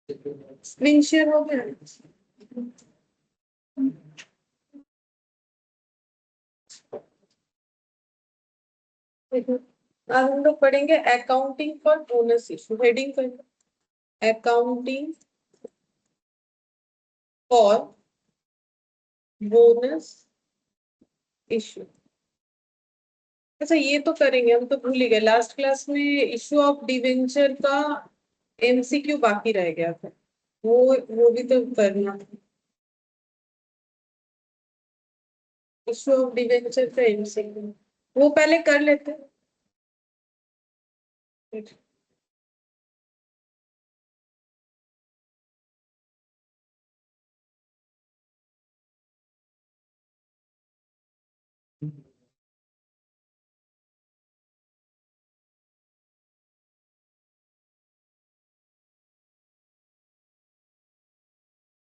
Screen share हो गया। आज हम लोग पढ़ेंगे accounting for bonus issue. Heading पर अकाउंटिंग फॉर बोनस इशू। अच्छा, ये तो करेंगे, हम तो भूल ही गए। लास्ट क्लास में इशू ऑफ डिवेंचर का एमसीक्यू बाकी रह गया था, वो भी तो करना। इशू ऑफ डिवेंचर का एमसीक्यू वो पहले कर लेते।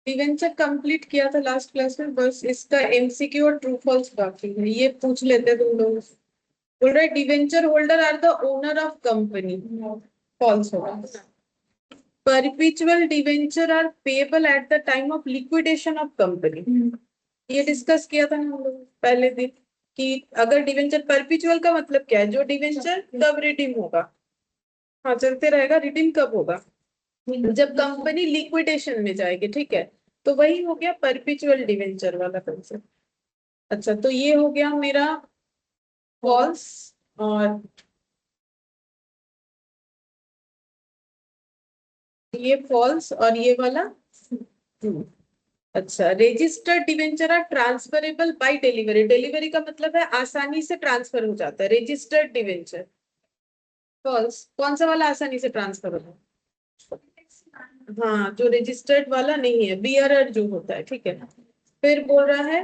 डिवेंचर कंप्लीट किया था लास्ट क्लास में, बस इसका एमसीक्यू और ट्रू फॉल्स बाकी है। ये पूछ लेते तुम लोग। बोल रहे debenture holder are the owner of company, false होगा। Perpetual debenture are payable at the time of liquidation of company. ये डिस्कस किया था ना हम लोग पहले दिन कि अगर डिवेंचर परपेचुअल का मतलब क्या है, जो डिवेंचर कब रिडीम होगा। हाँ, चलते रहेगा। रिडीम कब होगा? जब कंपनी लिक्विडेशन में जाएगी, ठीक है। तो वही हो गया परपेचुअल डिवेंचर वाला कंसेप्ट। अच्छा, तो ये हो गया मेरा फॉल्स, और ये फॉल्स और ये वाला ट्रू। अच्छा, registered debenture are transferable by delivery. Delivery का मतलब है आसानी से ट्रांसफर हो जाता है। Registered debenture false. कौन सा वाला आसानी से ट्रांसफर होता है? हाँ, जो रजिस्टर्ड वाला नहीं है, बियरर जो होता है, ठीक है। फिर बोल रहा है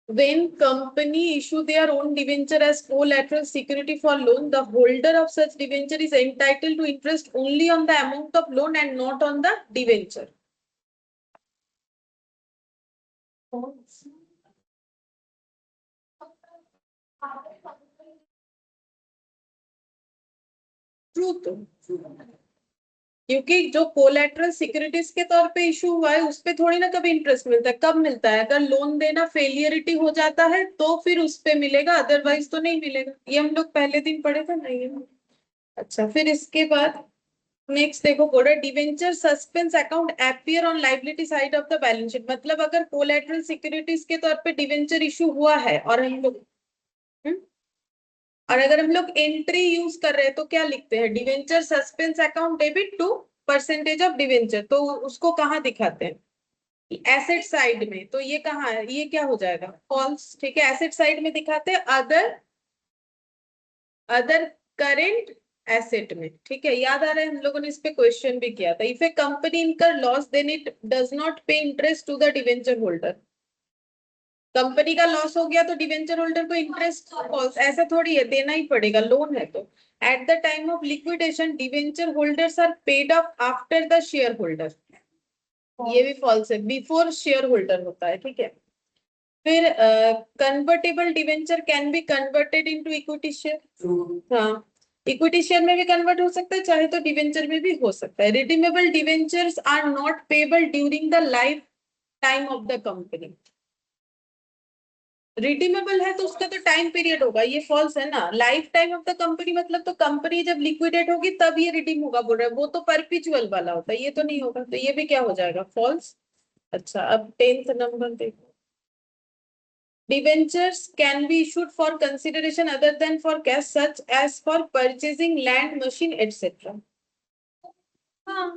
when company issue their own debenture as collateral security for loan, the holder of such debenture is entitled to interest only on the amount of loan and not on the debenture. Truth, क्योंकि जो collateral securities के तौर पे issue हुआ है उस पे थोड़ी ना कभी इंटरेस्ट मिलता है। कब मिलता है? अगर लोन देना फेलियरिटी हो जाता है तो फिर उस पे मिलेगा, अदरवाइज तो नहीं मिलेगा। ये हम लोग पहले दिन पढ़े थे ना ये। अच्छा, फिर इसके बाद नेक्स्ट देखो, बोला debenture suspense account appear on liability side of the balance sheet. मतलब अगर कोलेटरल सिक्योरिटीज के तौर पे डिवेंचर इशू हुआ है और हम लोग हम्म? और अगर हम लोग एंट्री यूज कर रहे हैं तो क्या लिखते हैं? Debenture suspense account debit to percentage of debenture. तो उसको कहाँ दिखाते हैं? एसेट साइड में। तो ये कहाँ है? ये क्या हो जाएगा? फॉल्स। ठीक है, एसेट साइड में दिखाते हैं अदर अदर करेंट एसेट में। ठीक है, याद आ रहा है, हम लोगों ने इस पे क्वेश्चन भी किया था। If a company incur loss then it does not pay interest to the debenture holder. Company का लॉस हो गया तो डिवेंचर होल्डर को इंटरेस्ट फॉल्स। ऐसा थोड़ी है, देना ही पड़ेगा, लोन है तो। At the time of liquidation debenture holders are paid off after the shareholder. ये भी फॉल्स है, बिफोर शेयर होल्डर होता है। ठीक है। फिर convertible debenture can be converted into equity share. हाँ, इक्विटी शेयर में भी कन्वर्ट हो सकता है, चाहे तो डिवेंचर में भी हो सकता है। Redeemable debentures are not payable during the life time of the company. Redeemable है तो उसका तो टाइम पीरियड होगा, ये फॉल्स है ना। Life time of the company मतलब तो कंपनी जब लिक्विडेट होगी तब ये रिडीम होगा बोल रहा है, वो तो परपिचुअल वाला होता है, ये तो नहीं होगा। तो ये भी क्या हो जाएगा? फॉल्स। अच्छा, अब 10th नंबर देखो। Debentures can be issued for consideration other than for cash, such as for purchasing land, machine, etc. हाँ,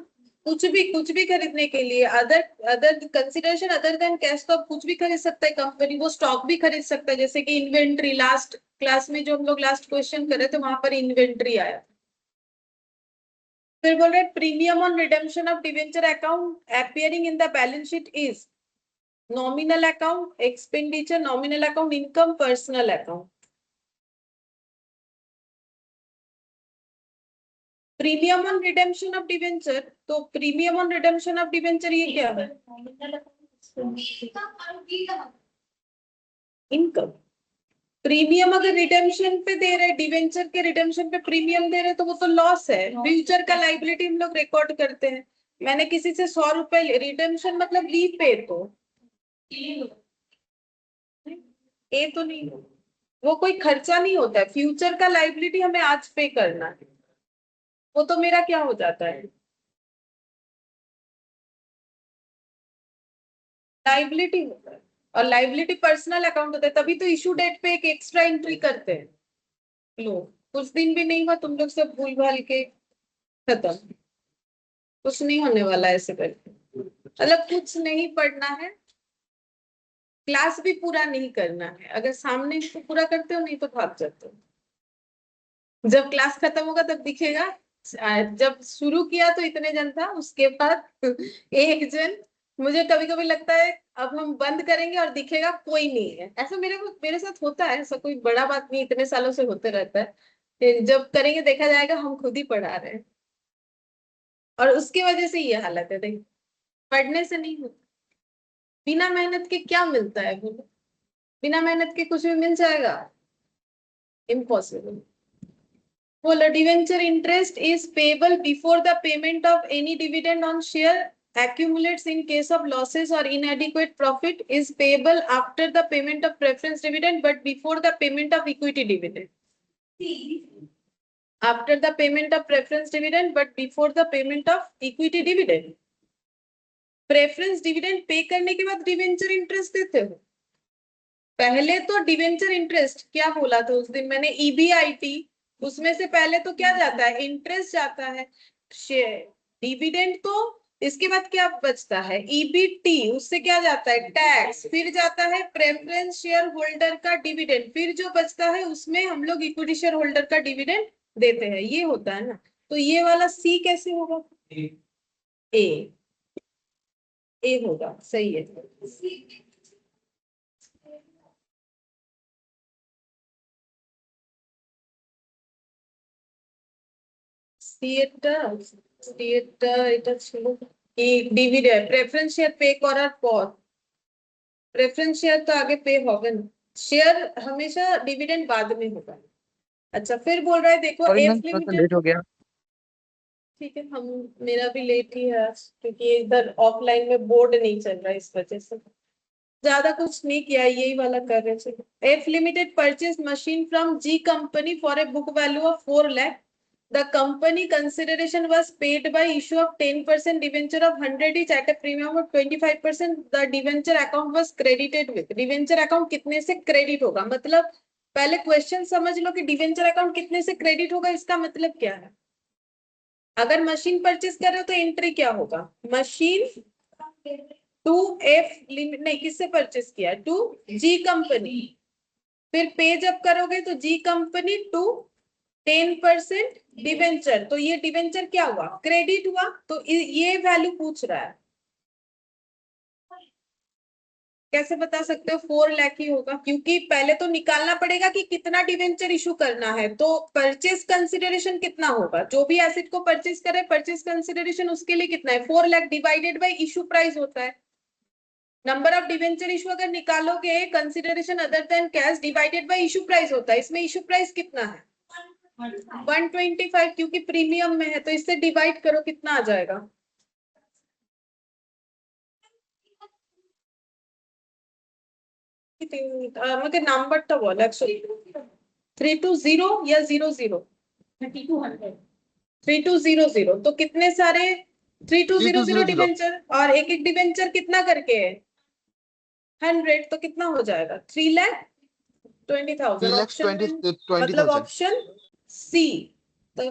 कुछ भी खरीदने के लिए other other consideration other than cash. तो अब कुछ भी खरीद सकता है कंपनी, वो स्टॉक भी खरीद सकता है, जैसे कि इन्वेंट्री। लास्ट क्लास में जो हम लोग लास्ट क्वेश्चन कर रहे थे वहां पर इन्वेंट्री आया। फिर बोल रहे premium on redemption of debenture account appearing in the balance sheet is nominal account, expenditure, nominal account, income, personal account. Premium on redemption of debenture, तो premium on redemption of debenture ये क्या है? Income. Premium अगर redemption पे दे रहे, debenture के redemption पे premium दे रहे तो वो तो लॉस है। फ्यूचर का लाइबिलिटी हम लोग रिकॉर्ड करते हैं। मैंने किसी से 100 रुपए रिडेम्पशन मतलब रीपे, तो ये तो नहीं, वो कोई खर्चा नहीं होता है। फ्यूचर का लाइबिलिटी हमें आज पे करना है, वो तो मेरा क्या हो जाता है, लाइबिलिटी होता है। और लाइबिलिटी पर्सनल अकाउंट होता है, तभी तो इशू डेट पे एक एक्स्ट्रा एंट्री करते हैं लोग। कुछ दिन भी नहीं हुआ तुम लोग सब भूल भाल के खत्म। कुछ नहीं होने वाला ऐसे करके, मतलब कुछ नहीं पढ़ना है, क्लास भी पूरा नहीं करना है। अगर सामने इसको पूरा करते हो, नहीं तो भाग जाते हो। जब क्लास खत्म होगा तब दिखेगा, जब शुरू किया तो इतने जन था, उसके बाद एक जन। मुझे कभी कभी लगता है अब हम बंद करेंगे और दिखेगा कोई नहीं है। ऐसा मेरे साथ होता है, ऐसा कोई बड़ा बात नहीं, इतने सालों से होते रहता है। फिर जब करेंगे देखा जाएगा हम खुद ही पढ़ा रहे हैं, और उसकी वजह से ये हालत है। देखिए, पढ़ने से नहीं होता। बिना मेहनत के क्या मिलता है बोलो? बिना मेहनत के कुछ भी मिल जाएगा? इम्पॉसिबल। बोलो, debenture interest is payable before the payment of any dividend on share accumulates in case of losses or inadequate profit is payable after the payment of preference dividend but before the payment of equity dividend. After the payment of preference dividend but before the payment of equity dividend. Preference dividend pay करने के बाद debenture interest देते हो। पहले तो debenture interest क्या बोला था उस दिन मैंने, ईबीआईटी, उसमें से पहले तो क्या जाता है, इंटरेस्ट जाता है, डिविडेंड, तो इसके बाद क्या बचता है, ईबीटी, उससे क्या जाता है, टैक्स, फिर जाता है प्रेफरेंस शेयर होल्डर का डिविडेंड, फिर जो बचता है उसमें हम लोग इक्विटी शेयर होल्डर का डिविडेंड देते हैं। ये होता है ना, तो ये वाला सी कैसे होगा, ए, ए होगा, सही है। এটা ছিল কি, ডিভিডেন্ড, প্রেফারেন্স শেয়ার পে করার পর, प्रेफरेंस शेयर तो आगे पे होगा ना, शेयर हमेशा डिविडेंड बाद में होगा। अच्छा, फिर बोल रहा है देखो, सॉरी मैम, एफ थोड़ा सा लिमिटेड। लेट हो गया। ठीक है, हम, मेरा भी लेट ही है आज, क्योंकि इधर ऑफलाइन में बोर्ड नहीं चल रहा है, इस वजह से ज्यादा कुछ नहीं किया, यही वाला कर रहे थे। F limited purchase machine from G company for a book value of 4 lakh. The company consideration was paid by issue of 10% debenture of 100 each at a premium of 25%. The debenture account was credited with. Debenture account कितने से credit होगा, मतलब पहले question समझ लो कि debenture account कितने से credit होगा, इसका मतलब क्या है। अगर मशीन परचेज कर रहे हो तो एंट्री क्या होगा, मशीन टू एफ लिमिट, नहीं, किससे परचेज किया, टू जी कंपनी। फिर पे जब करोगे तो जी कंपनी टू 10% डिवेंचर, तो ये डिवेंचर क्या हुआ, क्रेडिट हुआ, तो ये वैल्यू पूछ रहा है। कैसे बता सकते हो, 4 लाख ही होगा, क्योंकि पहले तो निकालना पड़ेगा कि कितना डिवेंचर इशू करना है। तो परचेज कंसिडरेशन कितना होगा, जो भी एसेट को परचेज करे, परचेज कंसिडरेशन उसके लिए कितना है, 4 lakh divided by issue price होता है। नंबर ऑफ डिवेंचर इशू अगर निकालोगे, consideration other than cash divided by issue price होता है। इसमें इशू प्राइस कितना है, 125, क्योंकि प्रीमियम में है, तो इससे डिवाइड करो, कितना आ जाएगा, আমাকে নাম্বারটা বল, 3220 या 00, 3200, तो कितने सारे 3200 3200 डिवेंचर, और एक एक डिवेंचर कितना करके है, 100, तो कितना हो जाएगा, 3,20,000। 3 lakhs ऑप्शन में मतलब 20,000। Option C. तो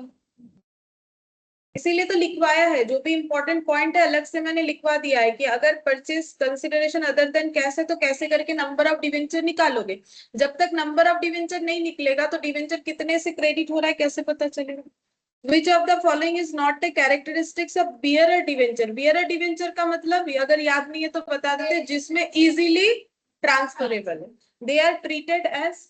इसीलिए तो लिखवाया है, जो भी इंपॉर्टेंट पॉइंट है अलग से मैंने लिखवा दिया है कि अगर purchase consideration other than cash है तो कैसे करके नंबर ऑफ डिवेंचर निकालोगे। जब तक नंबर ऑफ डिवेंचर नहीं निकलेगा तो डिवेंचर कितने से क्रेडिट हो रहा है कैसे पता चलेगा। Which of the following is not a characteristics of bearer debenture. Bearer debenture का मतलब अगर याद नहीं है तो बता देते, जिसमें इजीली ट्रांसफरेबल है, they are treated as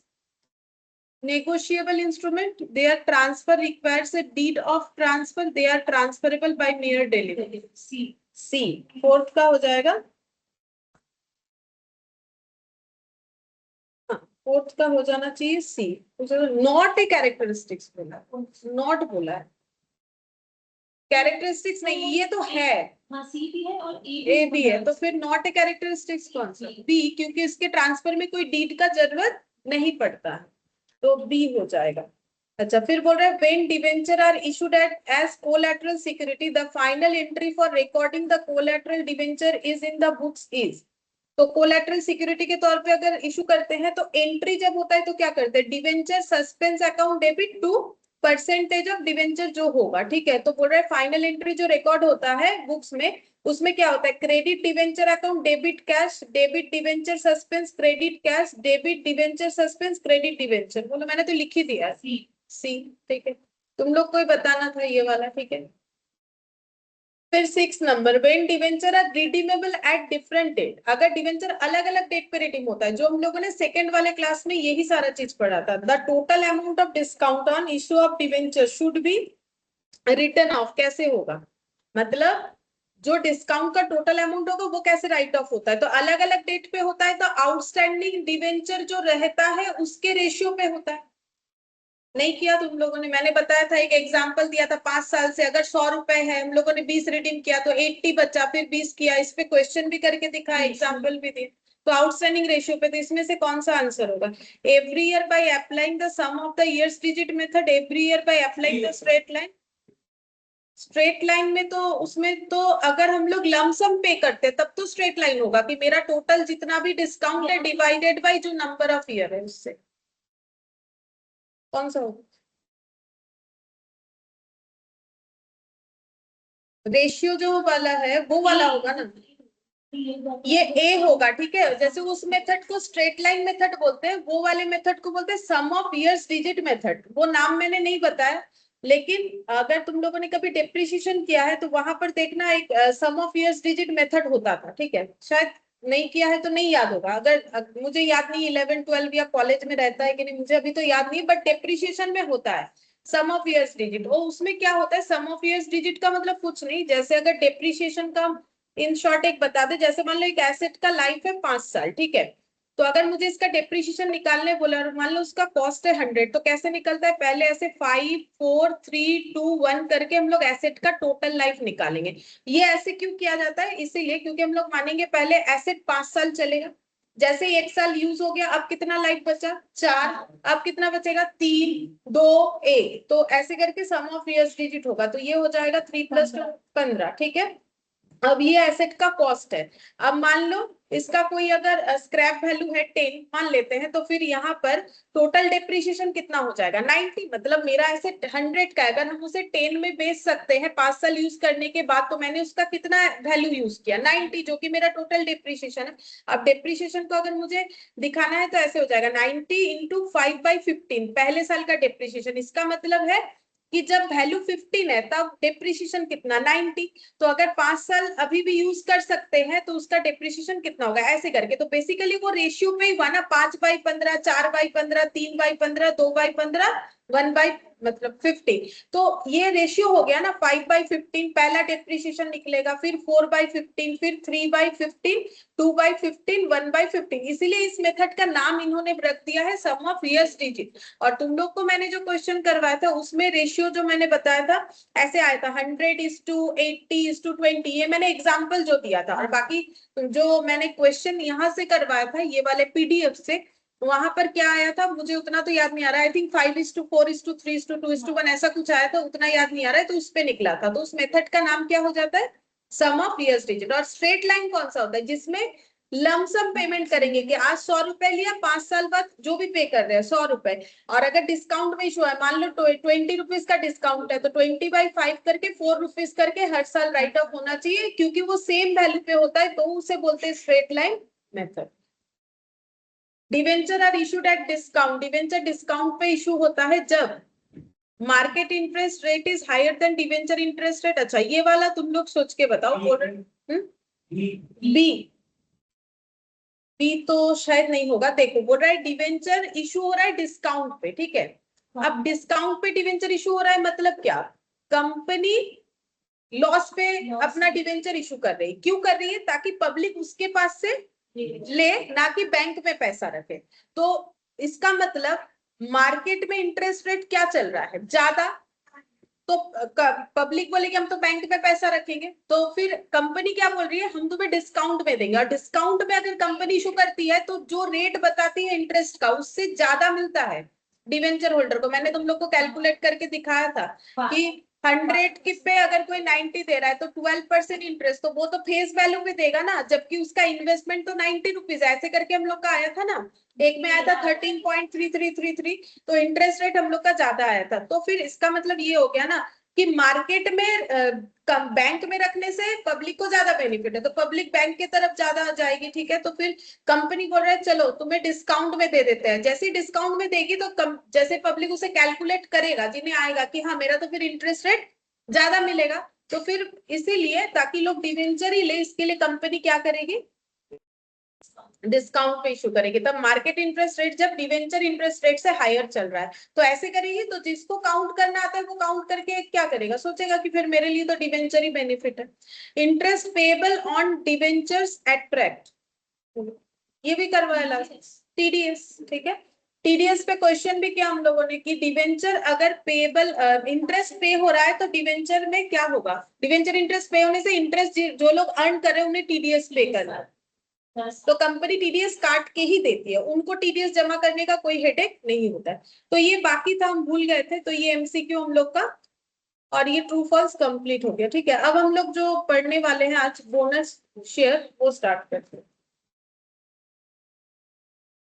negotiable instrument, their transfer requires a deed of transfer, they are transferable by mere delivery। C fourth का हो जाएगा। हाँ, फोर्थ का हो जाना चाहिए सी। नॉट ए कैरेक्टरिस्टिक्स बोला, नॉट बोला है, कैरेक्टरिस्टिक्स नहीं, ये तो है। हाँ सी भी है और ए भी है, तो फिर नॉट ए कैरेक्टरिस्टिक्स कौन सा? बी, क्योंकि इसके ट्रांसफर में कोई डीड का जरूरत नहीं पड़ता है, तो बी हो जाएगा। अच्छा, फिर बोल रहे हैं when debenture are issued at as collateral security the final entry for recording the collateral debenture is in the books is. तो कोलैटरल सिक्योरिटी के तौर पे अगर इशू करते हैं तो एंट्री जब होता है तो क्या करते हैं? Debenture suspense account debit to percentage of debenture जो होगा, ठीक है। तो बोल रहे हैं फाइनल एंट्री जो रिकॉर्ड होता है बुक्स में, उसमें क्या होता है? Credit debenture account debit cash, debit debenture suspense credit cash, debit debenture suspense credit debenture. बोलो मैंने तो लिख ही दिया सी, ठीक है। तुम लोग को ही बताना था ये वाला, ठीक है। फिर 6 number, when debenture are redeemable at different date. अगर डिवेंचर अलग अलग डेट पे रिडीम होता है, जो हम लोगों ने सेकंड वाले क्लास में यही सारा चीज पढ़ा था, the total amount of discount on issue of debenture should be return of. कैसे होगा? मतलब जो डिस्काउंट का टोटल अमाउंट होगा वो कैसे राइट ऑफ होता है? तो अलग अलग डेट पे होता है, तो आउटस्टैंडिंग डिवेंचर जो रहता है उसके रेशियो पे होता है। नहीं किया तुम लोगों ने? मैंने बताया था, एक एग्जांपल दिया था, 5 साल से अगर 100 रुपए है, हम लोगों ने 20 रिडीम किया तो 80 बचा, फिर 20 किया। इस पे क्वेश्चन भी करके दिखा, एग्जांपल भी दिया। तो आउटस्टैंडिंग रेशियो पे, तो इसमें से कौन सा आंसर होगा? Every year by applying the sum of the years digit method, every year by applying the straight line. Straight line में तो उसमें तो अगर हम लोग लमसम पे करते तब तो स्ट्रेट लाइन होगा कि मेरा टोटल जितना भी डिस्काउंट है डिवाइडेड बाय जो नंबर ऑफ ईयर है उससे। कौन सा होगा? रेशियो जो वाला है वो वाला होगा ना, ये ए होगा, ठीक है। जैसे उस मेथड को स्ट्रेट लाइन मेथड बोलते हैं, वो वाले मेथड को बोलते हैं सम ऑफ ईयर्स डिजिट मेथड। वो नाम मैंने नहीं बताया, लेकिन अगर तुम लोगों ने कभी डेप्रिसिएशन किया है तो वहां पर देखना एक सम ऑफ ईयर्स डिजिट मेथड होता था, ठीक है। शायद नहीं किया है तो नहीं याद होगा। अगर मुझे याद नहीं 11 12 या कॉलेज में रहता है कि नहीं मुझे अभी तो याद नहीं, बट डेप्रिसिएशन में होता है सम ऑफ ईयर्स डिजिट। और उसमें क्या होता है? सम ऑफ ईयर्स डिजिट का मतलब कुछ नहीं, जैसे अगर डेप्रिसिएशन का इन शॉर्ट एक बता दे, जैसे मान लो एक एसेट का लाइफ है 5 साल, ठीक है। तो अगर मुझे इसका डेप्रिसिएशन निकालने बोला और मान लो उसका कॉस्ट है 100, तो कैसे निकलता है? पहले ऐसे 5 4 3 2 1 करके हम लोग एसेट का टोटल लाइफ निकालेंगे। ये ऐसे क्यों किया जाता है? इसीलिए क्योंकि हम लोग मानेंगे पहले एसेट 5 साल चलेगा, जैसे 1 साल यूज हो गया, अब कितना लाइफ बचा? 4। अब कितना बचेगा? 3 2 1। तो ऐसे करके सम ऑफ ईयर्स डिजिट होगा, तो ये हो जाएगा 3 + 2 15, ठीक है। अब ये एसेट का कॉस्ट है। अब मान लो इसका कोई अगर स्क्रैप वैल्यू है 10 मान लेते हैं, तो फिर यहाँ पर टोटल डेप्रिसिएशन कितना हो जाएगा? 90। मतलब मेरा एसेट 100 का है, अगर हम उसे 10 में बेच सकते हैं 5 साल यूज करने के बाद, तो मैंने उसका कितना वैल्यू यूज किया? 90, जो कि मेरा टोटल डेप्रिसिएशन है। अब डेप्रिसिएशन को अगर मुझे दिखाना है तो ऐसे हो जाएगा 90 × 5/15 पहले साल का डेप्रिसिएशन। इसका मतलब है कि जब वैल्यू 15 है तब डेप्रिसिएशन कितना? 90। तो अगर 5 साल अभी भी यूज कर सकते हैं तो उसका डेप्रिसिएशन कितना होगा? ऐसे करके। तो बेसिकली वो रेशियो पे ही हुआ ना, 5/15 4/15 3/15 2/15 1/ मतलब 50। तो ये रेशियो हो गया ना, 5/15 पहला डेप्रिसिएशन निकलेगा, फिर 4/15, फिर 3/15 2/15 1/15। इसीलिए इस मेथड का नाम इन्होंने रख दिया है सम ऑफ ईयर्स डिजिट। और तुम लोग को मैंने जो क्वेश्चन करवाया था उसमें रेशियो जो मैंने बताया था ऐसे आया था 100:80:20, ये मैंने एग्जाम्पल जो दिया था। और बाकी जो मैंने क्वेश्चन यहाँ से करवाया था ये वाले पीडीएफ से, वहां पर क्या आया था मुझे उतना तो याद नहीं आ रहा। आई थिंक 5:4:3:2:1 ऐसा कुछ आया था, उतना याद नहीं आ रहा है, तो उस पे निकला था। तो उस मेथड का नाम क्या हो जाता है? सम ऑफ ईयर्स डिजिट। और स्ट्रेट लाइन कौन सा होता है? जिसमें लमसम पेमेंट करेंगे कि आज 100 रुपए लिया, 5 साल बाद जो भी पे कर रहे हैं 100 रुपए। और अगर डिस्काउंट में इशू है, मान लो 20 रुपीज का डिस्काउंट है, तो 20/5 करके 4 रुपीज करके हर साल राइट ऑफ होना चाहिए, क्योंकि वो सेम वैल्यू पे होता है, तो उसे बोलते हैं straight line method. Debenture are issued at discount, debenture discount पे इशू होता है जब market interest rate is higher than debenture interest rate. अच्छा, ये वाला तुम लोग सोच के बताओ। बी, बी तो शायद नहीं होगा। देखो बोल रहा है डिवेंचर इशू हो रहा है डिस्काउंट पे, ठीक है। अब डिस्काउंट पे डिवेंचर इशू हो रहा है मतलब क्या? कंपनी लॉस पे अपना डिवेंचर इशू कर रही है। क्यों कर रही है? ताकि पब्लिक उसके पास से ले, ना कि बैंक में पैसा रखे। तो इसका मतलब मार्केट में इंटरेस्ट रेट क्या चल रहा है, ज्यादा, तो पब्लिक बोलेगी हम तो बैंक में पैसा रखेंगे, तो फिर कंपनी क्या बोल रही है, हम तुम्हें डिस्काउंट में देंगे, और डिस्काउंट में अगर कंपनी इशू करती है तो जो रेट बताती है इंटरेस्ट का उससे ज्यादा मिलता है डिवेंचर होल्डर को। मैंने तुम लोग को कैलकुलेट करके दिखाया था कि 100 की पे अगर कोई 90 दे रहा है तो 12% इंटरेस्ट, तो वो तो फेस वैल्यू पे देगा ना, जबकि उसका इन्वेस्टमेंट तो 90 रुपीज, ऐसे करके हम लोग का आया था ना, एक में आया था 13.3333, तो इंटरेस्ट रेट हम लोग का ज्यादा आया था। तो फिर इसका मतलब ये हो गया ना कि मार्केट में बैंक में रखने से पब्लिक को ज्यादा बेनिफिट है, तो पब्लिक बैंक की तरफ ज्यादा जाएगी, ठीक है। तो फिर कंपनी बोल रहा है चलो तुम्हें डिस्काउंट में दे देते हैं, जैसे ही डिस्काउंट में देगी तो जैसे पब्लिक उसे कैलकुलेट करेगा, जिन्हें आएगा कि हाँ मेरा तो फिर इंटरेस्ट रेट ज्यादा मिलेगा, तो फिर इसीलिए ताकि लोग डिवेंचर ही ले, इसके लिए कंपनी क्या करेगी, डिस्काउंट पे इशू करेगी। तब मार्केट इंटरेस्ट रेट जब डिवेंचर इंटरेस्ट रेट से हायर चल रहा है तो ऐसे करेगी, तो जिसको काउंट करना आता है वो काउंट करके क्या करेगा, सोचेगा कि फिर मेरे लिए तो डिवेंचर ही बेनिफिट है। Interest payable on debentures attract, ये भी करवाया टीडीएस, ठीक है। टीडीएस पे क्वेश्चन भी किया हम लोगों ने कि डिवेंचर अगर पेबल इंटरेस्ट पे हो रहा है तो डिवेंचर में क्या होगा, डिवेंचर इंटरेस्ट पे होने से इंटरेस्ट जो लोग अर्न कर रहे हैं उन्हें टीडीएस पे करना है, तो कंपनी टीडीएस काट के ही देती है, उनको टीडीएस जमा करने का कोई हेडेक नहीं होता है। तो ये बाकी था, हम भूल गए थे, तो ये एमसीक्यू हम लोग का, और ये ट्रू फॉल्स कंप्लीट हो गया, ठीक है। अब हम लोग जो पढ़ने वाले हैं आज बोनस शेयर, वो स्टार्ट करते हैं।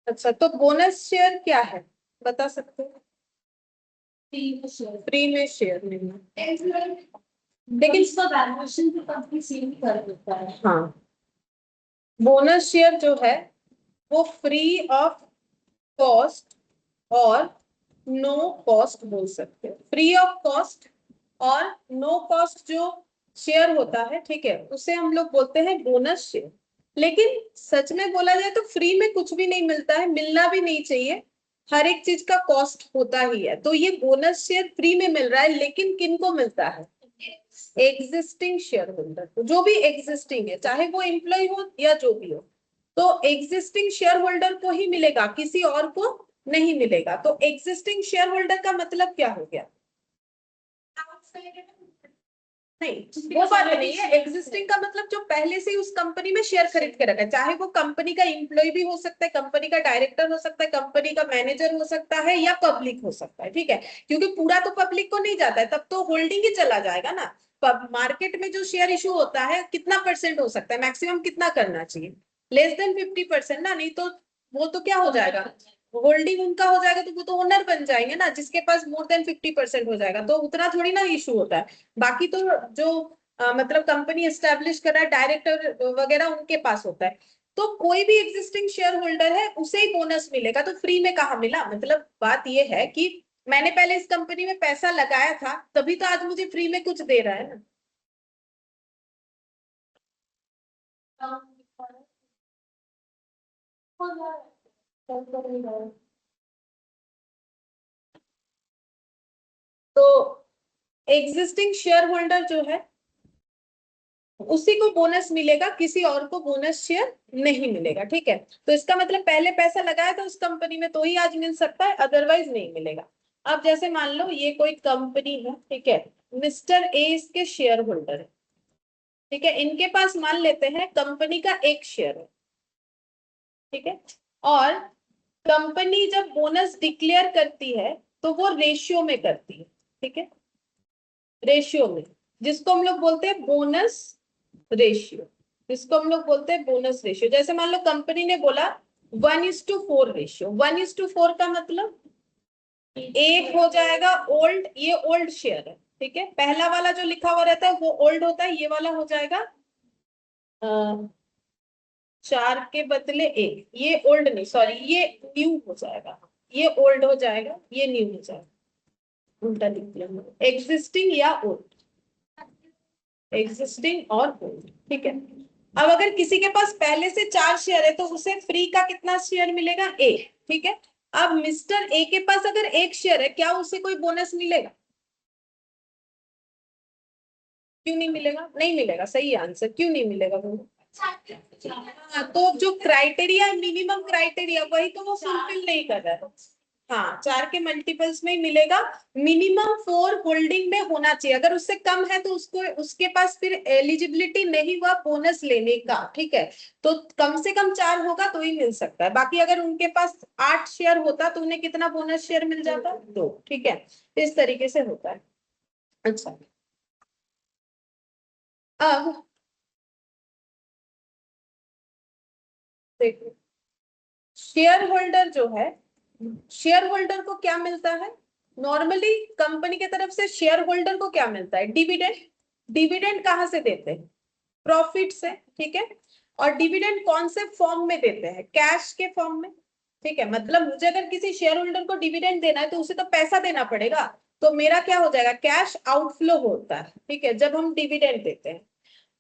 अच्छा, तो बोनस शेयर क्या है बता सकते हो? फ्री में शेयर नहीं है, लेकिन इसका वैल्यूएशन तो कंपनी सेम ही कर देता है। हाँ, बोनस शेयर जो है वो फ्री ऑफ कॉस्ट और नो कॉस्ट बोल सकते हैं। फ्री ऑफ कॉस्ट और नो कॉस्ट जो शेयर होता है, ठीक है, उसे हम लोग बोलते हैं बोनस शेयर। लेकिन सच में बोला जाए तो फ्री में कुछ भी नहीं मिलता है, मिलना भी नहीं चाहिए, हर एक चीज का कॉस्ट होता ही है। तो ये बोनस शेयर फ्री में मिल रहा है, लेकिन किनको मिलता है, एग्जिस्टिंग शेयर होल्डर को, जो भी एग्जिस्टिंग है, चाहे वो एम्प्लॉय हो या जो भी हो, तो एग्जिस्टिंग शेयर होल्डर को ही मिलेगा, किसी और को नहीं मिलेगा। तो एग्जिस्टिंग शेयर होल्डर का मतलब क्या हो गया, नहीं वो बात नहीं है, एग्जिस्टिंग का मतलब जो पहले से उस कंपनी में शेयर खरीद के रखा है, चाहे वो कंपनी का एम्प्लॉय भी हो सकता है, कंपनी का डायरेक्टर हो सकता है, कंपनी का मैनेजर हो सकता है, या पब्लिक हो सकता है, ठीक है। क्योंकि पूरा तो पब्लिक को नहीं जाता है, तब तो होल्डिंग ही चला जाएगा ना। मार्केट में जो शेयर इशू होता है कितना परसेंट हो सकता है, मैक्सिमम कितना करना चाहिए, लेस देन 50% ना, नहीं तो वो तो क्या हो जाएगा, होल्डिंग उनका हो जाएगा, तो वो तो ओनर बन जाएंगे ना, जिसके पास मोर देन 50% हो जाएगा, तो उतना थोड़ी ना इशू होता है। बाकी तो जो मतलब कंपनी एस्टेब्लिश कर रहा है, डायरेक्टर वगैरह उनके पास होता है। तो कोई भी एग्जिस्टिंग शेयर होल्डर है उसे ही बोनस मिलेगा, तो फ्री में कहाँ मिला, मतलब बात ये है कि मैंने पहले इस कंपनी में पैसा लगाया था, तभी तो आज मुझे फ्री में कुछ दे रहा है ना। तो एग्जिस्टिंग शेयर होल्डर जो है उसी को बोनस मिलेगा, किसी और को बोनस शेयर नहीं मिलेगा, ठीक है। तो इसका मतलब पहले पैसा लगाया था उस कंपनी में तो ही आज मिल सकता है, अदरवाइज नहीं मिलेगा। अब जैसे मान लो ये कोई कंपनी है, ठीक है, मिस्टर ए इसके शेयर होल्डर है, ठीक है, इनके पास मान लेते हैं कंपनी का एक शेयर है, ठीक है। और कंपनी जब बोनस डिक्लेयर करती है तो वो रेशियो में करती है, ठीक है, रेशियो में, जिसको हम लोग बोलते हैं बोनस रेशियो, जिसको हम लोग बोलते हैं बोनस रेशियो। जैसे मान लो कंपनी ने बोला 1:4 रेशियो, 1:4 का मतलब एक हो जाएगा ओल्ड, ये ओल्ड शेयर है, ठीक है, पहला वाला जो लिखा हुआ रहता है वो ओल्ड होता है, ये वाला हो जाएगा 4 के बदले 1, ये ओल्ड नहीं, सॉरी ये न्यू हो जाएगा, ये ओल्ड हो जाएगा, ये न्यू हो जाएगा, उल्टा लिख दिया, एग्जिस्टिंग या ओल्ड, एग्जिस्टिंग और ओल्ड, ठीक है। अब अगर किसी के पास पहले से 4 शेयर है तो उसे फ्री का कितना शेयर मिलेगा, एक, ठीक है। अब मिस्टर ए के पास अगर एक शेयर है, क्या उसे कोई बोनस मिलेगा, क्यों नहीं मिलेगा, नहीं मिलेगा, सही आंसर, क्यों नहीं मिलेगा बोनस, हाँ, तो जो क्राइटेरिया, मिनिमम क्राइटेरिया, वही तो वो फुलफिल नहीं कर रहा है। हाँ, 4 के मल्टीपल्स में ही मिलेगा। मिनिमम 4 होल्डिंग में होना चाहिए, अगर उससे कम है तो उसको, उसके पास फिर एलिजिबिलिटी नहीं हुआ बोनस लेने का, ठीक है। तो कम से कम 4 होगा तो ही मिल सकता है। बाकी अगर उनके पास 8 शेयर होता तो उन्हें कितना बोनस शेयर मिल जाता? 2, ठीक है। इस तरीके से होता है। अच्छा, अब देखो, शेयर होल्डर जो है, शेयर होल्डर को क्या मिलता है? नॉर्मली कंपनी की तरफ से शेयर होल्डर को क्या मिलता है? डिविडेंड। डिविडेंड कहाँ से देते हैं? प्रॉफिट से, ठीक है। और डिविडेंड कौन से फॉर्म में देते हैं? कैश के फॉर्म में, ठीक है। मतलब मुझे अगर किसी शेयर होल्डर को डिविडेंड देना है तो उसे तो पैसा देना पड़ेगा, तो मेरा क्या हो जाएगा? कैश आउटफ्लो होता है, ठीक है, जब हम डिविडेंड देते हैं।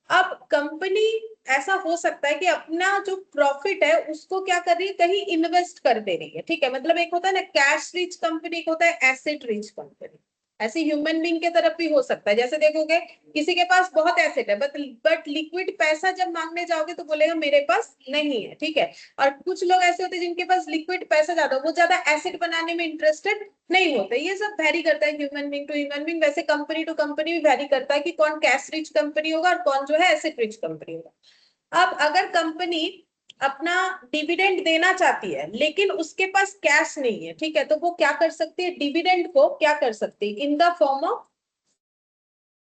अब कंपनी, ऐसा हो सकता है कि अपना जो प्रॉफिट है उसको क्या कर रही है? कहीं इन्वेस्ट कर दे रही है, ठीक है। मतलब एक होता है ना कैश रिच कंपनी, एक होता है एसेट रिच कंपनी। ऐसे ह्यूमन बीइंग के तरफ भी हो सकता है। जैसे देखोगे किसी के पास बहुत एसेट है, बट लिक्विड पैसा जब मांगने जाओगे तो बोलेगा मेरे पास नहीं है, ठीक है। और कुछ लोग ऐसे होते हैं जिनके पास लिक्विड पैसा ज्यादा, वो ज्यादा एसेट बनाने में इंटरेस्टेड नहीं होते। ये सब वेरी करता है human being to human being. वैसे कंपनी टू कंपनी भी वेरी करता है कि कौन कैश रिच कंपनी होगा और कौन जो है एसेट रिच कंपनी होगा। अब अगर कंपनी अपना डिविडेंड देना चाहती है लेकिन उसके पास कैश नहीं है, ठीक है, तो वो क्या कर सकती है? डिविडेंड को क्या कर सकती है? In the form of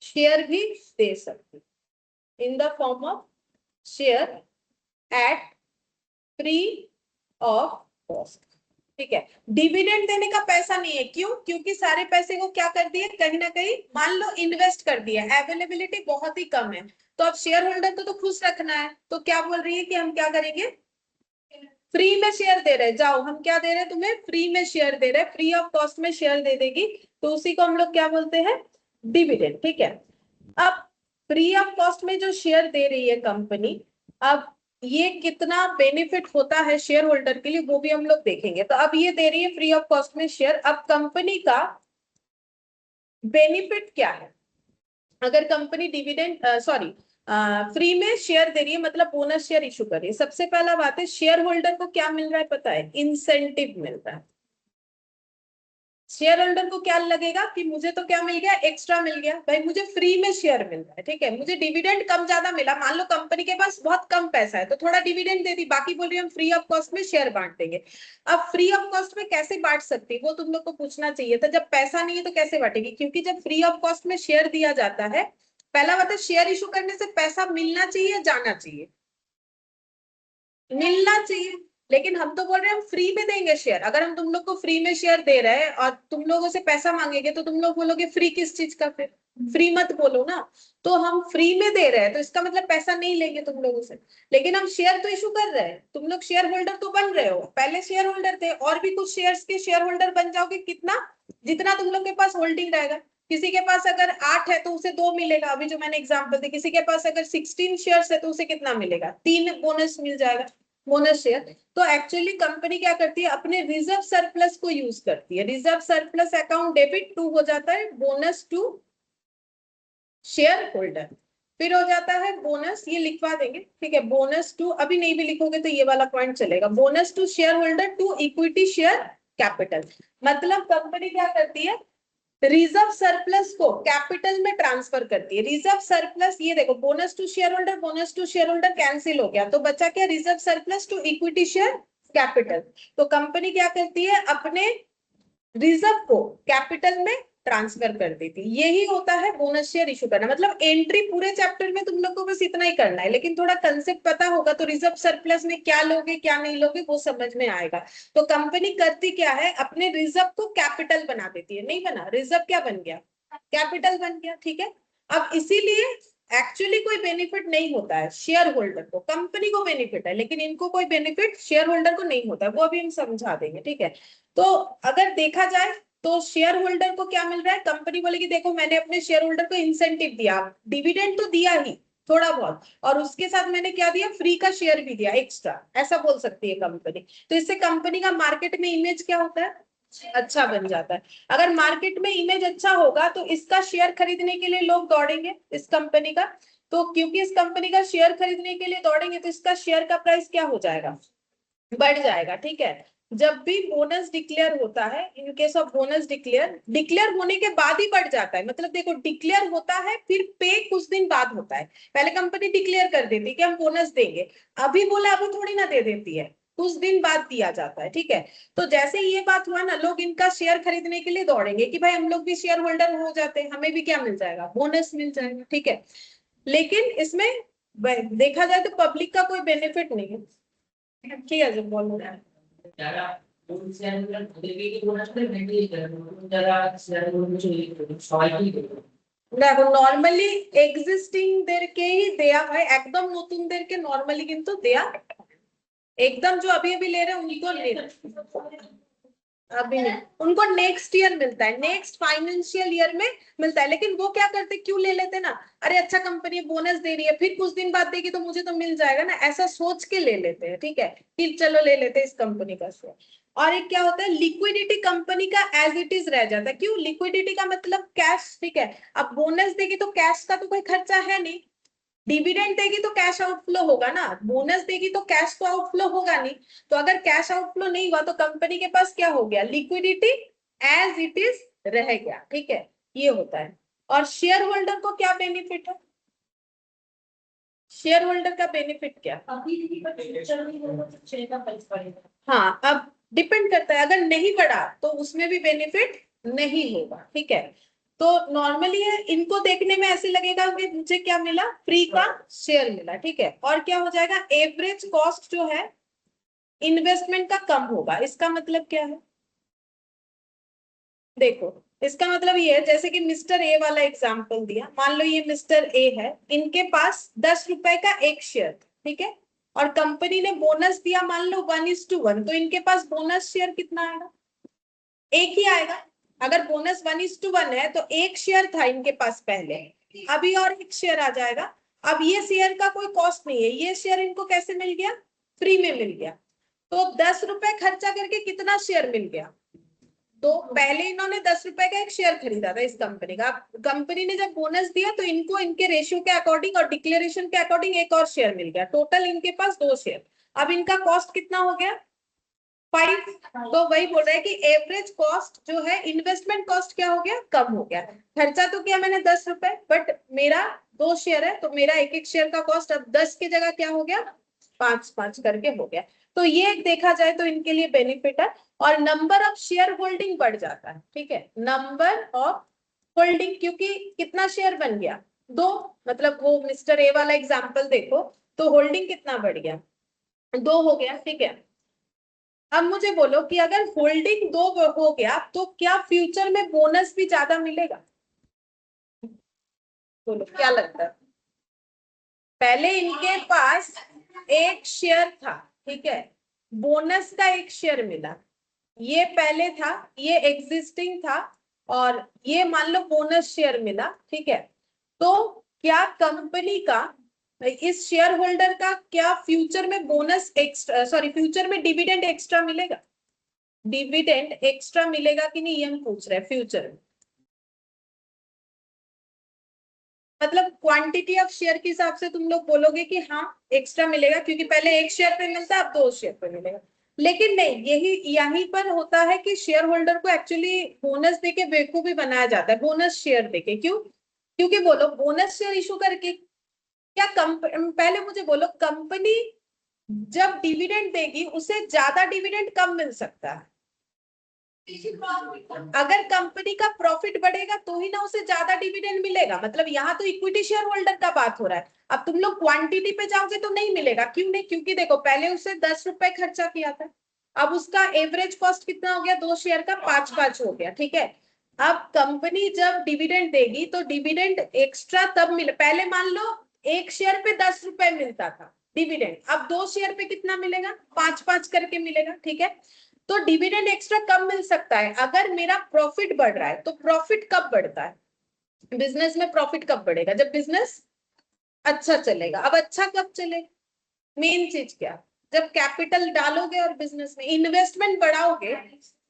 share भी दे सकती है, in the form of share eight free of cost, ठीक है। डिविडेंड देने का पैसा नहीं है, क्यों? क्योंकि सारे पैसे को क्या कर दिए? कहीं ना कहीं मान लो इन्वेस्ट कर दिया, अवेलेबिलिटी बहुत ही कम है। तो अब शेयर होल्डर को तो खुश रखना है, तो क्या बोल रही है कि हम क्या करेंगे? फ्री में शेयर दे रहे, जाओ हम क्या दे रहे हैं तुम्हें? फ्री में शेयर दे रहे, फ्री ऑफ कॉस्ट में शेयर दे देगी, तो उसी को हम लोग क्या बोलते हैं? डिविडेंड, ठीक है। अब फ्री ऑफ कॉस्ट में जो शेयर दे रही है कंपनी, अब ये कितना बेनिफिट होता है शेयर होल्डर के लिए वो भी हम लोग देखेंगे। तो अब ये दे रही है फ्री ऑफ कॉस्ट में शेयर। अब कंपनी का बेनिफिट क्या है? अगर कंपनी डिविडेंड, सॉरी, फ्री में शेयर दे रही है, मतलब बोनस शेयर इशू कर रही है, सबसे पहला बात है शेयर होल्डर को क्या मिल रहा है पता है? इंसेंटिव मिल रहा है। शेयर होल्डर को क्या लगेगा कि मुझे तो क्या मिल गया? एक्स्ट्रा मिल गया भाई, मुझे फ्री में शेयर मिल रहा है, ठीक है। मुझे डिविडेंड कम ज्यादा मिला, मान लो कंपनी के पास बहुत कम पैसा है तो थोड़ा डिविडेंड दे दी, बाकी बोल रही हम फ्री ऑफ कॉस्ट में शेयर बांट देंगे। अब फ्री ऑफ कॉस्ट में कैसे बांट सकती है वो तुम लोग को पूछना चाहिए था। जब पैसा नहीं है तो कैसे बांटेगी? क्योंकि जब फ्री ऑफ कॉस्ट में शेयर दिया जाता है, पहला बात है शेयर इशू करने से पैसा मिलना चाहिए, जाना चाहिए? मिलना चाहिए। लेकिन हम तो बोल रहे हैं हम फ्री में देंगे शेयर। अगर हम तुम लोग को फ्री में शेयर दे रहे हैं और तुम लोगों से पैसा मांगेंगे तो तुम लोग बोलोगे फ्री किस चीज का? फिर फ्री मत बोलो ना। तो हम फ्री में दे रहे हैं तो इसका मतलब पैसा नहीं लेंगे तुम लोगों से। लेकिन हम शेयर तो इशू कर रहे हैं, तुम लोग शेयर होल्डर तो बन रहे हो, पहले शेयर होल्डर थे और भी कुछ शेयर्स के शेयर होल्डर बन जाओगे। कितना? जितना तुम लोग के पास होल्डिंग रहेगा। किसी के पास अगर 8 है तो उसे 2 मिलेगा, अभी जो मैंने एग्जांपल दी। किसी के पास अगर 16 शेयर्स है तो उसे कितना मिलेगा? 3 बोनस मिल जाएगा, बोनस शेयर। तो एक्चुअली कंपनी क्या करती है? अपने रिजर्व सरप्लस को यूज करती है। Reserve surplus account debit to हो जाता है बोनस टू शेयर होल्डर, फिर हो जाता है बोनस, ये लिखवा देंगे, ठीक है। बोनस टू, अभी नहीं भी लिखोगे तो ये वाला पॉइंट चलेगा, bonus to share holder to equity share capital. मतलब कंपनी क्या करती है? रिजर्व सरप्लस को कैपिटल में ट्रांसफर करती है। रिजर्व सरप्लस, ये देखो, bonus to share holder cancel हो गया तो बचा क्या? Reserve surplus to equity share capital. तो कंपनी क्या करती है? अपने रिजर्व को कैपिटल में ट्रांसफर कर देती। यही होता है बोनस शेयर इशू करना। मतलब एंट्री पूरे चैप्टर में तुम लोग को बस इतना ही करना है, लेकिन थोड़ा कंसेप्ट पता होगा तो रिजर्व सरप्लस में क्या लोगे क्या नहीं लोगे वो समझ में आएगा। तो कंपनी करती क्या है? अपने रिजर्व को कैपिटल बना देती है। नहीं बना? रिजर्व क्या बन गया? कैपिटल बन गया, ठीक है। अब इसीलिए एक्चुअली कोई बेनिफिट नहीं होता है शेयर होल्डर को, कंपनी को बेनिफिट है, लेकिन इनको कोई बेनिफिट शेयर होल्डर को नहीं होता है, वो अभी हम समझा देंगे, ठीक है। तो अगर देखा जाए तो शेयर होल्डर को क्या मिल रहा है? कंपनी बोलेगी देखो मैंने अपने शेयर होल्डर को इंसेंटिव दिया, डिविडेंड तो दिया ही थोड़ा बहुत, और उसके साथ मैंने क्या दिया? फ्री का शेयर भी दिया एक्स्ट्रा, ऐसा बोल सकती है कंपनी। तो इससे कंपनी का मार्केट में इमेज क्या होता है? अच्छा बन जाता है। अगर मार्केट में इमेज अच्छा होगा तो इसका शेयर खरीदने के लिए लोग दौड़ेंगे इस कंपनी का। तो क्योंकि इस कंपनी का शेयर खरीदने के लिए दौड़ेंगे तो इसका शेयर का प्राइस क्या हो जाएगा, बढ़ जाएगा। ठीक है, जब भी बोनस डिक्लेयर होता है, in case of bonus declare होने के बाद ही बढ़ जाता है। मतलब देखो, डिक्लेयर होता है फिर पे कुछ दिन बाद होता है। पहले कंपनी डिक्लेयर कर देती है कि हम बोनस देंगे, अभी बोला अभी थोड़ी ना दे देती है, कुछ दिन बाद दिया जाता है। ठीक है, तो जैसे ये बात हुआ ना, लोग इनका शेयर खरीदने के लिए दौड़ेंगे कि भाई हम लोग भी शेयर होल्डर हो जाते हैं, हमें भी क्या मिल जाएगा, बोनस मिल जाएगा। ठीक है, लेकिन इसमें देखा जाए तो पब्लिक का कोई बेनिफिट नहीं है। ঠিক আছে বলো। যারা শেয়ারগুলো ওদেরকে কি বোনাস করে মেনটেন করে, যারা শেয়ারগুলো চুরি করে সবাইকেই দেবে। দেখো নরমালি এক্সিস্টিংদেরকেই দেয়া হয়, একদম নতুনদেরকে নরমালি কিন্তু দেয়া, एकदम जो अभी अभी ले रहे हैं उनको नहीं, अभी नहीं, उनको नेक्स्ट ईयर मिलता है, नेक्स्ट फाइनेंशियल ईयर में मिलता है। लेकिन वो क्या करते, क्यों ले लेते ना, अरे अच्छा कंपनी बोनस दे रही है, फिर कुछ दिन बाद देगी तो मुझे तो मिल जाएगा ना, ऐसा सोच के ले लेते हैं। ठीक है, कि चलो ले लेते हैं इस कंपनी का शेयर। और एक क्या होता है, लिक्विडिटी कंपनी का एज इट इज रह जाता है। क्यों, लिक्विडिटी का मतलब कैश। ठीक है, अब बोनस देगी तो कैश का तो कोई खर्चा है नहीं, डिविडेंड देगी तो कैश आउटफ्लो होगा ना, बोनस देगी तो कैश तो आउटफ्लो होगा नहीं। तो अगर कैश आउटफ्लो नहीं हुआ तो कंपनी के पास क्या हो गया, लिक्विडिटी एज इट इज रह गया। ठीक है, ये होता है। और शेयर होल्डर को क्या बेनिफिट है, शेयर होल्डर का बेनिफिट क्या, हाँ अब डिपेंड करता है, अगर नहीं बढ़ा तो उसमें भी बेनिफिट नहीं होगा। ठीक है, तो नॉर्मली है, इनको देखने में ऐसे लगेगा कि मुझे क्या मिला, फ्री का शेयर मिला। ठीक है, और क्या हो जाएगा, एवरेज कॉस्ट जो है इन्वेस्टमेंट का कम होगा। इसका मतलब क्या है, देखो इसका मतलब ये है, जैसे कि मिस्टर ए वाला एग्जांपल दिया, मान लो ये मिस्टर ए है, इनके पास 10 रुपए का एक शेयर, ठीक है, और कंपनी ने बोनस दिया मान लो 1:1, तो इनके पास बोनस शेयर कितना आएगा, एक ही आएगा। अगर बोनस 1:1 है तो एक शेयर था इनके पास पहले, अभी और एक शेयर आ जाएगा। अब ये शेयर का कोई कॉस्ट नहीं है, ये शेयर इनको कैसे मिल गया, फ्री में मिल गया। तो 10 रुपए खर्चा करके कितना शेयर मिल गया, तो पहले इन्होंने 10 रुपए का एक शेयर खरीदा था इस कंपनी का, कंपनी ने जब बोनस दिया तो इनको इनके रेशियो के अकॉर्डिंग और डिक्लेरेशन के अकॉर्डिंग एक और शेयर मिल गया, टोटल इनके पास 2 शेयर। अब इनका कॉस्ट कितना हो गया, 5। तो वही बोल रहा है कि एवरेज कॉस्ट जो है, इन्वेस्टमेंट कॉस्ट क्या हो गया, कम हो गया। खर्चा तो किया मैंने 10 रुपए, बट मेरा 2 शेयर है तो मेरा एक एक शेयर का कॉस्ट अब 10 की जगह क्या हो गया, 5-5 करके हो गया। तो ये देखा जाए तो इनके लिए बेनिफिट है। और नंबर ऑफ शेयर होल्डिंग बढ़ जाता है। ठीक है, नंबर ऑफ होल्डिंग, क्योंकि कितना शेयर बन गया, 2, मतलब वो मिस्टर ए वाला एग्जांपल देखो तो होल्डिंग कितना बढ़ गया, 2 हो गया। ठीक है, अब मुझे बोलो कि अगर होल्डिंग 2 हो गया तो क्या फ्यूचर में बोनस भी ज्यादा मिलेगा, बोलो क्या लगता है। पहले इनके पास एक शेयर था, ठीक है, बोनस का एक शेयर मिला, ये पहले था, ये एग्जिस्टिंग था, और ये मान लो बोनस शेयर मिला। ठीक है, तो क्या कंपनी का, इस शेयर होल्डर का क्या फ्यूचर में बोनस एक्स्ट्रा, सॉरी फ्यूचर में डिविडेंड एक्स्ट्रा मिलेगा, डिविडेंड एक्स्ट्रा मिलेगा कि नहीं, ये हम पूछ रहे हैं फ्यूचर में। मतलब क्वांटिटी ऑफ शेयर के हिसाब से तुम लोग बोलोगे कि हाँ एक्स्ट्रा मिलेगा, क्योंकि पहले एक शेयर पे मिलता है अब 2 शेयर पे मिलेगा। लेकिन नहीं, यही यहीं पर होता है कि शेयर होल्डर को एक्चुअली बोनस देके बेवकूफी बनाया जाता है, बोनस शेयर देके। क्यों, क्योंकि बोलो बोनस शेयर इशू करके क्या पहले मुझे बोलो, कंपनी जब डिविडेंड देगी उसे ज्यादा डिविडेंड कम मिल सकता है, अगर कंपनी का प्रॉफिट बढ़ेगा तो ही ना उसे ज्यादा डिविडेंड मिलेगा। मतलब यहाँ तो इक्विटी शेयर होल्डर का बात हो रहा है। अब तुम लोग क्वांटिटी पे जाओगे तो नहीं मिलेगा, क्यों नहीं, क्योंकि देखो पहले उसे 10 रुपए खर्चा किया था, अब उसका एवरेज कॉस्ट कितना हो गया, 2 शेयर का 5-5 हो गया। ठीक है, अब कंपनी जब डिविडेंड देगी तो डिविडेंड एक्स्ट्रा तब मिले, पहले मान लो एक शेयर पे 10 रुपए मिलता था डिविडेंड, अब 2 शेयर पे कितना मिलेगा, 5-5 करके मिलेगा। ठीक है, तो डिविडेंड एक्स्ट्रा कब मिल सकता है, अगर मेरा प्रॉफिट बढ़ रहा है। तो प्रॉफिट कब बढ़ता है, बिजनेस में प्रॉफिट कब बढ़ेगा, जब बिजनेस अच्छा चलेगा। अब अच्छा कब चलेगा, मेन चीज क्या, जब कैपिटल डालोगे और बिजनेस में इन्वेस्टमेंट बढ़ाओगे,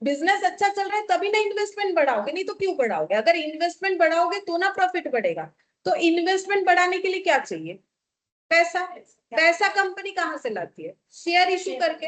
बिजनेस अच्छा चल रहा है तभी ना इन्वेस्टमेंट बढ़ाओगे, नहीं तो क्यों बढ़ाओगे, अगर इन्वेस्टमेंट बढ़ाओगे तो ना प्रॉफिट बढ़ेगा। तो इन्वेस्टमेंट बढ़ाने के लिए क्या चाहिए? पैसा। पैसा कंपनी कहाँ से लाती है? शेयर इशू करके।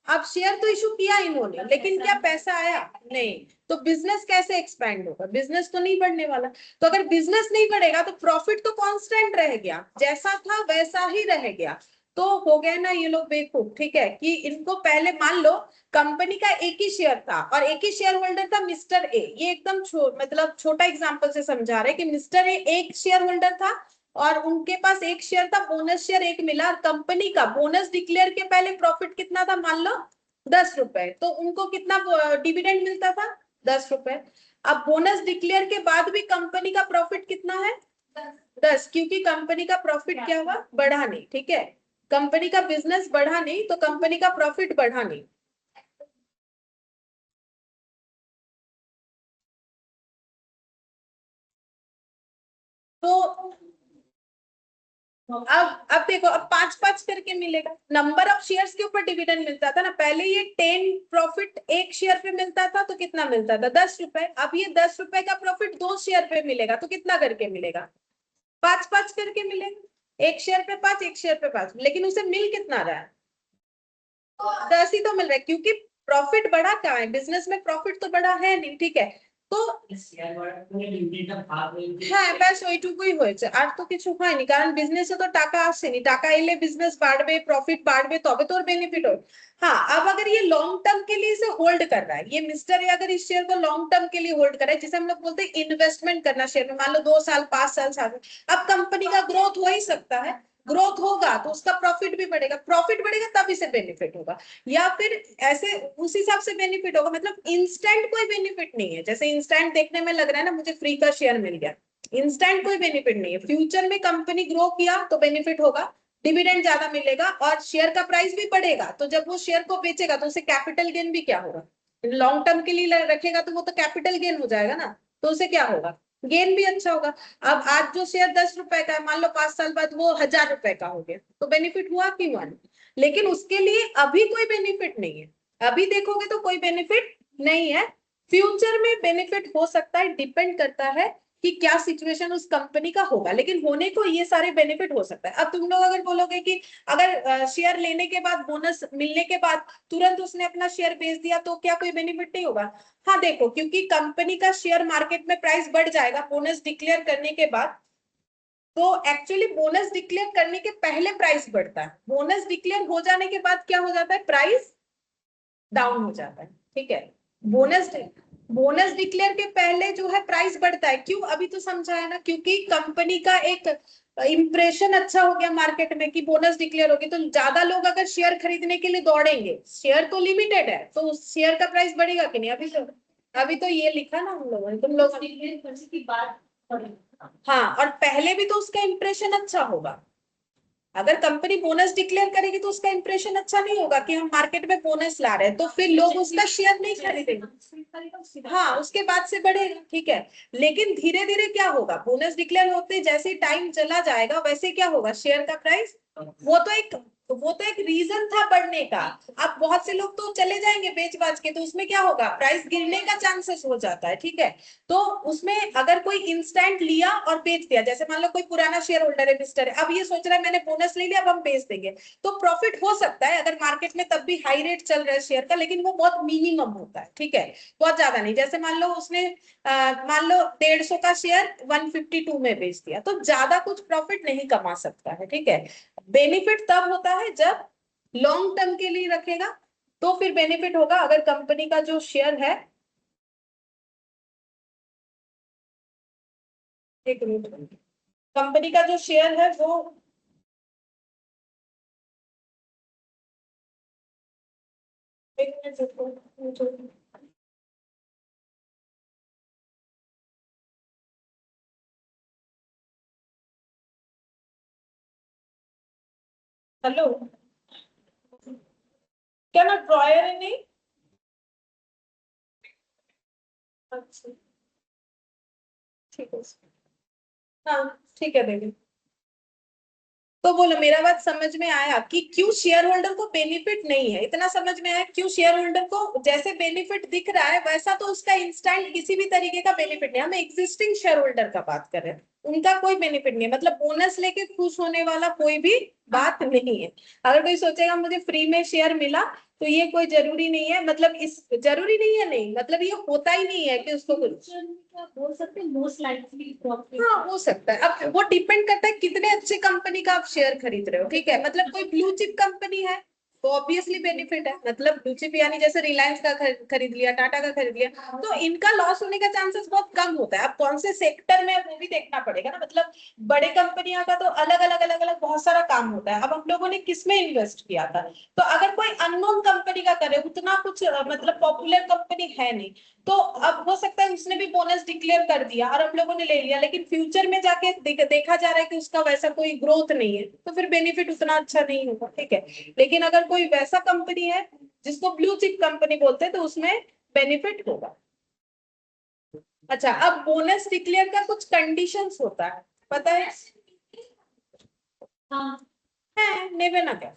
अब शेयर तो इशू किया इन्होंने, लेकिन क्या पैसा आया? नहीं। तो बिजनेस कैसे एक्सपैंड होगा? बिजनेस तो नहीं बढ़ने वाला। तो अगर बिजनेस नहीं बढ़ेगा तो प्रॉफिट तो कांस्टेंट रह गया, जैसा था वैसा ही रह गया। तो हो गया ना ये लोग बेवकूफ, ठीक है, कि इनको पहले मान लो कंपनी का एक ही शेयर था और एक ही शेयर होल्डर था मिस्टर ए। ये एकदम मतलब छोटा एग्जांपल से समझा रहे कि मिस्टर ए एक शेयर होल्डर था और उनके पास एक शेयर था, बोनस शेयर एक मिला, और कंपनी का बोनस डिक्लेयर के पहले प्रॉफिट कितना था? मान लो 10 रुपए। तो उनको कितना डिविडेंड मिलता था? 10 रुपए। अब बोनस डिक्लेयर के बाद भी कंपनी का प्रॉफिट कितना है? 10, क्योंकि कंपनी का प्रॉफिट क्या हुआ? बढ़ा नहीं, ठीक है। कंपनी का बिजनेस बढ़ा नहीं तो कंपनी का प्रॉफिट बढ़ा नहीं। तो अब देखो, अब 5-5 करके मिलेगा। नंबर ऑफ शेयर्स के ऊपर डिविडेंड मिलता था ना पहले। ये 10 प्रॉफिट एक शेयर पे मिलता था तो कितना मिलता था? 10 रुपए। अब ये 10 रुपए का प्रॉफिट 2 शेयर पे मिलेगा तो कितना करके मिलेगा? 5-5 करके मिलेगा। एक शेयर पे 5, एक शेयर पे 5, लेकिन उसे मिल कितना रहा है? 10 ही तो मिल रहा है, क्योंकि प्रॉफिट बढ़ा कहाँ है? बिजनेस में प्रॉफिट तो बढ़ा है नहीं, ठीक है। তো হ্যাঁ ব্যাস ওইটুকুই হয়েছে, আর তো কিছু হয়নি, কারণ বিজনেসে তো টাকা আসেনি। টাকা এলে বিজনেस বাড়বে, प्रॉफिट বাড়বে, তবে তো ওর बेनिफिट हो। हाँ, अब अगर ये लॉन्ग टर्म के लिए इसे होल्ड कर रहा है, ये मिस्टर ए अगर इस शेयर को लॉन्ग टर्म के लिए होल्ड कर रहा है, जिसे हम लोग बोलते हैं इन्वेस्टमेंट करना शेयर में, मान लो 2 साल 5 साल 7 साल, अब कंपनी का ग्रोथ हो ही सकता है। ग्रोथ होगा तो उसका प्रॉफिट भी बढ़ेगा, प्रॉफिट बढ़ेगा तब इसे बेनिफिट होगा। या फिर ऐसे उस हिसाब से बेनिफिट होगा, मतलब इंस्टेंट कोई बेनिफिट नहीं है। जैसे इंस्टेंट देखने में लग रहा है ना मुझे फ्री का शेयर मिल गया, इंस्टेंट कोई बेनिफिट नहीं है। फ्यूचर में कंपनी ग्रो किया तो बेनिफिट होगा, डिविडेंड ज्यादा मिलेगा और शेयर का प्राइस भी बढ़ेगा। तो जब वो शेयर को बेचेगा तो उसे कैपिटल गेन भी क्या होगा? लॉन्ग टर्म के लिए रखेगा तो वो तो कैपिटल गेन हो जाएगा ना, तो उसे क्या होगा? गेन भी अच्छा होगा। अब आज जो शेयर 10 रुपए का है, मान लो 5 साल बाद वो 1000 रुपए का हो गया, तो बेनिफिट हुआ कि हुआ नहीं? लेकिन उसके लिए अभी कोई बेनिफिट नहीं है। अभी देखोगे तो कोई बेनिफिट नहीं है। फ्यूचर में बेनिफिट हो सकता है, डिपेंड करता है कि क्या सिचुएशन उस कंपनी का होगा, लेकिन होने को ये सारे बेनिफिट हो सकता है। अब तुम लोग अगर बोलोगे कि अगर शेयर लेने के बाद, बोनस मिलने के बाद तुरंत उसने अपना शेयर बेच दिया तो क्या कोई बेनिफिट नहीं होगा? हाँ देखो, क्योंकि कंपनी का शेयर मार्केट में प्राइस बढ़ जाएगा बोनस डिक्लेयर करने के बाद। तो एक्चुअली बोनस डिक्लेयर करने के पहले प्राइस बढ़ता है, बोनस डिक्लेयर हो जाने के बाद क्या हो जाता है? प्राइस डाउन हो जाता है, ठीक है। बोनस बोनस डिक्लेयर के पहले जो है प्राइस बढ़ता है, क्यों? अभी तो समझा है ना, क्योंकि कंपनी का एक इंप्रेशन अच्छा हो गया मार्केट में कि बोनस डिक्लेयर होगी, तो ज्यादा लोग अगर शेयर खरीदने के लिए दौड़ेंगे, शेयर तो लिमिटेड है, तो उस शेयर का प्राइस बढ़ेगा कि नहीं? अभी तो ये लिखा ना हम लोगों ने, तुम लोग की बात। हाँ, और पहले भी तो उसका इंप्रेशन अच्छा होगा। अगर कंपनी बोनस डिक्लेयर करेगी तो उसका इंप्रेशन अच्छा नहीं होगा कि हम मार्केट में बोनस ला रहे हैं, तो फिर लोग उसका शेयर नहीं खरीदेंगे। हाँ, उसके बाद से बढ़ेगा, ठीक है। लेकिन धीरे धीरे क्या होगा? बोनस डिक्लेयर होते जैसे टाइम चला जाएगा वैसे क्या होगा? शेयर का प्राइस, वो तो एक रीजन था बढ़ने का। अब बहुत से लोग तो चले जाएंगे बेच बाच के, तो उसमें क्या होगा? प्राइस गिरने का चांसेस हो जाता है, ठीक है। तो उसमें अगर कोई इंस्टेंट लिया और बेच दिया, जैसे मान लो कोई पुराना शेयर होल्डर है मिस्टर है, अब ये सोच रहा है मैंने बोनस ले लिया अब हम बेच देंगे, तो प्रॉफिट हो सकता है अगर मार्केट में तब भी हाई रेट चल रहा है शेयर का, लेकिन वो बहुत मिनिमम होता है, ठीक है। बहुत ज्यादा नहीं। जैसे मान लो उसने मान लो 150 का शेयर 152 में बेच दिया, तो ज्यादा कुछ प्रॉफिट नहीं कमा सकता है, ठीक है। बेनिफिट तब होता है जब लॉन्ग टर्म के लिए रखेगा, तो फिर बेनिफिट होगा। अगर कंपनी का जो शेयर है, एक मिनट, कंपनी का जो शेयर है वो, एक मिनट रुको। हेलो, क्या ना ड्रॉयर है नहीं? अच्छा, ठीक है। हाँ ठीक है दीदी। तो बोलो मेरा बात समझ में आया कि क्यों शेयर होल्डर को बेनिफिट नहीं है, इतना समझ में आया क्यों शेयर होल्डर को जैसे बेनिफिट दिख रहा है वैसा तो उसका इंस्टेंट किसी भी तरीके का बेनिफिट नहीं। हम एग्जिस्टिंग शेयर होल्डर का बात कर रहे हैं, उनका कोई बेनिफिट नहीं है, मतलब बोनस लेके खुश होने वाला कोई भी बात नहीं है। अगर कोई सोचेगा मुझे फ्री में शेयर मिला तो ये कोई जरूरी नहीं है, मतलब इस जरूरी नहीं है, नहीं मतलब ये होता ही नहीं है कि उसको कुछ बोल सकते हैं मोस्ट लाइकली प्रॉफिट। हाँ हो सकता है। अब वो डिपेंड करता है कितने अच्छे कंपनी का आप शेयर खरीद रहे हो, ठीक है। मतलब कोई ब्लू चिप कंपनी है तो ऑब्वियसली बेनिफिट है, मतलब ब्लू चिप यानी जैसे रिलायंस का खरीद लिया, टाटा का खरीद लिया, तो इनका लॉस होने का चांसेस बहुत कम होता है। अब कौन से सेक्टर में है वो भी देखना पड़ेगा ना, मतलब बड़े कंपनियों का तो अलग अलग बहुत सारा काम होता है। अब हम लोगों ने किस में इन्वेस्ट किया था, तो अगर कोई अननोन कंपनी का करे, उतना कुछ मतलब पॉपुलर कंपनी है नहीं, तो अब हो सकता है उसने भी बोनस डिक्लेयर कर दिया और हम लोगों ने ले लिया, लेकिन फ्यूचर में जाके देखा जा रहा है कि उसका वैसा कोई ग्रोथ नहीं है, तो फिर बेनिफिट उतना अच्छा नहीं होगा, ठीक है। लेकिन अगर कोई वैसा कंपनी है जिसको ब्लू चिप कंपनी बोलते हैं तो उसमें बेनिफिट होगा। अच्छा, अब बोनस डिक्लेयर का कुछ कंडीशंस होता है, पता है? हाँ है नेवे ना क्या?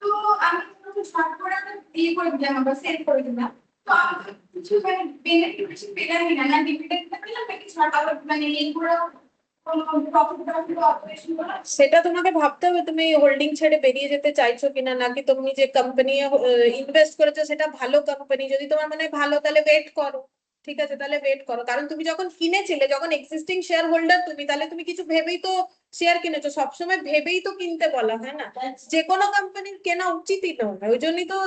তো আমি কোনো শর্ট করে দিয়ে করে দিলাম বা সেভ করে দিলাম, তো আমি তো কিছু মানে বেনিফিট পেলামই না, না ডিভিডেন্ড পেলাম নাকি শর্ট আউট মানে এইগুলো কোনো প্রফিট অপারেশন গুলো। সেটা তোমাকে ভাবতে হবে তুমি হোল্ডিং ছেড়ে বেরিয়ে যেতে চাইছো কিনা, নাকি তুমি যে কোম্পানি ইনভেস্ট করেছো সেটা ভালো কোম্পানি, যদি তোমার মনে হয় ভালো তাহলে ওয়েট করো, ঠিক আছে তাহলে ওয়েট করো। কারণ তুমি যখন কিনেছিলে, যখন এক্সিস্টিং শেয়ার হোল্ডার তুমি, তাহলে তুমি কিছু ভেবেই তো শেয়ার কিনেছো, সবসময় ভেবেই তো কিনতে বলা হয় না, যে কোনো কোম্পানির কেনা উচিতই নয়। ওই জন্যই তো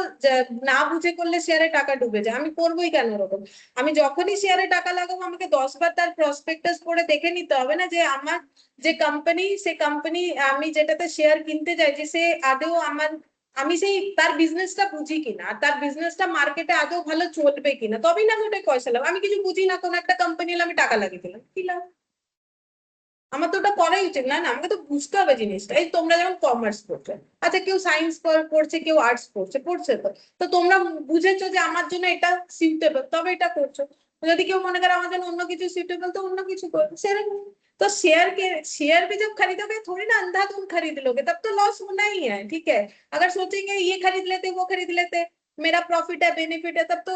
না বুঝে করলে শেয়ারে টাকা ডুবে যায়। আমি করবোই কেন ওরকম? আমি যখনই শেয়ারে টাকা লাগাবো আমাকে 10 বার তার প্রসপেক্টাস পড়ে দেখে নিতে হবে না, যে আমার যে কোম্পানি, সে কোম্পানি আমি যেটাতে শেয়ার কিনতে চাইছি সে আদৌ আমার, আমি সেই তার বিজনেসটা বুঝি কিনা, আর তার বিজনেসটা মার্কেটে আদৌ ভালো চলবে কিনা, তবেই না আমি ওটাই পয়সা লাগাবো। আমি কিছু বুঝি না, কোন একটা কোম্পানি হলে আমি টাকা লাগিয়ে দিলাম, কি লাভ? আমার তো ওটা করাই উচিত না, না আমাকে তো বুঝতে হবে জিনিসটা। এই তোমরা যেমন কমার্স পড়ছো, আচ্ছা কেউ সায়েন্স পড়ছে, কেউ আর্টস পড়ছে তো তো তোমরা বুঝেছো যে আমার জন্য এটা সুইটেবল, তবে এটা করছো। যদি কেউ মনে করে আমার জন্য অন্য কিছু सुटेबल तो অন্য কিছু করো, সেরকম। तो शेयर भी जब खरीदोगे थोड़ी ना अंधाधुंध खरीद लोगे, तब तो लॉस होना ही है, ठीक है। अगर सोचेंगे ये खरीद लेते वो खरीद लेते, मेरा प्रॉफिट है बेनिफिट है, तब तो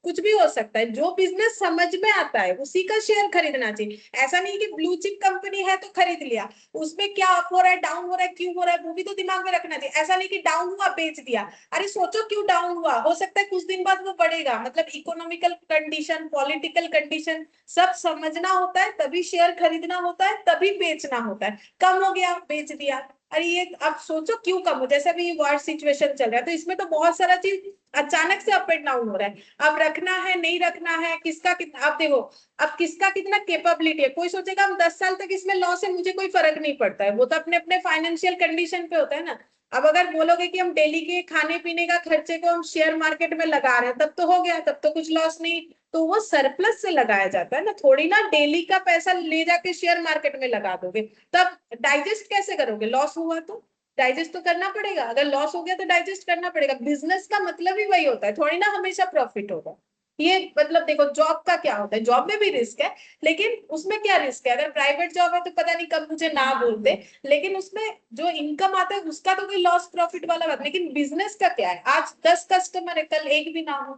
कुछ भी हो सकता है। जो बिजनेस समझ में आता है उसी का शेयर खरीदना चाहिए। ऐसा नहीं कि ब्लू चिप कंपनी है तो खरीद लिया, उसमें क्या अप हो रहा है, डाउन हो रहा है, क्यों हो रहा है, वो भी तो दिमाग में रखना चाहिए। ऐसा नहीं कि डाउन हुआ बेच दिया, अरे सोचो क्यों डाउन हुआ, हो सकता है कुछ दिन बाद वो बढ़ेगा, मतलब इकोनॉमिकल कंडीशन, पॉलिटिकल कंडीशन सब समझना होता है, तभी शेयर खरीदना होता है, तभी बेचना होता है। कम हो गया बेच दिया, अरे ये अब सोचो क्यों कम हो, जैसे अभी वॉर सिचुएशन चल रहा है तो इसमें तो बहुत सारा चीज अचानक से अप एंड डाउन हो रहा है। अब रखना है नहीं रखना है, किसका कितना, अब देखो अब किसका कितना कैपेबिलिटी है। कोई सोचेगा हम 10 साल तक इसमें लॉस है, मुझे कोई फर्क नहीं पड़ता है, वो तो अपने अपने फाइनेंशियल कंडीशन पे होता है ना। अब अगर बोलोगे कि हम डेली के खाने पीने का खर्चे को हम शेयर मार्केट में लगा रहे हैं, तब तो हो गया, तब तो कुछ लॉस नहीं। तो वो सरप्लस से लगाया जाता है ना, थोड़ी ना डेली का पैसा ले जाके शेयर मार्केट में लगा दोगे, तब डाइजेस्ट कैसे करोगे? लॉस हुआ तो डाइजेस्ट तो करना पड़ेगा, अगर लॉस हो गया तो डाइजेस्ट करना पड़ेगा। बिजनेस का मतलब ही वही होता है, थोड़ी ना हमेशा प्रॉफिट होगा। ये मतलब देखो जॉब का क्या होता है, जॉब में भी रिस्क है, लेकिन उसमें क्या रिस्क है, अगर प्राइवेट जॉब है तो पता नहीं कब मुझे ना बोलते, लेकिन उसमें जो इनकम आता है उसका तो कोई लॉस प्रॉफिट वाला बात। लेकिन बिजनेस का क्या है, आज 10 कस्टमर है, कल एक भी ना हो,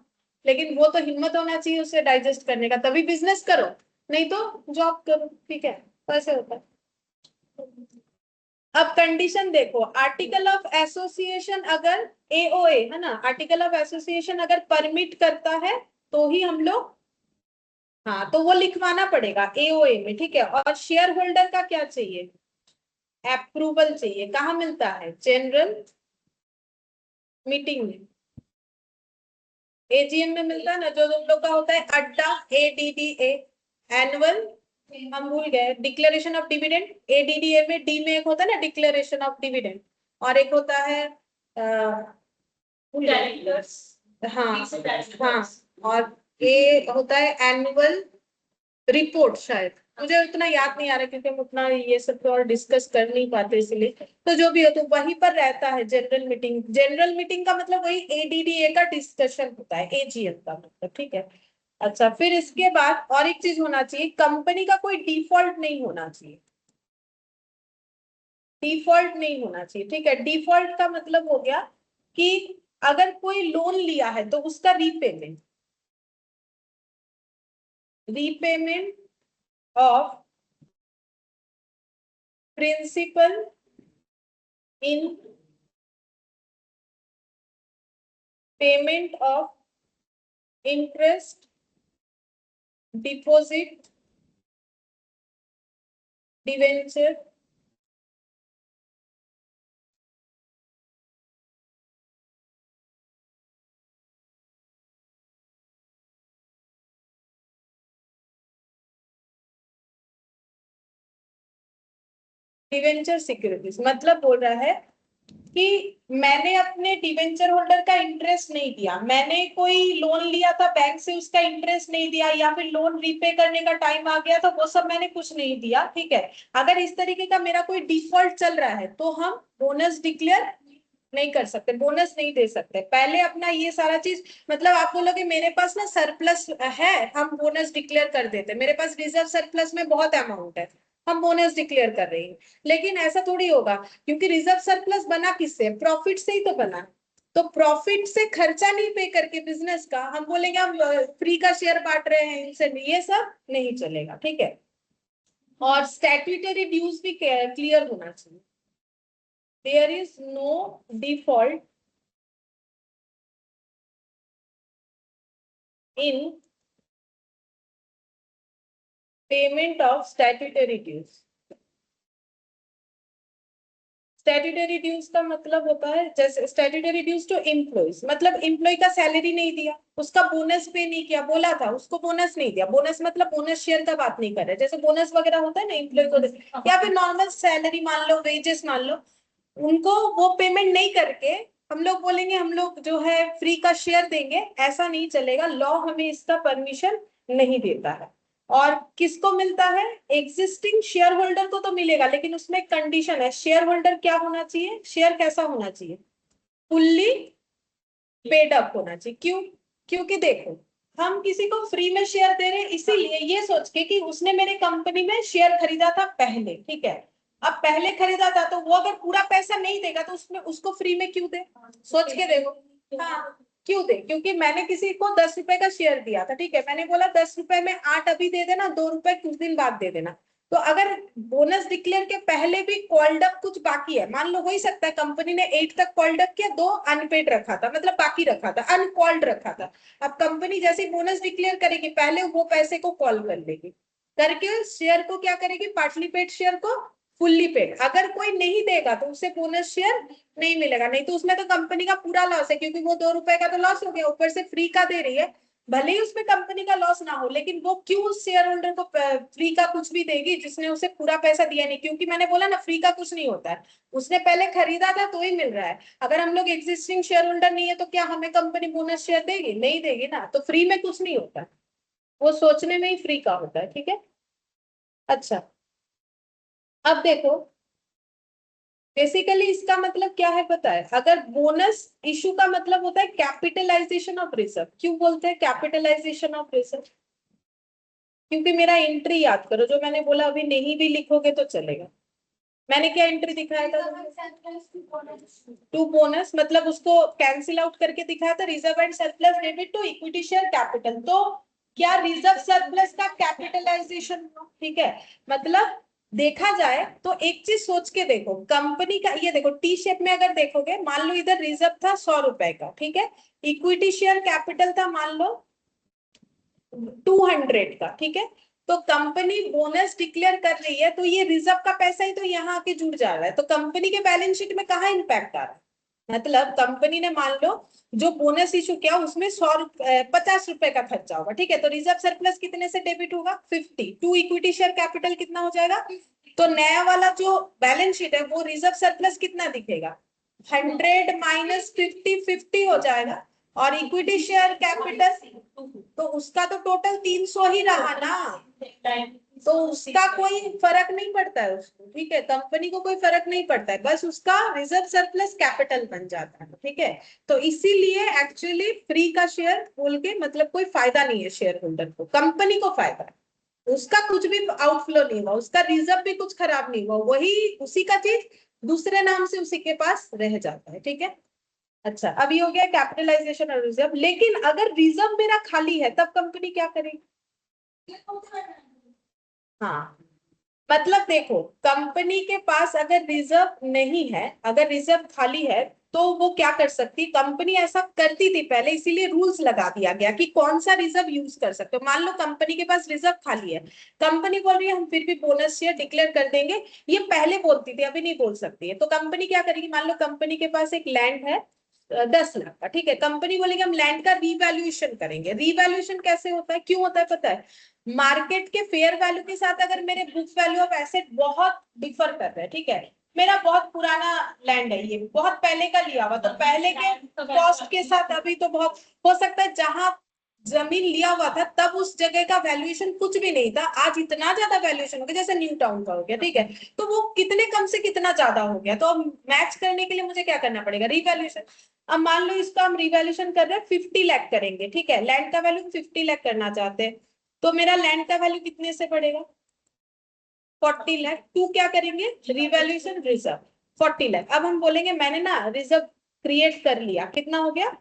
लेकिन वो तो हिम्मत होना चाहिए उसे डाइजेस्ट करने का, तभी बिजनेस करो, नहीं तो जॉब करो, ठीक है। तो ऐसे होता है। अब कंडीशन देखो, आर्टिकल ऑफ एसोसिएशन अगर एओए है ना, आर्टिकल ऑफ एसोसिएशन अगर परमिट करता है तो ही हम लोग, हाँ तो वो लिखवाना पड़ेगा एओए में, ठीक है। और शेयर होल्डर का क्या चाहिए, अप्रूवल चाहिए। कहाँ मिलता है? जनरल मीटिंग में, एजीएम में मिलता है ना, जो तुम लोग का होता है अड्डा, एडीडीए, एनुअल, हम भूल गए, डिक्लेरेशन ऑफ डिविडेंड। एडीडीए में डी में एक होता है ना डिक्लेरेशन ऑफ डिविडेंड, और एक होता है हाँ हाँ, और ए होता है एनुअल रिपोर्ट शायद, मुझे उतना याद नहीं आ रहा क्योंकि हम उतना ये सब तो और डिस्कस कर नहीं पाते, इसलिए तो जो भी हो तो वहीं पर रहता है जनरल मीटिंग। जनरल मीटिंग का मतलब वही एडीडीए का डिस्कशन होता है, एजीएम का मतलब, ठीक है। अच्छा, फिर इसके बाद और एक चीज होना चाहिए, कंपनी का कोई डिफॉल्ट नहीं होना चाहिए, डिफॉल्ट नहीं होना चाहिए, ठीक है। डिफॉल्ट का मतलब हो गया कि अगर कोई लोन लिया है तो उसका repayment, repayment of principal in payment of interest deposit debenture debenture securities, मतलब बोल रहा है कि मैंने अपने डिवेंचर होल्डर का इंटरेस्ट नहीं दिया, मैंने कोई लोन लिया था बैंक से, उसका इंटरेस्ट नहीं दिया, या फिर लोन रीपे करने का टाइम आ गया तो वो सब मैंने कुछ नहीं दिया, ठीक है। अगर इस तरीके का मेरा कोई डिफॉल्ट चल रहा है तो हम बोनस डिक्लेयर नहीं कर सकते, बोनस नहीं दे सकते। पहले अपना ये सारा चीज, मतलब आप बोलोगे मेरे पास ना सरप्लस है, हम बोनस डिक्लेयर कर देते, मेरे पास रिजर्व सरप्लस में बहुत अमाउंट है, हम बोनस डिक्लेयर कर रहे हैं, लेकिन ऐसा थोड़ी होगा, क्योंकि रिजर्व सरप्लस बना किससे, प्रॉफिट से ही तो बना। तो प्रॉफिट से खर्चा नहीं पे करके बिजनेस का हम बोलेंगे हम फ्री का शेयर बांट रहे हैं इनसे, ये सब नहीं चलेगा, ठीक है। और स्टैट्यूटरी ड्यूज भी क्लियर होना चाहिए, there is no default in payment of statutory dues। Statutory dues का मतलब होता है, जैसे स्टैट्यूटरी ड्यूज टू एम्प्लॉइज, मतलब एम्प्लॉय का सैलरी नहीं दिया, उसका बोनस पे नहीं किया, बोला था उसको बोनस नहीं दिया, बोनस मतलब बोनस शेयर का बात नहीं कर रहे, जैसे बोनस वगैरह होता है ना एम्प्लॉय को, या फिर नॉर्मल सैलरी मान लो, वेजेस मान लो, उनको वो पेमेंट नहीं करके हम लोग बोलेंगे हम लोग जो है फ्री का शेयर देंगे, ऐसा नहीं चलेगा, लॉ हमें इसका परमिशन नहीं देता है। और किसको मिलता है, एग्जिस्टिंग शेयर होल्डर को तो मिलेगा, लेकिन उसमें कंडीशन है, शेयर होल्डर क्या होना चाहिए, शेयर कैसा होना चाहिए, फुल्ली पेड अप होना चाहिए। क्यों, क्योंकि देखो हम किसी को फ्री में शेयर दे रहे हैं इसीलिए, ये सोच के कि उसने मेरे कंपनी में शेयर खरीदा था पहले, ठीक है। अब पहले खरीदा था तो वो अगर पूरा पैसा नहीं देगा तो उसमें उसको फ्री में क्यों दे, सोच के देखो। हाँ, क्यों दे, क्योंकि मैंने किसी को 10 रुपए का शेयर दिया था, ठीक है, मैंने बोला 10 रुपए में 8 अभी दे देना, 2 रुपए कुछ दिन बाद दे देना। तो अगर बोनस डिक्लेयर के पहले भी कॉल्ड अप कुछ बाकी है, मान लो हो ही सकता है कंपनी ने 8 तक कॉल्ड अप किया, 2 अनपेड रखा था, मतलब बाकी रखा था, अनकॉल्ड रखा था। अब कंपनी जैसे बोनस डिक्लेयर करेगी पहले वो पैसे को कॉल कर लेगी, करके शेयर को क्या करेगी, पार्टली पेड शेयर को फुल्ली पेड। अगर कोई नहीं देगा तो उसे बोनस शेयर नहीं मिलेगा, नहीं तो उसमें तो कंपनी का पूरा लॉस है, क्योंकि वो 2 रुपए का तो लॉस हो गया, ऊपर से फ्री का दे रही है, भले ही उसमें कंपनी का लॉस ना हो, लेकिन वो क्यों उस शेयर होल्डर को फ्री का कुछ भी देगी जिसने उसे पूरा पैसा दिया नहीं, क्योंकि मैंने बोला ना फ्री का कुछ नहीं होता है, उसने पहले खरीदा था तो ही मिल रहा है। अगर हम लोग एग्जिस्टिंग शेयर होल्डर नहीं है तो क्या हमें कंपनी बोनस शेयर देगी, नहीं देगी ना, तो फ्री में कुछ नहीं होता, वो सोचने में ही फ्री का होता है, ठीक है। अच्छा, अब देखो बेसिकली इसका मतलब क्या है पता है, अगर बोनस इशू का मतलब होता है कैपिटलाइजेशन ऑफ रिजर्व। क्यों बोलते हैं कैपिटलाइजेशन ऑफ रिजर्व, क्योंकि मेरा एंट्री याद करो, जो मैंने बोला अभी नहीं भी लिखोगे तो चलेगा। मैंने क्या एंट्री दिखाया था, टू बोनस, मतलब उसको कैंसिल आउट करके दिखाया था, reserve and surplus debit to equity share capital. तो क्या रिजर्व सरप्लस का कैपिटलाइजेशन, ठीक है, मतलब देखा जाए तो एक चीज सोच के देखो, कंपनी का ये देखो टी शेप में अगर देखोगे, मान लो इधर रिजर्व था 100 रुपए का, ठीक है, इक्विटी शेयर कैपिटल था मान लो 200 का, ठीक है। तो कंपनी बोनस डिक्लेयर कर रही है तो ये रिजर्व का पैसा ही तो यहाँ आके जुड़ जा रहा है, तो कंपनी के बैलेंस शीट में कहाँ इंपैक्ट आ रहा है, मतलब कंपनी ने मान लो जो बोनस इशू किया उसमें 50 रुपए का खर्चा होगा, ठीक है, तो रिजर्व सरप्लस कितने से डेबिट होगा 50, टू इक्विटी शेयर कैपिटल कितना हो जाएगा, तो नया वाला जो बैलेंस शीट है वो रिजर्व सरप्लस कितना दिखेगा 100 माइनस 50, 50 हो जाएगा, और इक्विटी शेयर कैपिटल तो उसका तो टोटल 300 ही रहा ना, तो उसका कोई फर्क नहीं पड़ता है उसको, ठीक है, कंपनी को कोई फर्क नहीं पड़ता है, बस उसका रिजर्व सरप्लस कैपिटल बन जाता है, ठीक है। तो इसीलिए एक्चुअली फ्री का शेयर बोल के मतलब कोई फायदा नहीं है शेयर होल्डर को, कंपनी को फायदा है, उसका कुछ भी आउटफ्लो नहीं हुआ, उसका रिजर्व भी कुछ खराब नहीं हुआ, वही उसी का चीज दूसरे नाम से उसी के पास रह जाता है, ठीक है। अच्छा, अभी हो गया कैपिटलाइजेशन और रिजर्व, लेकिन अगर रिजर्व मेरा खाली है तब कंपनी क्या करेगी? हाँ, मतलब देखो, कंपनी के पास अगर रिजर्व नहीं है, अगर रिजर्व खाली है, तो वो क्या कर सकती, कंपनी ऐसा करती थी पहले, इसीलिए रूल्स लगा दिया गया कि कौन सा रिजर्व यूज कर सकते हो। मान लो कंपनी के पास रिजर्व खाली है, कंपनी बोल रही है हम फिर भी बोनस शेयर डिक्लेयर कर देंगे, ये पहले बोलती थी अभी नहीं बोल सकती है, तो कंपनी क्या करेगी, मान लो कंपनी के पास एक लैंड है 10 लाख का, ठीक है, कंपनी बोलेगी हम लैंड का रीवैल्यूएशन करेंगे। रीवैल्यूएशन कैसे होता है, क्यों होता है पता है? मार्केट के फेयर वैल्यू के साथ अगर मेरे बुक वैल्यू ऑफ एसेट बहुत डिफर कर रहे हैं, ठीक है, मेरा बहुत पुराना लैंड है, ये बहुत पहले का लिया हुआ, तो पहले के कॉस्ट के साथ अभी तो बहुत हो सकता है, जहां जमीन लिया हुआ था तब उस जगह का वैल्यूएशन कुछ भी नहीं था, आज इतना ज्यादा वैल्यूएशन हो गया, जैसे न्यू टाउन का हो गया, ठीक है, तो वो कितने कम से कितना ज्यादा हो गया, तो अब मैच करने के लिए मुझे क्या करना पड़ेगा, रीवैल्यूएशन। अब मान लो इसका हम रिवैल्यूएशन कर रहे हैं 50 लाख करेंगे, ठीक है, लैंड का वैल्यू 50 लाख करना चाहते हैं, तो मेरा लैंड का वैल्यू कितने से बढ़ेगा, 40 लाख। टू क्या करेंगे, रिवैल्यूएशन रिजर्व 40 लाख। अब हम बोलेंगे मैंने ना रिजर्व क्रिएट कर लिया, कितना हो गया,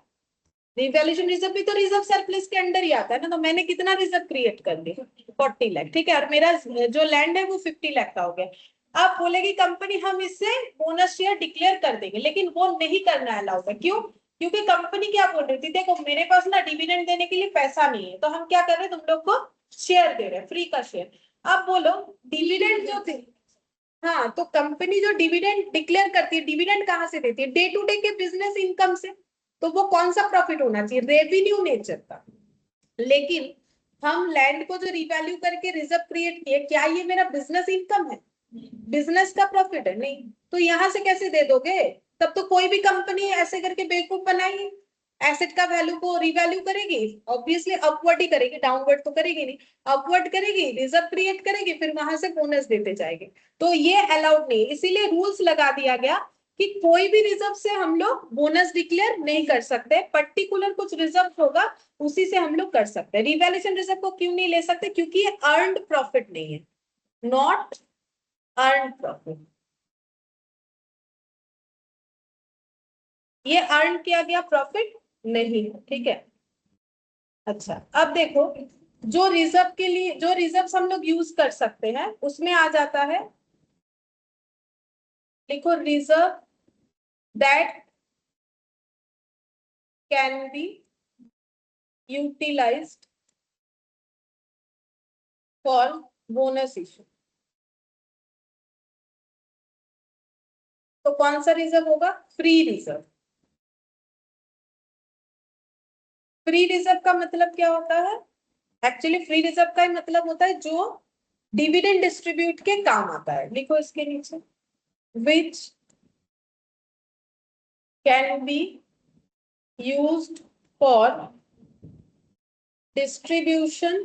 रिवैल्यूएशन रिजर्व भी तो रिजर्व सरप्लस के अंडर ही आता है ना, तो मैंने कितना रिजर्व क्रिएट कर लिया, 40 लाख, ठीक है, और मेरा जो लैंड है वो 50 लाख का हो गया। अब बोलेगी कंपनी हम इससे बोनस शेयर डिक्लेयर कर देंगे, लेकिन वो नहीं करना अलाउ है, क्यों, क्योंकि कंपनी क्या बोल रही थी, देखो मेरे पास ना डिविडेंड देने के लिए पैसा नहीं है, तो हम क्या कर रहे हैं, तुम लोग को शेयर दे रहे हैं, फ्री का शेयर। अब बोलो डिविडेंड जो थे, हाँ, तो कंपनी जो डिविडेंड डिक्लेयर करती है, डिविडेंड कहाँ से देती है, डे टू डे के बिजनेस इनकम से, तो वो कौन सा प्रॉफिट होना चाहिए, रेवेन्यू नेचर का। लेकिन हम लैंड को जो रिवैल्यू करके रिजर्व क्रिएट किए, क्या ये मेरा बिजनेस इनकम है, बिजनेस का प्रॉफिट है, नहीं, तो यहां से कैसे दे दोगे, तब तो कोई भी कंपनी ऐसे करके बेवकूफ बनाएगी, एसेट का वैल्यू को रिवैल्यू करेगी, ऑब्वियसली अपवर्ड ही करेगी, डाउनवर्ड तो करेगी नहीं, अपवर्ड करेगी, रिजर्व क्रिएट करेगी, फिर वहां से बोनस देते जाएगी, तो ये अलाउड नहीं, इसीलिए रूल्स लगा दिया गया कि कोई भी रिजर्व से हम लोग बोनस डिक्लेयर नहीं कर सकते, पर्टिकुलर कुछ रिजर्व होगा उसी से हम लोग कर सकते हैं। रिवैल्यूएशन रिजर्व को क्यों नहीं ले सकते, क्योंकि ये अर्नड प्रॉफिट नहीं है, नॉट अर्न प्रॉफिट, ये अर्न किया गया प्रॉफिट नहीं है, ठीक है। अच्छा, अब देखो, जो रिजर्व के लिए जो रिजर्व हम लोग यूज कर सकते हैं उसमें आ जाता है, लिखो reserve that can be utilized for bonus issue. तो कौन सा रिजर्व होगा, फ्री रिजर्व। फ्री रिजर्व का मतलब क्या होता है, एक्चुअली फ्री रिजर्व का मतलब होता है जो डिविडेंड डिस्ट्रीब्यूट के काम आता है, लिखो इसके नीचे, which can be used for distribution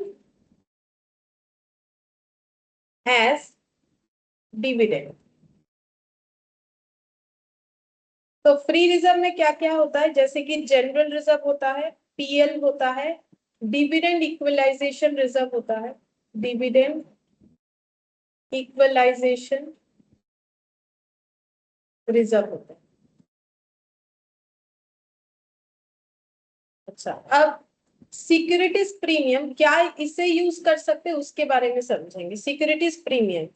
as dividend. तो फ्री रिजर्व में क्या क्या होता है, जैसे कि जनरल रिजर्व होता है, पीएल होता है, डिविडेंड इक्वलाइजेशन रिजर्व होता है, डिविडेंड इक्वलाइजेशन रिजर्व होता है। अच्छा, अब सिक्योरिटीज प्रीमियम क्या इसे यूज कर सकते हैं उसके बारे में समझेंगे। सिक्योरिटीज प्रीमियम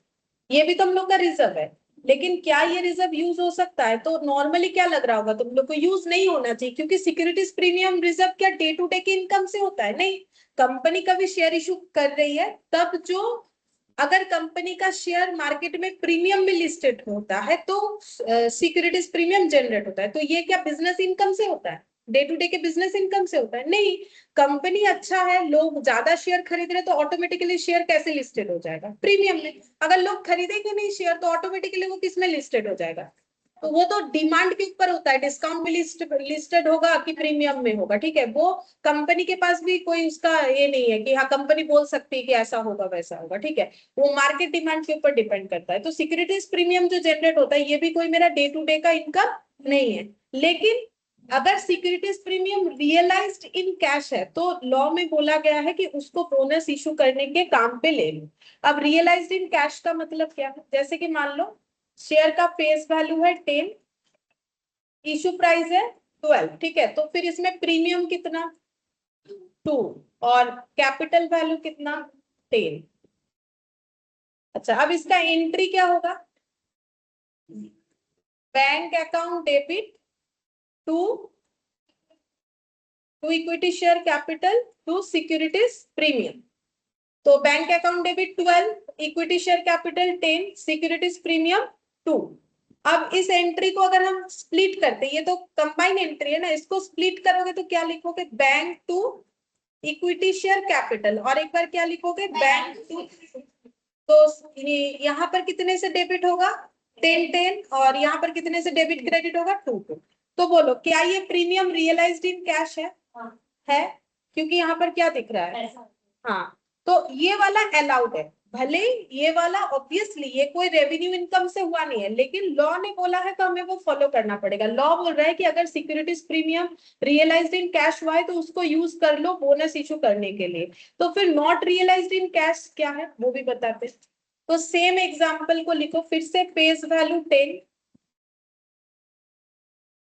ये भी तुम लोग का रिजर्व है, लेकिन क्या ये रिजर्व यूज हो सकता है, तो नॉर्मली क्या लग रहा होगा तुम लोग को, यूज नहीं होना चाहिए, क्योंकि सिक्योरिटीज प्रीमियम रिजर्व क्या डे टू डे के इनकम से होता है, नहीं, कंपनी का भी शेयर इशू कर रही है तब जो, अगर कंपनी का शेयर मार्केट में प्रीमियम में लिस्टेड होता है तो सिक्योरिटीज प्रीमियम जनरेट होता है, तो ये क्या बिजनेस इनकम से होता है, डे टू डे के बिजनेस इनकम से होता है, नहीं, कंपनी अच्छा है, लोग ज्यादा शेयर खरीद रहे तो ऑटोमेटिकली शेयर कैसे लिस्टेड हो जाएगा, प्रीमियम में। अगर लोग खरीदेंगे नहीं शेयर तो ऑटोमेटिकली वो किस में लिस्टेड हो जाएगा, तो वो तो डिमांड के ऊपर होता है, डिस्काउंट में लिस्टेड होगा कि प्रीमियम में होगा, ठीक है। वो कंपनी के पास भी कोई उसका ये नहीं है कि हाँ कंपनी बोल सकती है कि ऐसा होगा वैसा होगा, ठीक है। वो मार्केट डिमांड के ऊपर डिपेंड करता है। तो सिक्योरिटीज प्रीमियम जो जनरेट होता है ये भी कोई मेरा डे टू डे का इनकम नहीं है। लेकिन अगर securities premium realized in cash है तो लॉ में बोला गया है कि उसको बोनस इशू करने के काम पे ले लो। अब रियलाइज्ड इन कैश का मतलब क्या है, जैसे कि मान लो शेयर का फेस वैल्यू है 10, इशू प्राइस है 12, ठीक है। तो फिर इसमें प्रीमियम कितना 2 और कैपिटल वैल्यू कितना 10। अच्छा, अब इसका एंट्री क्या होगा, bank account debit to equity share capital to securities premium. तो bank account debit 12, equity share capital 10, securities premium 2। अब इस एंट्री को अगर हम स्प्लिट करते हैं, ये तो कंबाइन एंट्री है ना, इसको स्प्लिट करोगे तो क्या लिखोगे, bank to equity share capital, और एक बार क्या लिखोगे, बैंक टू। तो यहाँ पर कितने से डेबिट होगा 10, और यहाँ पर कितने से डेबिट क्रेडिट होगा 2। तो बोलो क्या ये प्रीमियम रियलाइज्ड इन कैश है? है, क्योंकि यहाँ पर क्या दिख रहा है, हाँ। तो ये वाला अलाउड है, भले ये वाला ऑब्वियसली ये कोई रेवेन्यू इनकम से हुआ नहीं है, लेकिन लॉ ने बोला है तो हमें वो फॉलो करना पड़ेगा। लॉ बोल रहा है कि अगर securities premium realized in cash हुआ है तो उसको यूज कर लो बोनस इशू करने के लिए। तो फिर नॉट रियलाइज्ड इन कैश क्या है वो भी बताते। तो सेम एग्जांपल को लिखो फिर से, face value 10,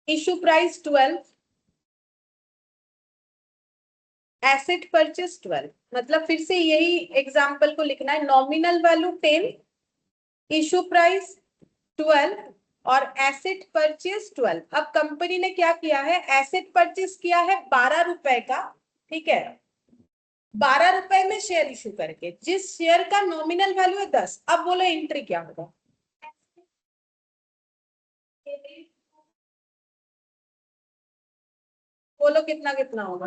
issue price 12, asset purchase 12। मतलब फिर से यही एग्जांपल को लिखना है, नॉमिनल वैल्यू 10, इशू प्राइस 12 और एसेट परचेस 12। अब कंपनी ने क्या किया है, एसेट परचेस किया है 12 रुपए का, ठीक है, 12 रुपए में शेयर इशू करके, जिस शेयर का नॉमिनल वैल्यू है 10। अब बोलो एंट्री क्या होगा, बोलो कितना कितना होगा।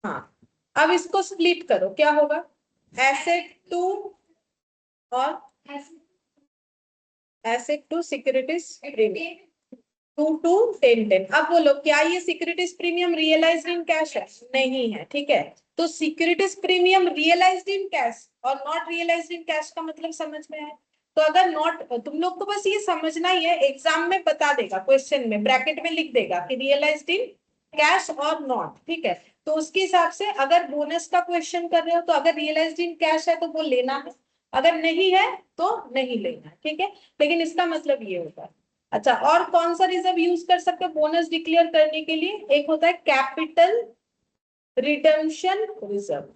हाँ, अब इसको स्प्लिट करो, क्या होगा, एसेट टू और एसेट टू सिक्योरिटीज प्रीमियम 2 2 10 10। अब बोलो क्या ये securities premium realized in cash है? नहीं है, ठीक है। तो securities premium realized in cash और नॉट रियलाइज्ड इन कैश का मतलब समझ में है। तो अगर नॉट, तुम लोग को बस ये समझना ही है, एग्जाम में बता देगा, क्वेश्चन में ब्रैकेट में लिख देगा कि रियलाइज्ड इन कैश और नॉट, ठीक है। तो उसके हिसाब से अगर बोनस का क्वेश्चन कर रहे हो तो अगर रियलाइज्ड इन कैश है तो वो लेना है, अगर नहीं है तो नहीं लेना है, ठीक है। लेकिन इसका मतलब ये होता है। अच्छा, और कौन सा रिजर्व यूज कर सकते हो बोनस डिक्लेयर करने के लिए, एक होता है capital redemption reserve,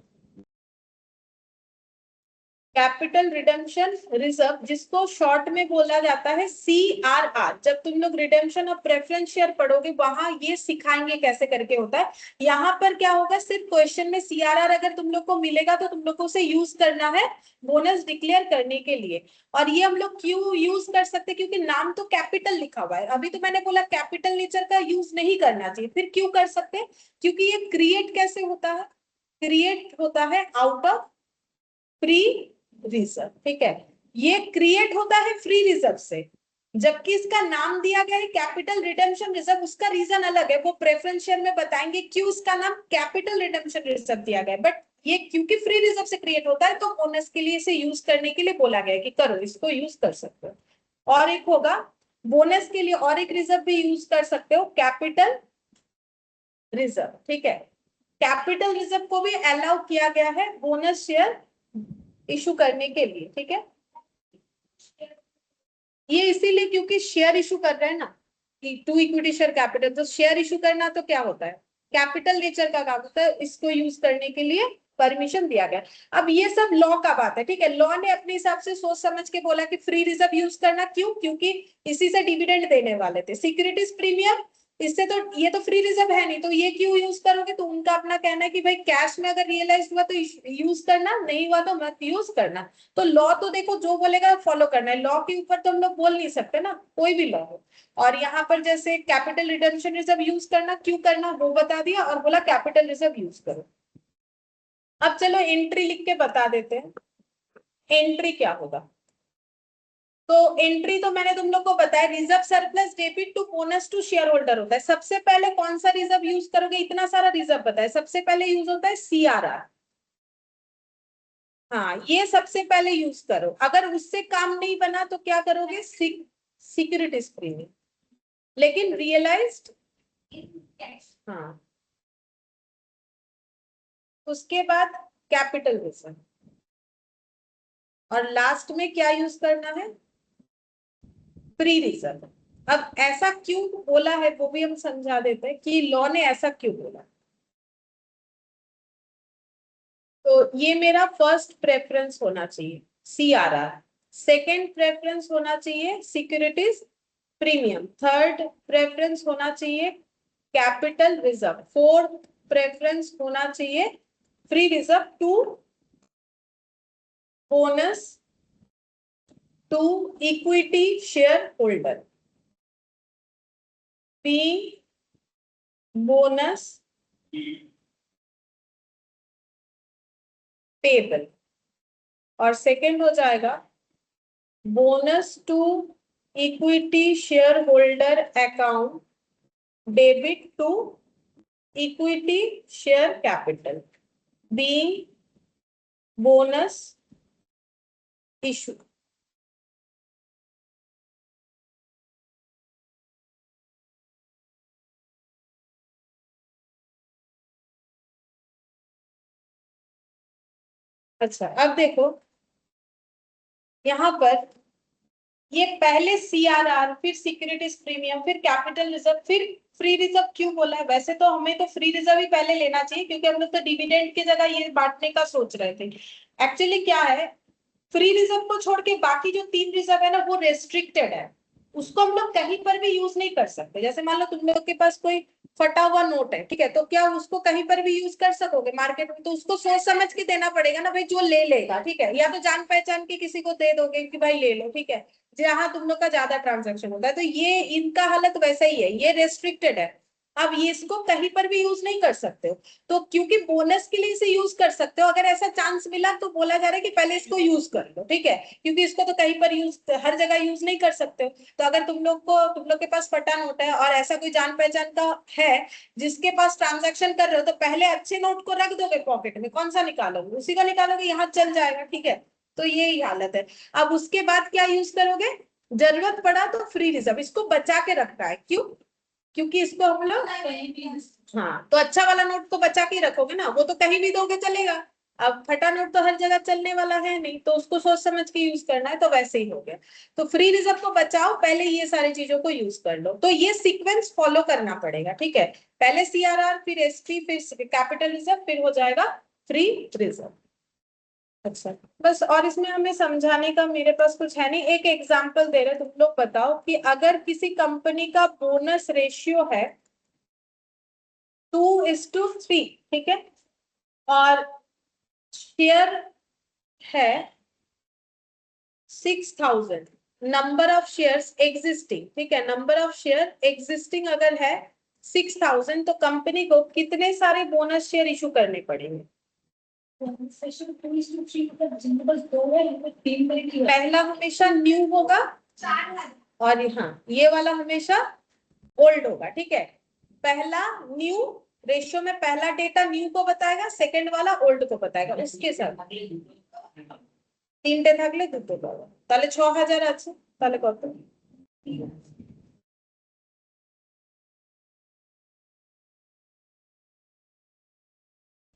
capital redemption reserve, जिसको शॉर्ट में बोला जाता है CRR। जब तुम लोग रिडेम्पशन ऑफ प्रेफरेंस शेयर पढ़ोगे वहां ये सिखाएंगे कैसे करके होता है। यहाँ पर क्या होगा, सिर्फ क्वेश्चन में CRR अगर तुम लोग को मिलेगा तो तुम लोग को उसे यूज करना है बोनस डिक्लेयर करने के लिए। और ये हम लोग क्यों यूज कर सकते हैं, क्योंकि नाम तो कैपिटल लिखा हुआ है। अभी तो मैंने बोला कैपिटल नेचर का यूज नहीं करना चाहिए, फिर क्यों कर सकते हैं, क्योंकि ये क्रिएट कैसे होता है, क्रिएट होता है आउट ऑफ फ्री रिजर्व, ठीक है। ये क्रिएट होता है फ्री रिजर्व से, जबकि इसका नाम दिया गया है कैपिटल रिडेम्पशन रिजर्व। उसका रीजन अलग है, वो प्रेफरेंस शेयर में बताएंगे क्यों इसका नाम कैपिटल रिडेम्पशन रिजर्व दिया गया है। बट ये क्योंकि फ्री रिजर्व से क्रिएट होता है तो बोनस के लिए इसे यूज करने के लिए बोला गया है कि करो, इसको यूज कर सकते हो। और एक होगा बोनस के लिए और एक रिजर्व भी यूज कर सकते हो, कैपिटल रिजर्व, ठीक है। कैपिटल रिजर्व को भी अलाउ किया गया है बोनस शेयर इशू करने के लिए, ठीक है। ये इसीलिए क्योंकि शेयर इशू कर रहे हैं ना, टू इक्विटी शेयर कैपिटल, तो शेयर इशू करना तो क्या होता है, कैपिटल नेचर का काम होता है। इसको यूज करने के लिए परमिशन दिया गया। अब ये सब लॉ का बात है, ठीक है। लॉ ने अपने हिसाब से सोच समझ के बोला कि फ्री रिजर्व यूज करना, क्यों, क्योंकि इसी से डिविडेंड देने वाले थे। सिक्योरिटीज प्रीमियम इससे तो, ये तो फ्री रिजर्व है नहीं, तो ये क्यों यूज करोगे। तो उनका अपना कहना है कि भाई कैश में अगर रियलाइज हुआ तो यूज करना, नहीं हुआ तो मत यूज करना। तो लॉ तो देखो जो बोलेगा फॉलो करना है, लॉ के ऊपर तो हम लोग बोल नहीं सकते ना, कोई भी लॉ हो। और यहाँ पर जैसे कैपिटल रिडम्पशन रिजर्व यूज करना, क्यों करना वो बता दिया, और बोला कैपिटल रिजर्व यूज करो। अब चलो एंट्री लिख के बता देते हैं, एंट्री क्या होगा। तो एंट्री तो मैंने तुम लोग को बताया, reserve surplus debit to bonus to share holder होता है। सबसे पहले कौन सा रिजर्व यूज करोगे, इतना सारा रिजर्व पता है, सबसे पहले यूज होता है CRR। हाँ, ये सबसे पहले यूज करो। अगर उससे काम नहीं बना तो क्या करोगे, सिक्योरिटीज प्रीमियम, लेकिन रियलाइज्ड। हाँ, उसके बाद कैपिटल रिजर्व, और लास्ट में क्या यूज करना है, फ्री रिजर्व। अब ऐसा क्यों बोला है वो भी हम समझा देते हैं कि लॉ ने ऐसा क्यों बोला। तो ये मेरा फर्स्ट प्रेफरेंस होना चाहिए CRR, सेकंड प्रेफरेंस होना चाहिए सिक्योरिटीज प्रीमियम, थर्ड प्रेफरेंस होना चाहिए कैपिटल रिजर्व, फोर्थ प्रेफरेंस होना चाहिए free reserve to bonus to equity share holder, being bonus payable, और सेकंड हो जाएगा bonus to equity share holder account debit to equity share capital, being bonus issue. अच्छा, अब देखो यहां पर ये पहले CRR, फिर सिक्योरिटीज प्रीमियम, फिर कैपिटल रिजर्व, फिर फ्री रिजर्व क्यों बोला है। वैसे तो हमें तो फ्री रिजर्व ही पहले लेना चाहिए, क्योंकि हम लोग तो डिविडेंड की जगह ये बांटने का सोच रहे थे। एक्चुअली क्या है, फ्री रिजर्व को छोड़ के बाकी जो 3 रिजर्व है ना, वो रेस्ट्रिक्टेड है, उसको हम लोग कहीं पर भी यूज नहीं कर सकते। जैसे मान लो तुम लोग के पास कोई फटा हुआ नोट है, ठीक है, तो क्या उसको कहीं पर भी यूज कर सकोगे मार्केट में, तो उसको सोच समझ के देना पड़ेगा ना भाई, जो ले लेगा, ठीक है, या तो जान पहचान के किसी को दे दोगे कि भाई ले लो, ठीक है, जहां तुम लोग का ज्यादा ट्रांजैक्शन होता है। तो ये इनका हालत वैसा ही है, ये रेस्ट्रिक्टेड है। अब ये इसको कहीं पर भी यूज नहीं कर सकते हो, तो क्योंकि बोनस के लिए इसे यूज कर सकते हो, अगर ऐसा चांस मिला तो बोला जा रहा है कि पहले इसको यूज कर लो, ठीक है, क्योंकि इसको तो कहीं पर यूज, हर जगह यूज नहीं कर सकते हो। तो अगर तुम लोग के पास फटा नोट है और ऐसा कोई जान पहचान का है जिसके पास ट्रांजैक्शन कर रहे हो, तो पहले अच्छे नोट को रख दोगे पॉकेट में, कौन सा निकालोगे, उसी का निकालोगे, यहाँ चल जाएगा, ठीक है। तो यही हालत है। अब उसके बाद क्या यूज करोगे, जरूरत पड़ा तो फ्री रिजर्व, इसको बचा के रखा है, क्यों, क्योंकि इसको हम लोग, हाँ, तो अच्छा वाला नोट तो बचा के रखोगे ना, वो तो कहीं भी दोगे चलेगा। अब फटा नोट तो हर जगह चलने वाला है नहीं, तो उसको सोच समझ के यूज करना है, तो वैसे ही हो गया। तो फ्री रिजर्व को बचाओ, पहले ये सारी चीजों को यूज कर लो, तो ये सीक्वेंस फॉलो करना पड़ेगा, ठीक है। पहले CRR, फिर SP, फिर कैपिटल रिजर्व, फिर हो जाएगा फ्री रिजर्व। अच्छा, बस, और इसमें हमें समझाने का मेरे पास कुछ है नहीं, एक एग्जांपल दे रहे, तुम लोग बताओ कि अगर किसी कंपनी का बोनस रेशियो है 2:3, ठीक है, और शेयर है 6,000, नंबर ऑफ शेयर्स एग्जिस्टिंग, ठीक है, नंबर ऑफ शेयर एग्जिस्टिंग अगर है 6,000, तो कंपनी को कितने सारे बोनस शेयर इशू करने पड़ेंगे। सेशन 2:3 मतलब जिनके पास 2 है इनको 3 करेंगे। पहला हमेशा न्यू होगा, 4,000। और हाँ, ये वाला हमेशा ओल्ड होगा, ठीक है। पहला न्यू रेशियो में पहला डेटा न्यू को बताएगा, सेकंड वाला ओल्ड को बताएगा, उसके साथ 3টে থাকলে 2টো পাবো, তাহলে 6,000 আছে, তাহলে কত,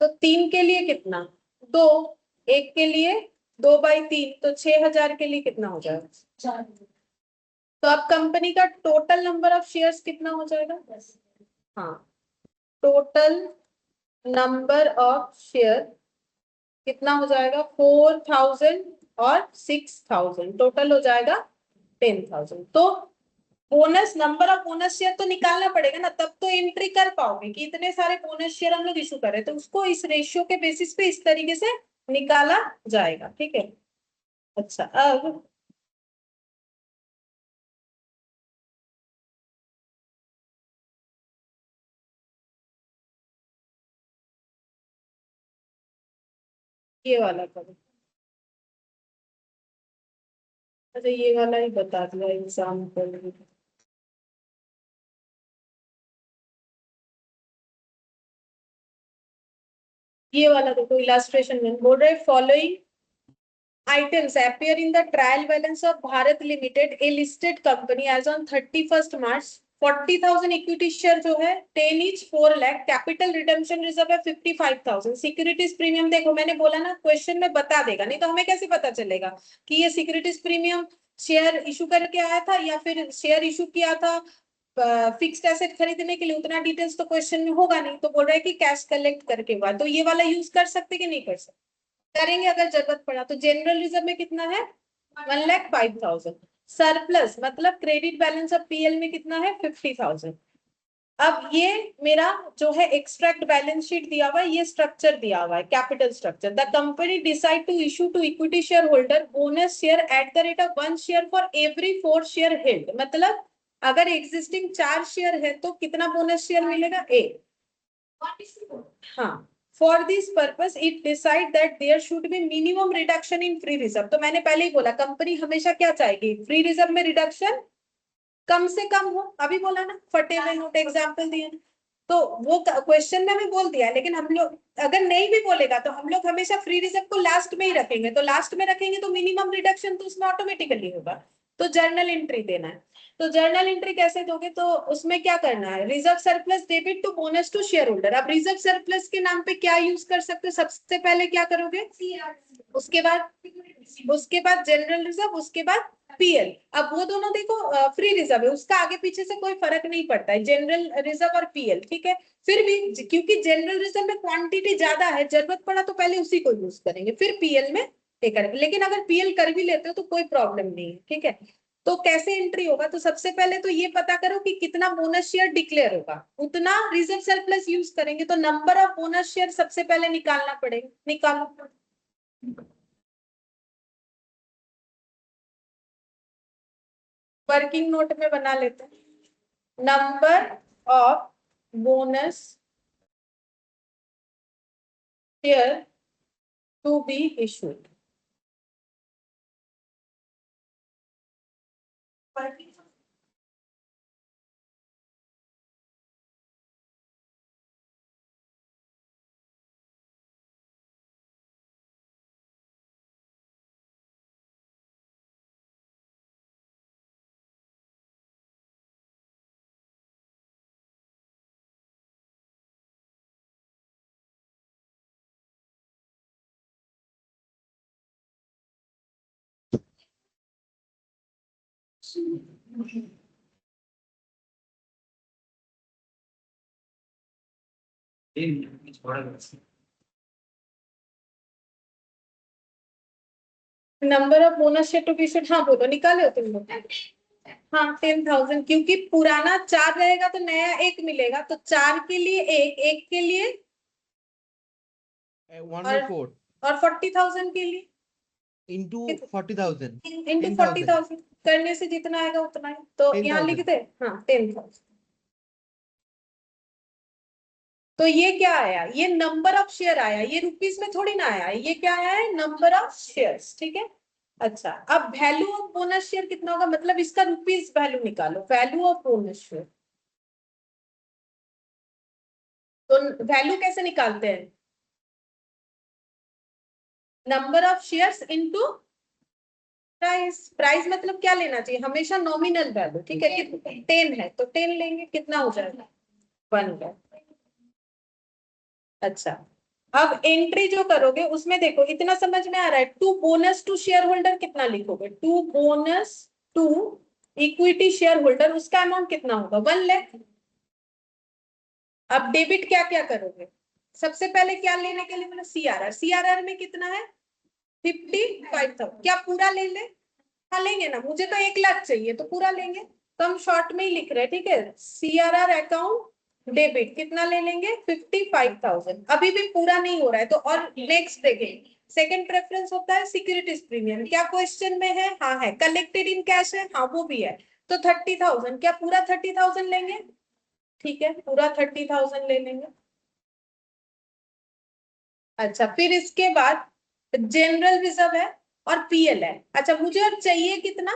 तो 3 के लिए कितना, 2, एक के लिए 2/3, तो 6,000 के लिए कितना हो जाएगा। 4 तो अब कंपनी का टोटल नंबर ऑफ शेयर्स कितना हो जाएगा, हाँ, टोटल नंबर ऑफ शेयर कितना हो जाएगा, 4,000 और 6,000, टोटल हो जाएगा 10,000। तो bonus, number of bonus share तो निकालना पड़ेगा ना, तब तो एंट्री कर पाओगे कि इतने सारे बोनस शेयर हम लोग इशू कर रहे हैं, तो उसको इस रेशियो के बेसिस पे इस तरीके से निकाला जाएगा, ठीक है। अच्छा, अब ये वाला करो, अच्छा ये वाला ही बता दिया एग्जाम्पल। ये वाला देखो इलास्ट्रेशन में बोल रहे following items appear in the trial balance of Bharat Limited, a listed company as on 31st March. 40,000 equity share जो है 10 each 4 lakh, capital redemption reserve है 55,000, सिक्योरिटीज प्रीमियम देखो मैंने बोला ना क्वेश्चन में बता देगा, नहीं तो हमें कैसे पता चलेगा कि ये सिक्योरिटीज प्रीमियम शेयर इशू करके आया था या फिर शेयर इशू किया था फिक्स्ड एसेट खरीदने के लिए, उतना डिटेल्स तो क्वेश्चन में होगा नहीं। तो बोल रहा है कि कैश कलेक्ट करके हुआ, तो ये वाला यूज कर सकते कि नहीं कर सकते, करेंगे अगर जरूरत पड़ा। तो जनरल रिजर्व में कितना है 1,05,000, सरप्लस मतलब क्रेडिट बैलेंस ऑफ पीएल में कितना है 50,000। अब ये मेरा जो है एक्सट्रैक्ट बैलेंस शीट दिया हुआ है, ये स्ट्रक्चर दिया हुआ है capital structure. The company decide to issue to equity share holder bonus share at the rate of 1 share for every 4 share held, मतलब अगर एग्जिस्टिंग 4 शेयर है तो कितना बोनस शेयर मिलेगा 1। हाँ, for this purpose it decide that there should be minimum reduction in free reserve। तो मैंने पहले ही बोला कंपनी हमेशा क्या चाहेगी, फ्री रिजर्व में रिडक्शन कम से कम हो, अभी बोला ना फटे में नोट एग्जाम्पल दिए ना। तो वो क्वेश्चन में भी बोल दिया, लेकिन हम लोग अगर नहीं भी बोलेगा तो हम लोग हमेशा फ्री रिजर्व को लास्ट में ही रखेंगे, तो लास्ट में रखेंगे तो मिनिमम रिडक्शन तो उसमें ऑटोमेटिकली होगा। तो जर्नल एंट्री देना है, तो जर्नल एंट्री कैसे दोगे, तो उसमें क्या करना है, reserve surplus debit to bonus to share holder. अब रिजर्व सरप्लस के नाम पे क्या यूज कर सकते हो, सबसे पहले क्या करोगे, उसके बाद जनरल रिजर्व, उसके बाद पीएल। अब वो दोनों देखो फ्री रिजर्व है, उसका आगे पीछे से कोई फर्क नहीं पड़ता है, जनरल रिजर्व और पीएल, ठीक है। फिर भी क्योंकि जनरल रिजर्व में क्वांटिटी ज्यादा है, जरूरत पड़ा तो पहले उसी को यूज करेंगे, फिर पीएल में करेंगे। लेकिन अगर पीएल कर भी लेते हो तो कोई प्रॉब्लम नहीं है, ठीक है। तो कैसे एंट्री होगा, तो सबसे पहले तो ये पता करो कि कितना बोनस शेयर डिक्लेयर होगा, उतना रिजर्व सरप्लस यूज करेंगे। तो नंबर ऑफ बोनस शेयर सबसे पहले निकालना पड़ेगा, निकालो। वर्किंग नोट में बना लेते हैं, number of bonus share to be issued. Number of bonus share to be issued, हाँ बोलो, निकाले हो तुम लोग। हाँ 10,000, क्योंकि पुराना 4 रहेगा तो नया 1 मिलेगा, तो 4 के लिए 1, 1 के लिए 1/4 और 40,000 के लिए into 40,000 इंटू 10,000 40,000 करने से जितना आएगा उतना है, तो यहाँ 10,000 लिख दे, हाँ 10,000। तो ये क्या आया, ये नंबर ऑफ शेयर आया, ये रुपीस में थोड़ी ना आया, ये क्या आया है, नंबर ऑफ शेयर्स, ठीक है। अच्छा, अब वैल्यू ऑफ बोनस शेयर कितना होगा, मतलब इसका रुपीस वैल्यू निकालो, वैल्यू ऑफ बोनस शेयर। तो वैल्यू कैसे निकालते हैं, number of shares into price. Price मतलब क्या लेना चाहिए, हमेशा नॉमिनल वैल्यू, ठीक है। 10 है तो 10 लेंगे, कितना हो जाएगा 1। अच्छा, अब एंट्री जो करोगे उसमें देखो इतना समझ में आ रहा है, to bonus to share holder कितना लिखोगे, to bonus to equity share holder, उसका अमाउंट कितना होगा 1 लाख। अब डेबिट क्या क्या करोगे, सबसे पहले क्या लेने के लिए बोला, सीआरआर। सीआरआर में कितना है 55,000, क्या पूरा ले ले, हाँ लेंगे ना, मुझे तो 1 लाख चाहिए तो पूरा लेंगे, तो हम शॉर्ट में ही लिख रहे हैं, ठीक है। सीआरआर अकाउंट डेबिट कितना ले लेंगे 55,000, अभी भी पूरा नहीं हो रहा है तो, और नेक्स्ट देखें, सेकंड प्रेफरेंस होता है सिक्योरिटीज प्रीमियम, क्या क्वेश्चन में है, हाँ है, कलेक्टेड इन कैश है, हाँ वो भी है। तो 30,000, क्या पूरा 30,000 लेंगे, ठीक है पूरा 30,000 ले लेंगे। अच्छा, फिर इसके बाद जनरल रिजर्व है और पीएल है। अच्छा मुझे और चाहिए कितना,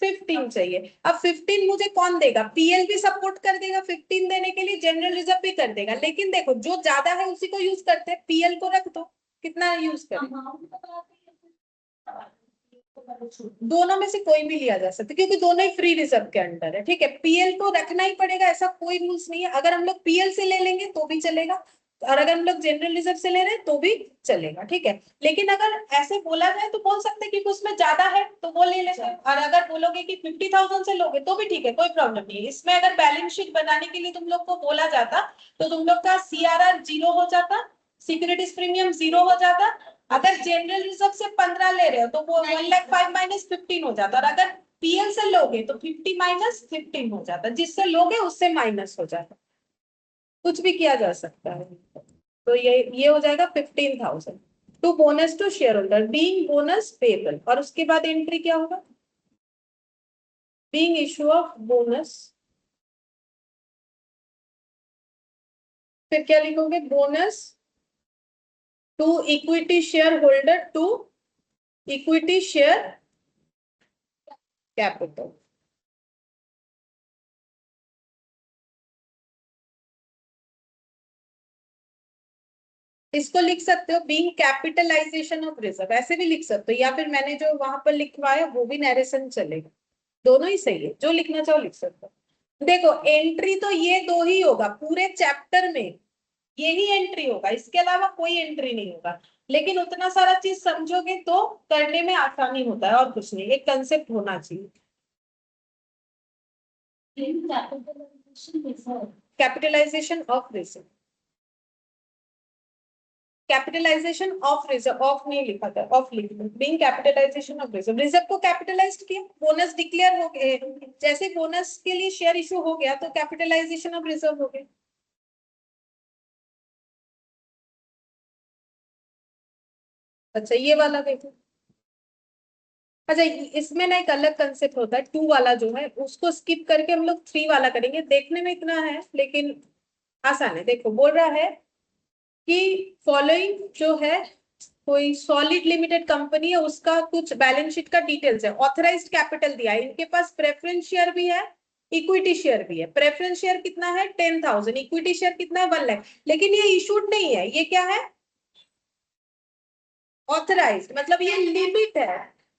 15 चाहिए। अब 15 मुझे कौन देगा, पीएल भी सपोर्ट कर देगा 15 देने के लिए, जनरल रिजर्व भी कर देगा, लेकिन देखो जो ज्यादा है उसी को यूज करते हैं, पीएल को रख दो, कितना यूज करें, दोनों में से कोई भी लिया जा सकता है क्योंकि दोनों ही फ्री रिजर्व के अंडर है, ठीक है। पीएल को रखना ही पड़ेगा, ऐसा कोई रूल्स नहीं है, अगर हम लोग पीएल से ले लेंगे तो भी चलेगा, और अगर हम लोग जनरल रिजर्व से ले रहे हैं तो भी चलेगा, ठीक है। लेकिन अगर ऐसे बोला जाए तो बोल सकते हैं कि उसमें ज्यादा है तो वो ले लेते हैं, और अगर बोलोगे कि 50,000 से लोगे तो भी ठीक है, कोई प्रॉब्लम नहीं है। इसमें अगर बैलेंस शीट बनाने के लिए तुम लोग को बोला जाता तो तुम लोग का सीआरआर 0 हो जाता, सिक्योरिटीज प्रीमियम 0 हो जाता। अगर जनरल रिजर्व से 15 ले रहे हो तो वो 1,05,000 माइनस 15 हो जाता, और अगर पीएल से लोगे तो 50 माइनस 15 हो जाता, जिससे लोगे उससे माइनस हो जाता, कुछ भी किया जा सकता है। तो ये हो जाएगा 15,000 to bonus to share holder being bonus payable, और उसके बाद एंट्री क्या होगा, बीइंग इशू ऑफ बोनस, फिर क्या लिखोगे, bonus to equity share holder to equity share capital. इसको लिख सकते हो बीइंग कैपिटलाइजेशन ऑफ रिजर्व, ऐसे भी लिख सकते हो, या फिर मैंने जो वहां पर लिखवाया वो भी नरेशन चलेगा, दोनों ही सही है, जो लिखना चाहो लिख सकते हो। देखो एंट्री तो ये दो ही होगा पूरे चैप्टर में, यही एंट्री होगा, इसके अलावा कोई एंट्री नहीं होगा, लेकिन उतना सारा चीज समझोगे तो करने में आसानी होता है, और कुछ नहीं, एक कंसेप्ट होना चाहिए। Capitalisation of reserve, capitalisation of reserve, of नहीं लिखा था, ऑफ लिख लो, being capitalisation of reserve, reserve को कैपिटलाइज्ड किया, बोनस डिक्लेयर हो गए, जैसे बोनस के लिए शेयर इशू हो गया तो कैपिटलाइजेशन ऑफ रिजर्व हो गया। अच्छा ये वाला देखो, अच्छा इसमें ना एक अलग कंसेप्ट होता है, 2 वाला जो है उसको स्किप करके हम लोग 3 वाला करेंगे, देखने में इतना है लेकिन आसान है। देखो बोल रहा है कि फॉलोइंग जो है कोई सॉलिड लिमिटेड कंपनी है, उसका कुछ बैलेंस शीट का डिटेल्स है, ऑथराइज्ड कैपिटल दिया है, इनके पास प्रेफरेंस शेयर भी है, इक्विटी शेयर भी है। प्रेफरेंस शेयर कितना है 10,000, इक्विटी शेयर कितना है 1 लाख, लेकिन ये इशूड नहीं है, ये क्या है ऑथराइज्ड, मतलब ये लिमिट है,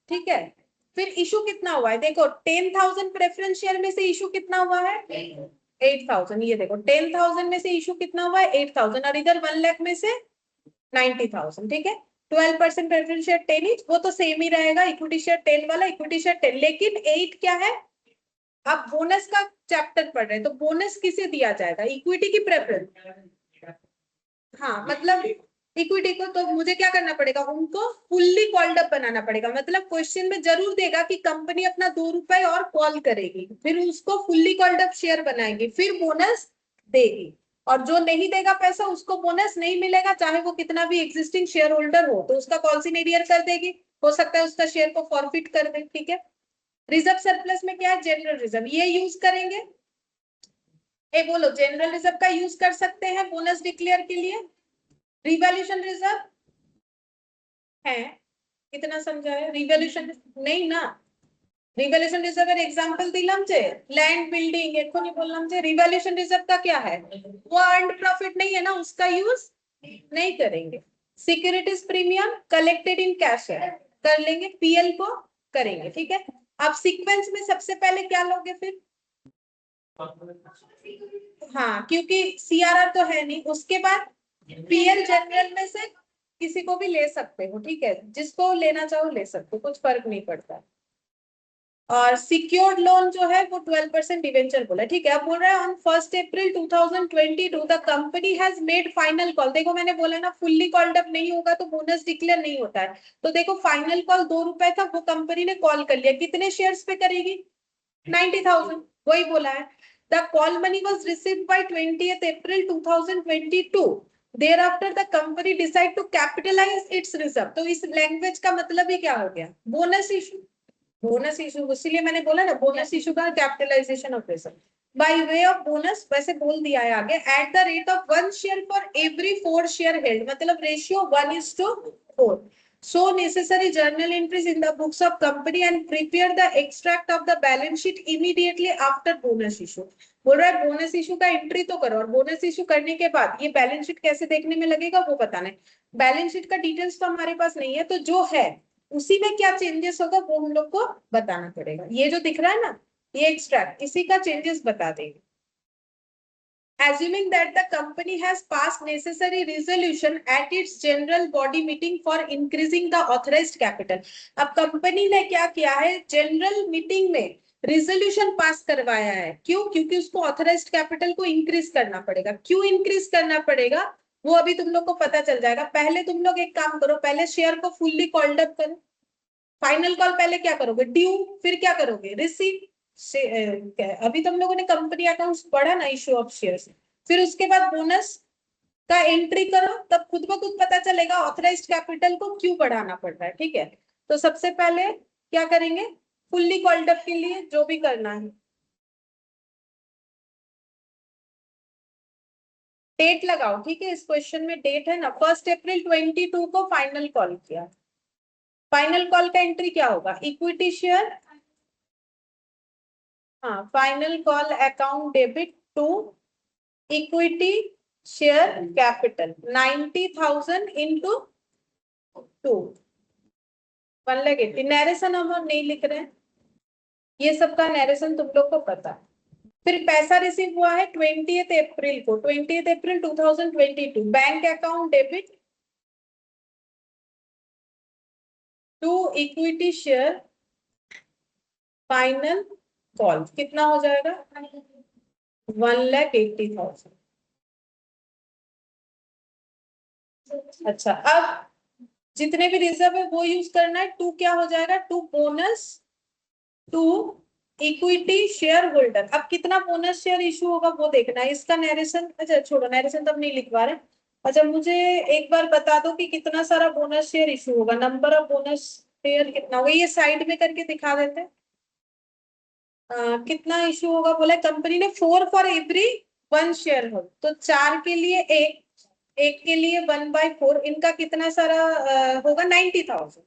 ठीक है। फिर इशू कितना हुआ है, देखो 10,000 प्रेफरेंस शेयर में से इशू कितना हुआ है 8,000, ये देखो 10,000 में से इशू कितना हुआ है 8,000, और इधर 1 लाख में से 90,000, ठीक है। 12% प्रेफरेंस शेयर 10 इंच, वो तो सेम ही रहेगा, इक्विटी शेयर 10 वाला इक्विटी शेयर 10, लेकिन 8 क्या है, आप बोनस का चैप्टर पढ़ रहे हैं तो बोनस किसे दिया जाएगा, इक्विटी की प्रेफरेंस, हाँ मतलब इक्विटी को, तो मुझे क्या करना पड़ेगा, उनको फुल्ली कॉल्ड अप बनाना पड़ेगा, मतलब क्वेश्चन में जरूर देगा कि कंपनी अपना 2 रुपए और कॉल करेगी, फिर उसको फुल्ली कॉल्ड अप शेयर बनाएगी, फिर बोनस देगी, और जो नहीं देगा पैसा उसको बोनस नहीं मिलेगा, चाहे वो कितना भी एग्जिस्टिंग शेयर होल्डर हो, तो उसका कॉन्सिग्नेयर कर देगी, हो सकता है उसका शेयर को फॉरफिट कर दे, ठीक है। रिजर्व सरप्लस में क्या है, जनरल रिजर्व, ये यूज करेंगे, ए बोलो जनरल रिजर्व का यूज कर सकते हैं बोनस डिक्लेयर के लिए। रिवैल्यूएशन रिजर्व है, कितना समझा है, रिवैल्यूएशन नहीं ना, रिवैल्यूएशन रिजर्व এর एग्जांपल দিলাম যে लैंड बिल्डिंग, এক্ষুনি বললাম যে रिवैल्यूएशन रिजर्व का क्या है, वो अर्नड प्रॉफिट नहीं है ना, उसका यूज नहीं करेंगे। Securities premium collected in cash है, कर लेंगे, पीएल को करेंगे, ठीक है। अब सीक्वेंस में सबसे पहले क्या लोगे फिर, हाँ क्योंकि सीआरआर तो है नहीं, उसके बाद पीएल जनरल में से किसी को भी ले सकते हो, ठीक है, जिसको लेना चाहो ले सकते हो, कुछ फर्क नहीं पड़ता। और सिक्योर्ड लोन जो है वो 12% डिवेंचर बोला, ठीक है। अब बोल रहा है on 1 April 2022 the company has made final call, देखो मैंने बोला ना फुल्ली कॉल्ड अप नहीं होगा तो बोनस डिक्लेयर नहीं होता है, तो देखो फाइनल कॉल 2 रुपए था, वो कंपनी ने कॉल कर लिया, कितने शेयर्स पे करेगी 90,000, वही बोला है। The call money was received by 20th April 2022, thereafter the company decide to capitalize its reserve, तो इस लैंग्वेज का मतलब ही क्या हो गया, बोनस इशू, बोनस इशू, इसीलिए मैंने बोला ना बोनस इशू का capitalization of reserve by way of bonus, वैसे बोल दिया है आगे, at the rate of 1 share for every 4 share held, मतलब ratio 1:4, So necessary journal entries in the books of company and prepare the extract of the balance sheet immediately after bonus issue. बोल रहा है bonus issue का entry तो करो, और bonus issue करने के बाद ये बैलेंस शीट कैसे देखने में लगेगा वो बताना है। बैलेंस शीट का डिटेल्स तो हमारे पास नहीं है, तो जो है उसी में क्या चेंजेस होगा वो हम लोग को बताना पड़ेगा। ये जो दिख रहा है ना, ये एक्सट्रैक्ट, इसी का चेंजेस बता देंगे। Assuming that the company has passed necessary resolution at its general body meeting for increasing the authorized capital. अब कंपनी ने क्या किया है, जनरल मीटिंग में रिजोल्यूशन पास करवाया है। क्यों? क्योंकि उसको ऑथराइज्ड कैपिटल को इंक्रीज करना पड़ेगा। क्यों इंक्रीज करना पड़ेगा वो अभी तुम लोग को पता चल जाएगा। पहले तुम लोग एक काम करो, पहले शेयर को फुल्ली कॉल्ड अप करो। फाइनल कॉल पहले क्या करोगे, ड्यू, फिर क्या करोगे, रिसीव। अभी तुम लोगों ने कंपनी अकाउंट्स पढ़ा ना, इशू ऑफ शेयर्स, फिर उसके बाद बोनस का एंट्री करो, तब खुद ब खुद पता चलेगा ऑथराइज्ड कैपिटल को क्यों बढ़ाना पड़ रहा है। ठीक है, तो सबसे पहले क्या करेंगे, फुल्ली कॉल्ड अप के लिए जो भी करना है, डेट लगाओ। ठीक है, इस क्वेश्चन में डेट है ना, 1 अप्रैल 22 को फाइनल कॉल किया। फाइनल कॉल का एंट्री क्या होगा, इक्विटी शेयर, हाँ, final call account debit to equity share capital 90,000 into 2 180। नैरेशन हम नहीं लिख रहे हैं, ये सबका नैरेशन तुम लोग को पता है। फिर पैसा रिसीव हुआ है 20th अप्रैल को, 20th अप्रैल 2022, bank account debit to equity share final call, कितना हो जाएगा, 1,80,000। अच्छा, अब जितने भी रिजर्व है वो यूज करना है। टू क्या हो जाएगा, to bonus to equity share holder. अब कितना बोनस शेयर इशू होगा वो देखना है, इसका नैरेशन, अच्छा छोड़ो, नैरेशन तो हम नहीं लिखवा रहे। अच्छा, मुझे एक बार बता दो कि कितना सारा बोनस शेयर इशू होगा, नंबर ऑफ बोनस शेयर कितना होगा, ये साइड में करके दिखा देते हैं। कितना इशू होगा बोला, कंपनी ने 4 फॉर एवरी 1 शेयर हो, तो 4 के लिए एक के लिए 1/4, इनका कितना सारा होगा, 90,000।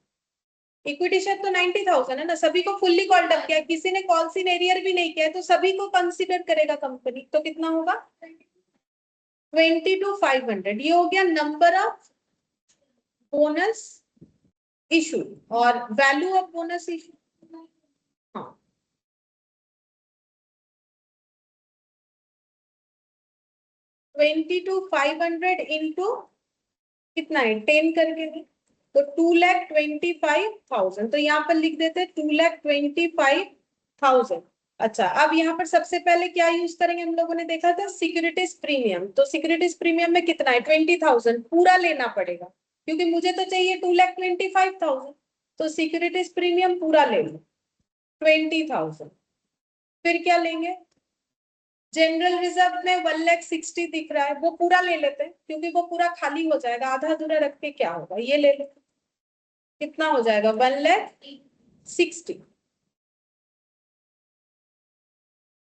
इक्विटी शेयर तो 90,000 है ना, सभी को फुल्ली कॉल्ड अप किया, किसी ने कॉल इन एरियर भी नहीं किया है, तो सभी को कंसीडर करेगा कंपनी, तो कितना होगा 22,500। ये हो गया नंबर ऑफ बोनस इशू और वैल्यू ऑफ बोनस इशू। हाँ, 22,500 इंटू कितना है, 10 करके दे, तो 2,25,000, तो यहाँ पर लिख देते 2,25,000। अच्छा, अब यहाँ पर सबसे पहले क्या यूज करेंगे, हम लोगों ने देखा था सिक्योरिटीज प्रीमियम, तो सिक्योरिटीज प्रीमियम में कितना है, 20,000 पूरा लेना पड़ेगा, क्योंकि मुझे तो चाहिए 2,25,000, तो सिक्योरिटीज प्रीमियम पूरा ले लो 20,000। फिर क्या लेंगे, जनरल रिजर्व में 1,60,000 दिख रहा है, वो पूरा ले लेते हैं, क्योंकि वो पूरा खाली हो जाएगा, आधा अधूरा रख के क्या होगा, ये ले लेते, कितना हो जाएगा 1,60,000।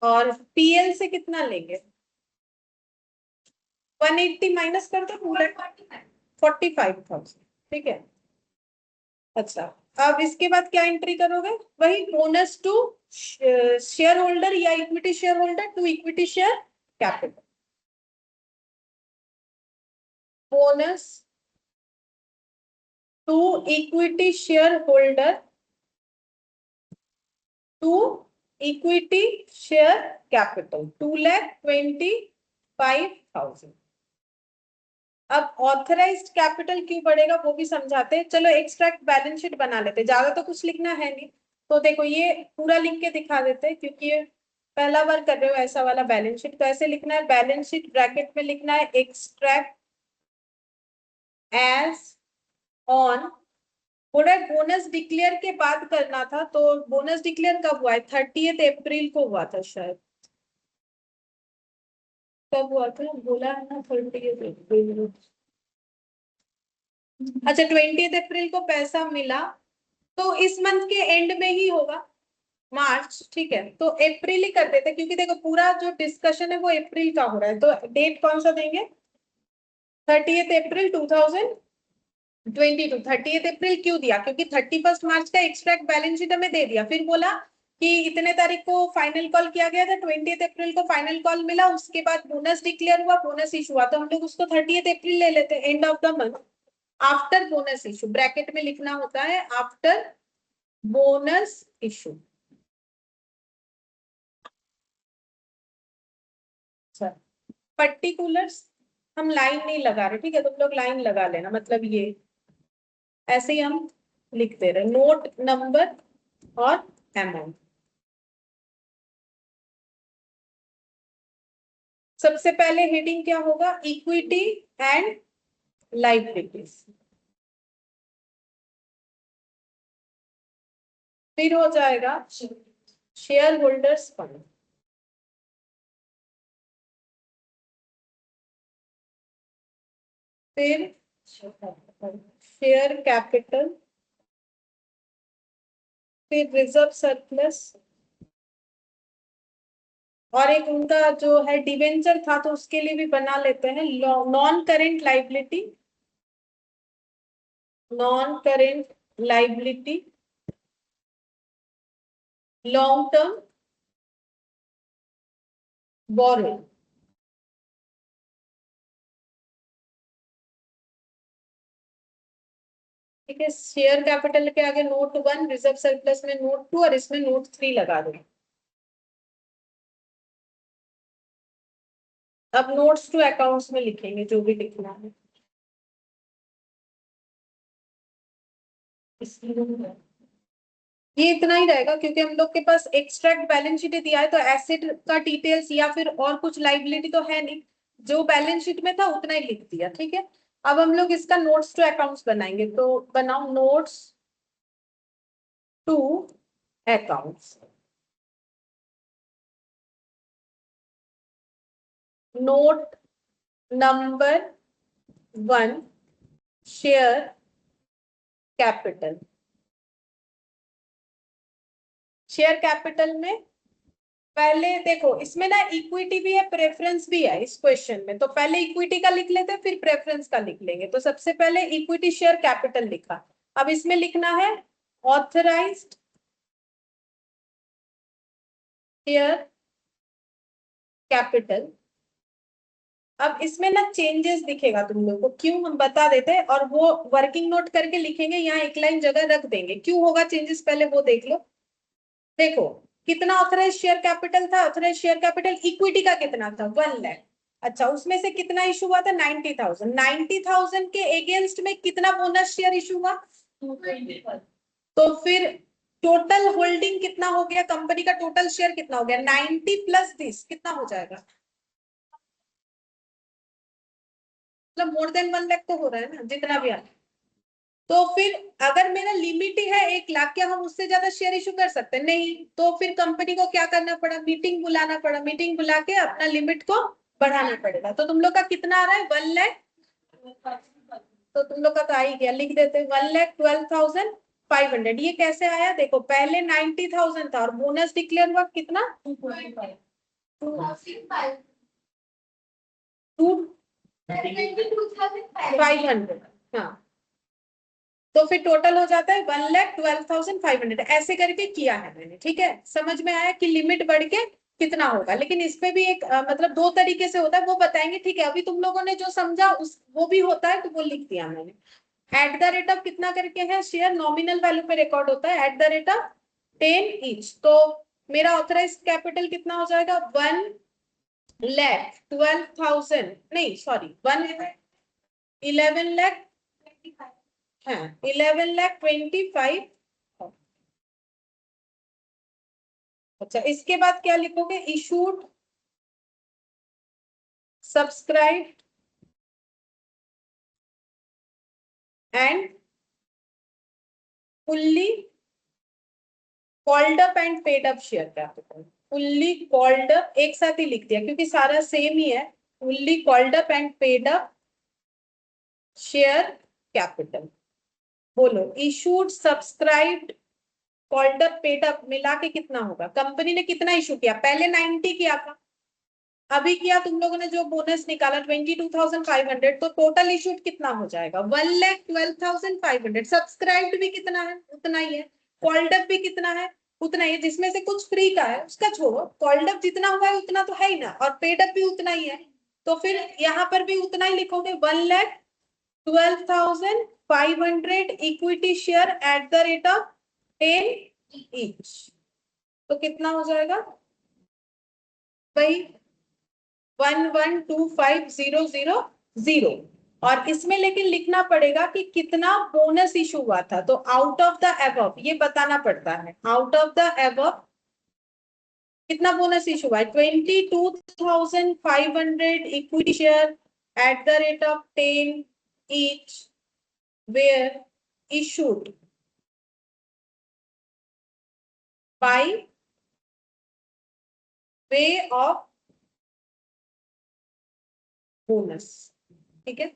और पीएल से कितना लेंगे, 180 माइनस कर दो, 2,45,000। ठीक है, अच्छा, अब इसके बाद क्या एंट्री करोगे, वही बोनस टू शेयर होल्डर या equity share holder to equity share capital, bonus to equity share holder to equity share capital 2,25,000। अब ऑथराइज्ड कैपिटल क्यों बढ़ेगा वो भी समझाते हैं। चलो एक्सट्रैक्ट बैलेंस शीट बना लेते हैं, ज्यादा तो कुछ लिखना है नहीं, तो देखो ये पूरा लिख के दिखा देते हैं, क्योंकि ये पहला बार कर रहे हो ऐसा वाला बैलेंस शीट। तो ऐसे लिखना है, बैलेंस शीट ब्रैकेट में लिखना है एक्सट्रैक्ट एज ऑन, बोला बोनस डिक्लेयर के बाद करना था, तो बोनस डिक्लेयर कब हुआ है, 30th अप्रैल को हुआ था शायद, कब हुआ था बोला है ना, 30th अप्रैल। अच्छा, 20th अप्रैल को पैसा मिला, तो इस मंथ के एंड में ही होगा, मार्च। ठीक है, तो अप्रैल ही कर देते, क्योंकि देखो पूरा जो डिस्कशन है वो अप्रैल का हो रहा है, तो डेट कौन सा देंगे, 30th अप्रैल 2022। 22 30 अप्रैल क्यों दिया, क्योंकि 31 मार्च का एक्सट्रैक्ट बैलेंस शीट हमें दे दिया, फिर बोला कि इतने तारीख को फाइनल कॉल किया गया था, 20 अप्रैल को फाइनल कॉल मिला, उसके बाद बोनस डिक्लेयर हुआ, बोनस इशू हुआ, तो हम लोग उसको 30 अप्रैल ले लेते हैं, end of the month after bonus issue, bracket में लिखना होता है आफ्टर बोनस इशू। पर्टिकुलर्स हम लाइन नहीं लगा रहे, ठीक है, तुम लोग लाइन लगा लेना, मतलब ये ऐसे ही हम लिखते रहे, नोट नंबर और अमाउंट। सबसे पहले हेडिंग क्या होगा, इक्विटी एंड लायबिलिटीज, फिर हो जाएगा शेयर होल्डर्स फंड, फिर शेयर कैपिटल, फिर रिजर्व सरप्लस, और एक उनका जो है डिवेंचर था तो उसके लिए भी बना लेते हैं non current liability, non current liability, long term borrowing, ठीक है। शेयर कैपिटल के आगे नोट 1, रिजर्व सरप्लस में नोट 2 और इसमें नोट 3 लगा दो। अब नोट्स टू अकाउंट्स में लिखेंगे जो भी लिखना है। ये इतना ही रहेगा क्योंकि हम लोग के पास एक्सट्रैक्ट बैलेंस शीट दिया है, तो एसेट का डिटेल्स या फिर और कुछ लाइबिलिटी तो है नहीं, जो बैलेंस शीट में था उतना ही लिख दिया, ठीक है। अब हम लोग इसका नोट्स टू अकाउंट्स बनाएंगे, तो बनाओ notes to accounts. Note number 1, share capital. Share capital में पहले देखो, इसमें ना इक्विटी भी है, प्रेफरेंस भी है इस क्वेश्चन में, तो पहले इक्विटी का लिख लेते हैं, फिर प्रेफरेंस का लिख लेंगे। तो सबसे पहले इक्विटी शेयर कैपिटल लिखा, अब इसमें लिखना है ऑथराइज्ड शेयर कैपिटल। अब इसमें ना चेंजेस दिखेगा तुम लोग को, क्यों हम बता देते हैं, और वो वर्किंग नोट करके लिखेंगे, यहाँ एक लाइन जगह रख देंगे, क्यों होगा चेंजेस पहले वो देख लो। देखो कितना ऑथराइज शेयर कैपिटल था, ऑथराइज शेयर कैपिटल इक्विटी का कितना था 1 लाख, अच्छा उसमें से कितना इशू हुआ था 90,000, 90,000 के अगेंस्ट में कितना बोनस शेयर इशू हुआ, तो फिर टोटल होल्डिंग कितना हो गया, कंपनी का टोटल शेयर कितना हो गया 90 प्लस दिस कितना हो जाएगा, मतलब मोर देन 1 लाख तो हो रहा है ना जितना भी आया। तो फिर अगर मेरा लिमिट ही है 1 लाख, क्या हम उससे ज्यादा शेयर इशू कर सकते हैं, नहीं, तो फिर कंपनी को क्या करना पड़ा, मीटिंग बुलाना पड़ा, मीटिंग बुला के अपना लिमिट को बढ़ाना पड़ेगा। तो तुम लोग का कितना आ रहा है 1 लाख, तो तुम लोग का तो आ ही गया, लिख देते 1,12,500। ये कैसे आया, देखो पहले 90,000 था और बोनस डिक्लेयर हुआ कितना 2,500, हाँ, तो फिर टोटल हो जाता है 1,12,500, ऐसे करके किया है मैंने, ठीक है। समझ में आया कि लिमिट बढ़ के कितना होगा, लेकिन इस पे भी एक मतलब 2 तरीके से होता है, वो बताएंगे, ठीक है। अभी तुम लोगों ने जो समझा उस वो भी होता है, तो वो लिख दिया मैंने। एट द रेट ऑफ कितना करके है, शेयर नॉमिनल वैल्यू पे रिकॉर्ड होता है, eight the rate of 10 each, तो मेरा ऑथराइज कैपिटल कितना हो जाएगा 1,12,000, नहीं सॉरी 11 लाख, हाँ 11,25,000। अच्छा इसके बाद क्या लिखोगे, issued subscribe and fully called up and paid up share capital. Fully called up एक साथ ही लिख दिया क्योंकि सारा सेम ही है, fully called up and paid up share capital. बोलो issued subscribed called up paid up मिला के कितना होगा, कंपनी ने कितना इशू किया, पहले 90 किया था, अभी किया तुम लोगों ने जो बोनस निकाला 22,500, तो टोटल इशूड कितना हो जाएगा 1,12,500। सब्सक्राइब्ड भी कितना है उतना ही है, कॉल्ड अप भी कितना है उतना ही है, जिसमें से कुछ फ्री का है उसका छोड़ो, कॉल्ड अप जितना हुआ है उतना तो है ही ना, और पेड अप भी उतना ही है, तो फिर यहाँ पर भी उतना ही लिखोगे 1,12,500 equity share at the rate of 10 each. तो कितना हो जाएगा भाई 1125,000, और इसमें लेकिन लिखना पड़ेगा कि कितना बोनस इशू हुआ था, तो आउट ऑफ द एबव ये बताना पड़ता है, आउट ऑफ द एबव कितना बोनस इशू हुआ है 22,500 equity share at the rate of 10 each were issued by way of bonus. ठीक है,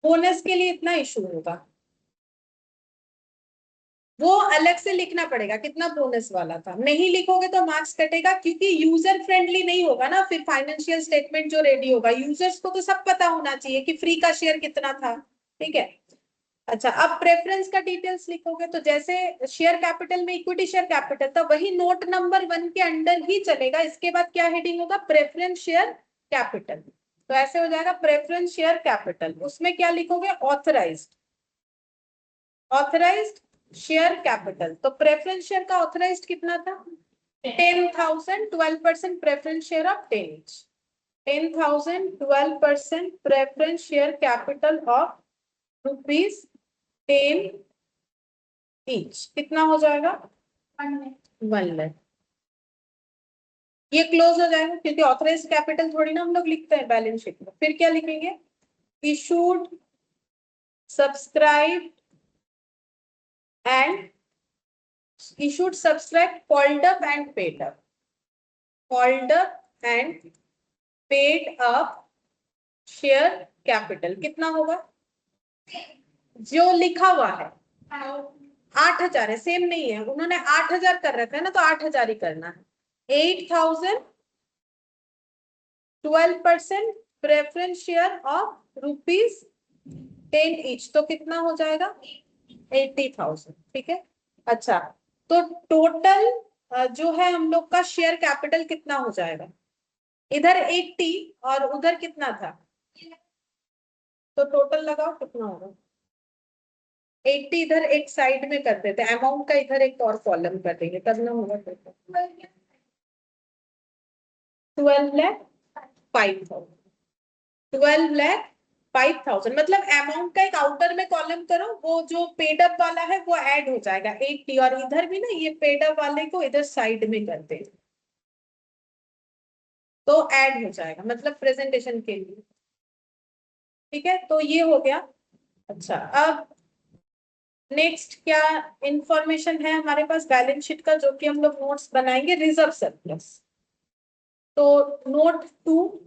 बोनस के लिए इतना इशू होगा, वो अलग से लिखना पड़ेगा कितना बोनस वाला था, नहीं लिखोगे तो मार्क्स कटेगा, क्योंकि यूजर फ्रेंडली नहीं होगा ना फिर फाइनेंशियल स्टेटमेंट जो रेडी होगा, यूजर्स को तो सब पता होना चाहिए कि फ्री का शेयर कितना था। ठीक है, अच्छा अब प्रेफरेंस का डिटेल्स लिखोगे, तो जैसे शेयर कैपिटल में इक्विटी शेयर कैपिटल था, वही नोट नंबर 1 के अंडर ही चलेगा, इसके बाद क्या हेडिंग होगा प्रेफरेंस शेयर कैपिटल, तो ऐसे हो जाएगा प्रेफरेंस शेयर कैपिटल, उसमें क्या लिखोगे ऑथराइज्ड, ऑथराइज्ड शेयर कैपिटल, तो प्रेफरेंस शेयर का ऑथराइज्ड कितना था 10,000, 12% preference share of 10 10,000, 12% preference share capital of rupees 10 each, कितना हो जाएगा 1 लाख। ये क्लोज हो जाएगा, क्योंकि ऑथराइज्ड कैपिटल थोड़ी ना हम लोग लिखते हैं बैलेंस शीट में, फिर क्या लिखेंगे issued, subscribe and issued, subscribed, called up and paid up, called up and paid up share capital कितना होगा, जो लिखा हुआ है 8,000 है, सेम नहीं है, उन्होंने 8,000 कर रखा है ना, तो 8,000 ही करना है, 8,000, 12% preference share of rupees 10 each, तो कितना हो जाएगा 80,000। ठीक है, अच्छा तो टोटल जो है हम लोग का शेयर कैपिटल कितना हो जाएगा, इधर 80 और उधर कितना था, तो टोटल लगाओ कितना होगा 80, इधर एक साइड में कर देते हैं, अमाउंट का इधर एक और कॉलम कर देंगे, तब ना होगा 12,05,000, 12,05,000, मतलब अमाउंट का एक आउटर में कॉलम करो, वो जो पेड अप वाला है वो ऐड हो जाएगा 80, और इधर भी ना ये पेड अप वाले को इधर साइड में कर दे तो ऐड हो जाएगा, मतलब प्रेजेंटेशन के लिए। ठीक है, तो ये हो गया। अच्छा अब नेक्स्ट क्या इंफॉर्मेशन है हमारे पास बैलेंस शीट का, जो कि हम लोग नोट्स बनाएंगे, रिजर्व सरप्लस। तो नोट 2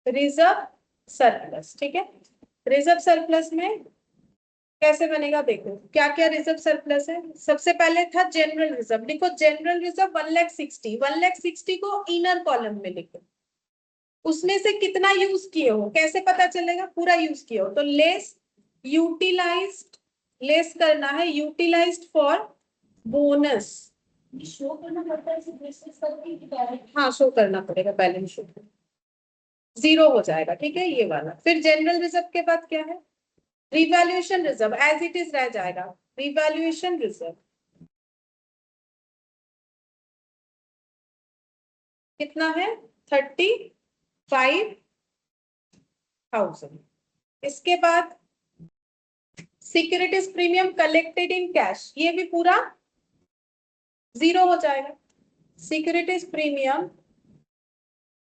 रिजर्व सरप्लस। ठीक है, रिजर्व सरप्लस में कैसे बनेगा, देखो क्या क्या रिजर्व सरप्लस है। सबसे पहले था जनरल रिजर्व, लिखो जनरल रिजर्व 1,60,000, 1,60,000 को इनर कॉलम में लिखो, उसमें से कितना यूज किए हो कैसे पता चलेगा, पूरा यूज किए हो तो लेस यूटिलाइज्ड, लेस करना है यूटिलाइज्ड फॉर बोनस, शो करना पड़ता है सिर्फ डिस्कस करके कि डायरेक्ट हाँ शो करना पड़ेगा बैलेंस शीट में, 0 हो जाएगा। ठीक है, ये वाला। फिर जनरल रिजर्व के बाद क्या है, revaluation reserve as it is रह जाएगा, रिवैल्यूएशन रिजर्व कितना है 35,000। इसके बाद securities premium collected in cash, ये भी पूरा 0 हो जाएगा, securities premium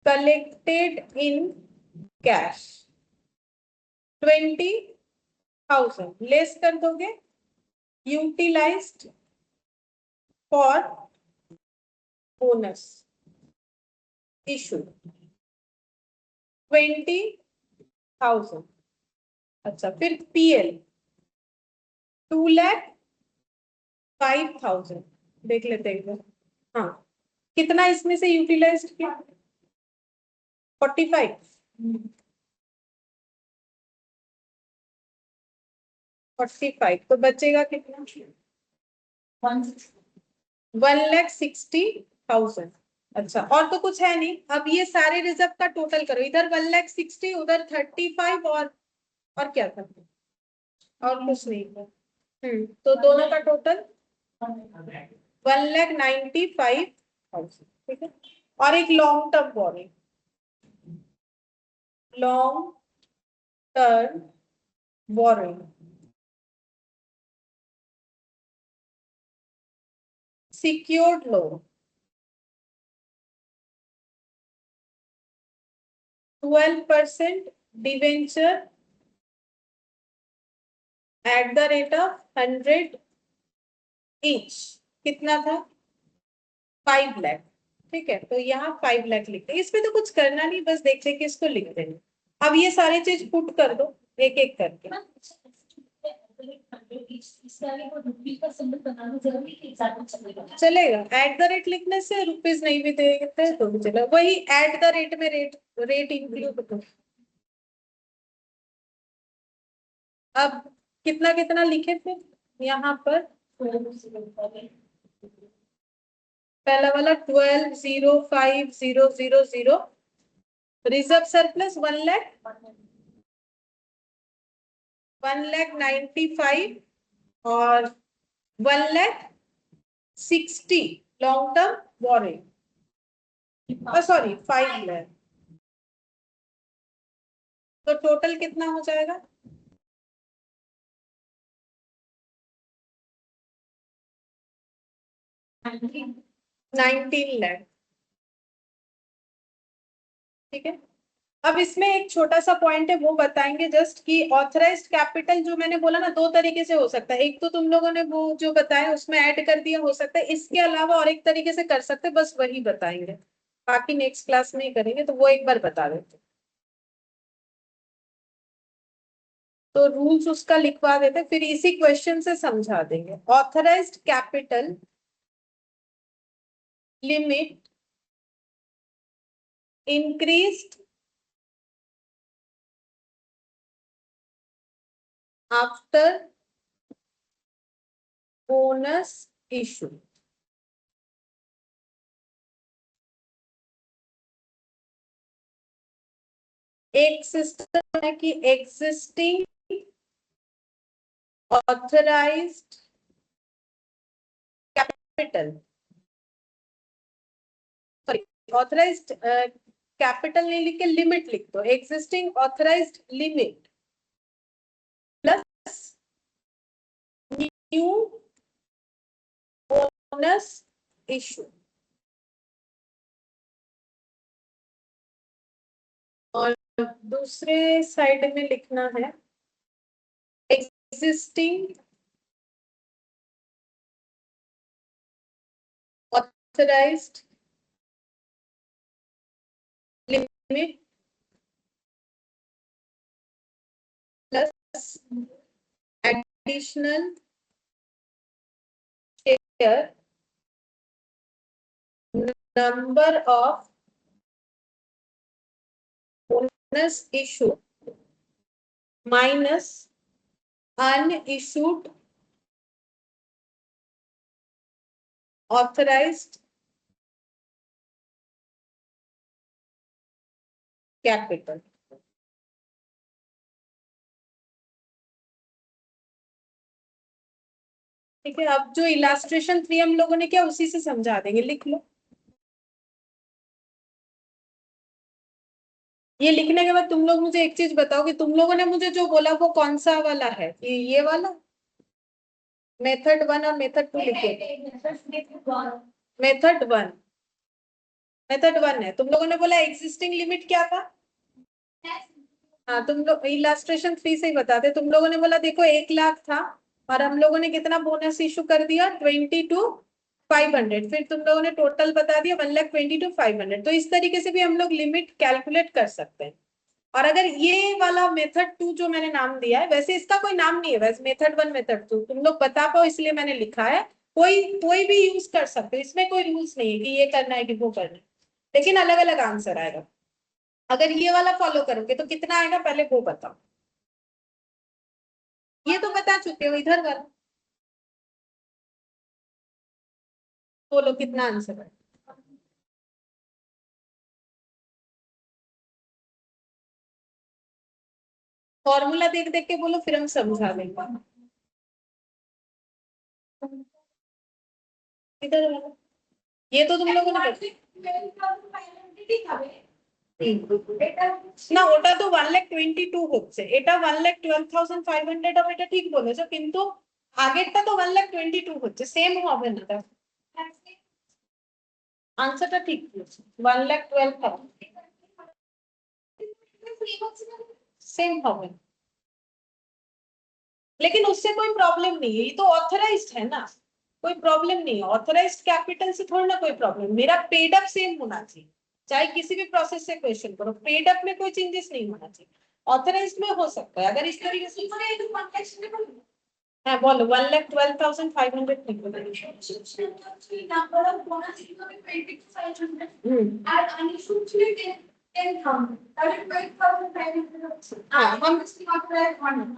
collected in cash 20,000, less कर दोगे यूटिलाइज्ड फॉर बोनस इशू 20,000। अच्छा फिर पीएल 2,05,000 देख लेते हैं, हाँ कितना इसमें से यूटिलाइज किया? 45। 45 तो बचेगा कितना? 1,60,000। अच्छा, और तो कुछ है नहीं। अब ये सारे रिजर्व का टोटल करो, इधर 1,60,000, उधर 35, और क्या था? और कुछ नहीं था। तो दोनों का टोटल 1,95,000। ठीक है। और एक long term borrowing, long term borrowing secured loan 12% debenture at the rate of 100 each। कितना था? 5 लाख। ठीक है, तो यहाँ 5 लाख लिखते हैं। इसमें तो कुछ करना नहीं, बस देख लेके इसको लिख देना। अब ये सारे चीज पुट कर दो एक एक करके। चलेगा, एट द रेट लिखने से रुपीज नहीं भी देते तो भी चलेगा। वही एट द रेट में रेट इंक्लूड करो। अब कितना कितना लिखे थे यहाँ पर? पहला वाला 12,05,000 रिजर्व सरप्लस 1,95,000 और 1,60,000 long term borrowing, sorry 5 lakh. तो टोटल कितना हो जाएगा? 19 लाख। ठीक है। अब इसमें एक छोटा सा पॉइंट है, वो बताएंगे जस्ट कि ऑथराइज्ड कैपिटल जो मैंने बोला ना, दो तरीके से हो सकता है। एक तो तुम लोगों ने वो जो बताया उसमें ऐड कर दिया, हो सकता है। इसके अलावा और एक तरीके से कर सकते हैं, बस वही बताएंगे, बाकी नेक्स्ट क्लास में ही करेंगे, तो वो एक बार बता देते। तो रूल्स उसका लिखवा देते, फिर इसी क्वेश्चन से समझा देंगे। Authorised capital limit increased after bonus issue। एक सिस्टम है कि existing authorised capital, sorry authorised capital नहीं लिख के लिमिट लिख दो। Existing authorised limit plus new bonus issue. और दूसरे साइड में लिखना है existing authorised limit plus additional share number of bonus issue minus unissued authorized capital। ठीक है। अब जो इलास्ट्रेशन 3 हम लोगों ने किया उसी से समझा देंगे, लिख लो। ये लिखने के बाद तुम लोग मुझे एक चीज बताओ कि तुम लोगों ने मुझे जो बोला वो कौन सा वाला है? ये वाला मेथड 1 और मेथड 2 लिखे। मेथड 1 है। तुम लोगों ने बोला एग्जिस्टिंग लिमिट क्या था? हाँ, तुम लोग इलास्ट्रेशन 3 से ही बताते। तुम लोगों ने बोला देखो 1 लाख था और हम लोगों ने कितना बोनस इशू कर दिया? 22,500। फिर तुम लोगों ने टोटल बता दिया 1,22,500। तो इस तरीके से भी हम लोग लिमिट कैलकुलेट कर सकते हैं। और अगर ये वाला मेथड 2 जो मैंने नाम दिया है, वैसे इसका कोई नाम नहीं है, वैसे मेथड 1 मेथड 2 तुम लोग बता पाओ इसलिए मैंने लिखा है। कोई भी यूज कर सकते हो, इसमें कोई रूल्स नहीं है कि ये करना है कि वो करना है, लेकिन अलग अलग आंसर आएगा। अगर ये वाला फॉलो करोगे तो कितना आएगा पहले वो बताओ। ये तो बता चुके हो, इधर वाला बोलो कितना आंसर है। फॉर्मूला देख देख के बोलो, फिर हम समझा देंगे। इधर वाला ये तो तुम लोगों ने না ওটা তো 1,22,000 হচ্ছে, এটা 1,12,500 হবে, এটা ঠিক বলেছো, কিন্তু আগেরটা তো 1,22,000 হচ্ছে, সেম হবে না। আনসারটা ঠিক বলেছো, 1,12,000 सेम হবে না। लेकिन उससे कोई प्रॉब्लम नहीं है, ये तो ऑथराइज्ड है ना, कोई प्रॉब्लम नहीं है। ऑथराइज्ड कैपिटल से थोड़ा ना कोई प्रॉब्लम, मेरा पेड अप सेम होना चाहिए, चाहे किसी भी प्रोसेस से क्वेश्चन करो, पेड अप में कोई चेंजेस नहीं होना चाहिए, ऑथराइज्ड में हो सकता है। अगर इस तरीके से हाँ बोलो 1,12,500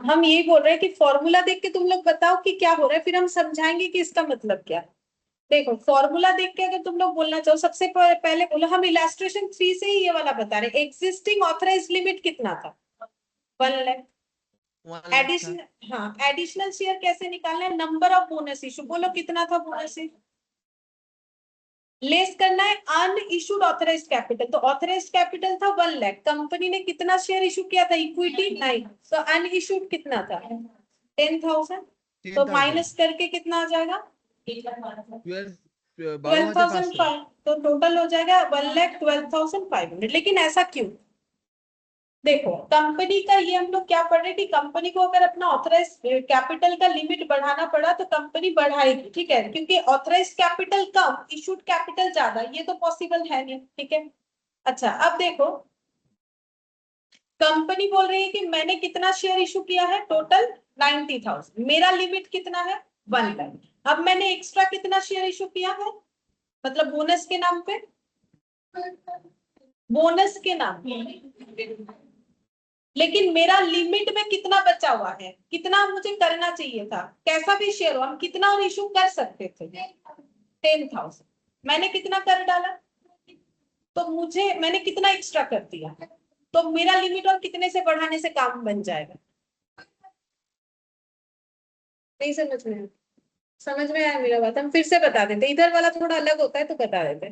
हम यही बोल रहे हैं कि फॉर्मूला देख के तुम लोग बताओ कि क्या हो रहा है, फिर हम समझाएंगे कि इसका मतलब क्या है। देखो फॉर्मूला देख के अगर तुम लोग बोलना चाहो, सबसे पहले बोलो, हम इलास्ट्रेशन 3 से ही ये वाला बता रहे हैं। एग्जिस्टिंग ऑथराइज्ड लिमिट कितना था? 1 लाख। 1 लाख था। एडिशनल, हाँ एडिशनल शेयर कैसे निकालना है? नंबर ऑफ बोनस इशू, बोलो कितना था बोनस इशू, लेस करना है अनइशूड ऑथराइज्ड कैपिटल, तो ऑथराइज्ड कैपिटल था 1 लाख, कंपनी ने कितना शेयर इशू किया था? इक्विटी 9, तो अनइशूड कितना था? 10,000, तो 10,000 माइनस करके कितना आ जाएगा? 12,500 तो टोटल हो जाएगा 1,12,500। लेकिन ऐसा क्यों? देखो कंपनी का ये हम लोग क्या पढ़ रहे हैं कि कंपनी को अगर अपना ऑथराइज कैपिटल का लिमिट बढ़ाना पड़ा तो कंपनी बढ़ाएगी, ठीक है, क्योंकि ऑथराइज कैपिटल कम, इशूड कैपिटल ज्यादा, ये तो पॉसिबल है नहीं, ठीक है। अच्छा अब देखो, कंपनी बोल रही है कि मैंने कितना शेयर इशू किया है? टोटल 90,000, मेरा लिमिट कितना है? 1 लाख। अब मैंने एक्स्ट्रा कितना शेयर इशू किया है, मतलब बोनस के नाम पे, बोनस के नाम पे, लेकिन मेरा लिमिट में कितना बचा हुआ है, कितना मुझे करना चाहिए था? कैसा भी शेयर हो, हम कितना और इशू कर सकते थे? 10,000, मैंने कितना कर डाला, तो मुझे मैंने कितना एक्स्ट्रा कर दिया, तो मेरा लिमिट और कितने से बढ़ाने से काम बन जाएगा? नहीं समझ में आया? समझ में आया मेरा बात? हम फिर से बता देते, इधर वाला थोड़ा अलग होता है तो बता देते।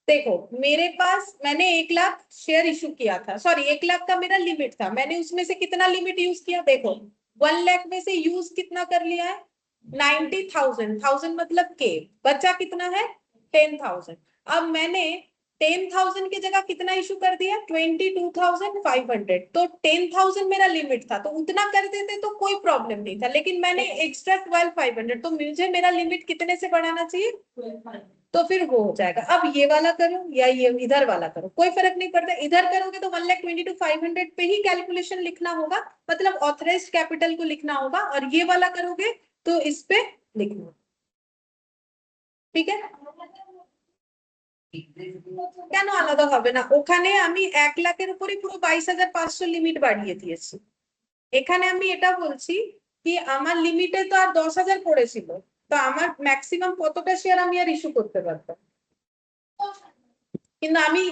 देखो मेरे पास, मैंने 1 लाख शेयर इशू किया था, सॉरी 1 लाख का मेरा लिमिट था, मैंने उसमें से कितना लिमिट यूज किया? देखो 1 लाख में से यूज कितना कर लिया है? 90,000, 1000 मतलब के, बचा कितना है? 10,000। अब मैंने 10,000 की जगह कितना इशू कर दिया? 22,500, तो 10,000 मेरा लिमिट था, तो उतना कर देते तो कोई प्रॉब्लम नहीं था, लेकिन मैंने एक्स्ट्रा 12,500, तो मुझे मेरा लिमिट कितने से बढ़ाना चाहिए? तो फिर वो हो जाएगा। अब ये वाला करो या ये इधर वाला करो, कोई फर्क नहीं पड़ता, इधर करोगे तो 1,22,500 पे ही कैलकुलेशन लिखना होगा, मतलब ऑथराइज्ड कैपिटल को लिखना होगा, और ये वाला करोगे तो इस पे लिखना, ঠিক है। কেন আলাদা হবে না? ওখানে আমি 1 লাখের উপরে পুরো 22,500 লিমিট বাড়িয়ে দিয়েছি, এখানে আমি এটা বলছি কি আমার লিমিটে তো আর 10,000 পড়েছিল, তো আমার ম্যাক্সিমাম কতটা শেয়ার আমি আর ইস্যু করতে পারতাম, কিন্তু আমি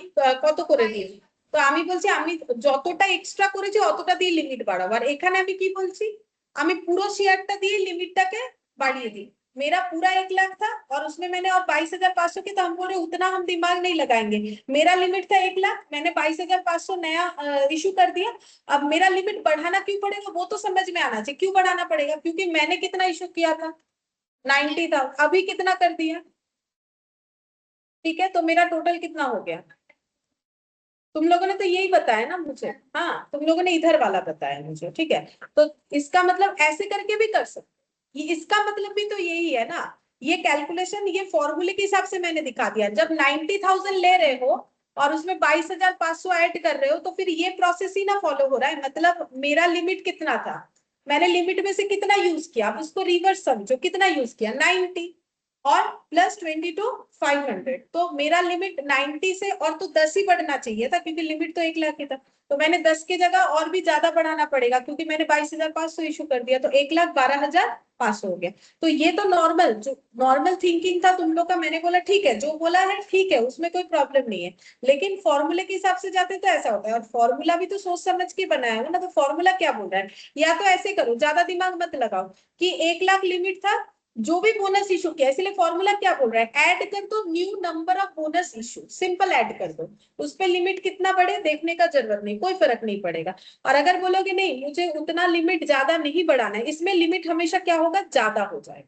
কত করে দিয়েছি, তো আমি বলছি আমি যতটা এক্সট্রা করেছি অতটা দিয়ে লিমিট বাড়াবো, আর এখানে আমি কি বলছি, আমি পুরো শেয়ারটা দিয়ে লিমিটটাকে বাড়িয়ে দিই। मेरा पूरा 1 लाख था और उसमें मैंने और 22,500 की, तो हम बोले उतना हम दिमाग नहीं लगाएंगे, मेरा लिमिट था 1 लाख, मैंने 22,500 नया इशू कर दिया। अब मेरा लिमिट बढ़ाना क्यों पड़ेगा वो तो समझ में आना चाहिए, क्यों बढ़ाना पड़ेगा? क्योंकि मैंने कितना इशू किया था? 90 था, अभी कितना कर दिया, ठीक है, तो मेरा टोटल कितना हो गया? तुम लोगों ने तो यही बताया ना मुझे, हाँ तुम लोगों ने इधर वाला बताया मुझे, ठीक है, तो इसका मतलब ऐसे करके भी कर सकते, ये इसका मतलब भी तो यही है ना, ये कैलकुलेशन ये फॉर्मूले के हिसाब से मैंने दिखा दिया। जब 90,000 ले रहे हो और उसमें 22,500 ऐड कर रहे हो, तो फिर ये प्रोसेस ही ना फॉलो हो रहा है, मतलब मेरा लिमिट कितना था, मैंने लिमिट में से कितना यूज किया, अब उसको रिवर्स समझो, कितना यूज किया? 90, और प्लस 20 to 500, तो मेरा लिमिट 90 से और तो 10 ही बढ़ना चाहिए था क्योंकि लिमिट तो 1 लाख ही था, तो मैंने 10 की जगह और भी ज्यादा बढ़ाना पड़ेगा क्योंकि मैंने 22,500 इशू कर दिया, तो 1,12,500 हो गया। तो ये तो नॉर्मल, जो नॉर्मल थिंकिंग था तुम लोग का, मैंने बोला ठीक है, जो बोला है ठीक है, उसमें कोई प्रॉब्लम नहीं है, लेकिन फॉर्मूले के हिसाब से जाते तो ऐसा होता है, और फॉर्मूला भी तो सोच समझ के बनाया है ना, तो फॉर्मूला क्या बोल रहा है, या तो ऐसे करो, ज्यादा दिमाग मत लगाओ कि 1 लाख लिमिट था, जो भी बोनस इशू किया, इसलिए फॉर्मूला क्या बोल रहा है, ऐड कर दो new number of bonus issue, simple add कर दो, उस पे लिमिट कितना बढ़े देखने का जरूरत नहीं, कोई फर्क नहीं पड़ेगा। और अगर बोलोगे नहीं मुझे उतना लिमिट ज्यादा नहीं बढ़ाना है, इसमें लिमिट हमेशा क्या होगा, ज्यादा हो जाएगा,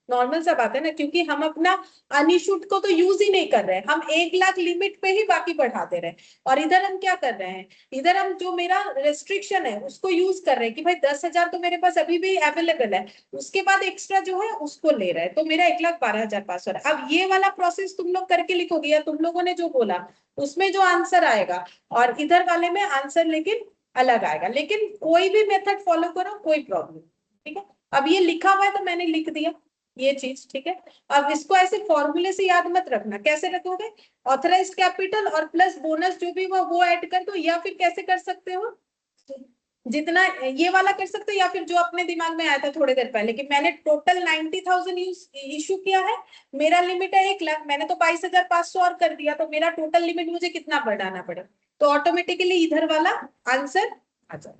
नॉर्मल सा बात है ना, क्योंकि हम अपना अनइशूड को तो यूज ही नहीं कर रहे हैं, हम 1 लाख लिमिट पे ही बाकी बढ़ा दे रहे हैं, और इधर हम क्या कर रहे हैं, इधर हम जो मेरा रेस्ट्रिक्शन है उसको यूज कर रहे हैं कि भाई 10,000 तो मेरे पास अभी भी अवेलेबल है, उसके बाद एक्स्ट्रा जो है उसको ले रहे हैं, तो मेरा 1,12,500 है। अब ये वाला प्रोसेस तुम लोग करके लिखोगे, या तुम लोगों ने जो बोला उसमें जो आंसर आएगा, और इधर वाले में आंसर लेकिन अलग आएगा, लेकिन कोई भी मेथड फॉलो करो कोई प्रॉब्लम, ठीक है। अब ये लिखा हुआ है तो मैंने लिख दिया ये चीज, ठीक है। अब इसको ऐसे फॉर्मूले से याद मत रखना, कैसे रखोगे, ऑथराइज्ड कैपिटल और प्लस बोनस जो भी वो ऐड कर दो, या फिर कैसे कर सकते हो, जितना ये वाला कर सकते हो, या फिर जो अपने दिमाग में आया था थोड़ी देर पहले कि मैंने टोटल 90,000 इशू किया है, मेरा लिमिट है 1 लाख, मैंने तो 22,500 और कर दिया, तो मेरा टोटल लिमिट मुझे कितना बढ़ाना पड़ेगा, तो ऑटोमेटिकली इधर वाला आंसर आ जाए,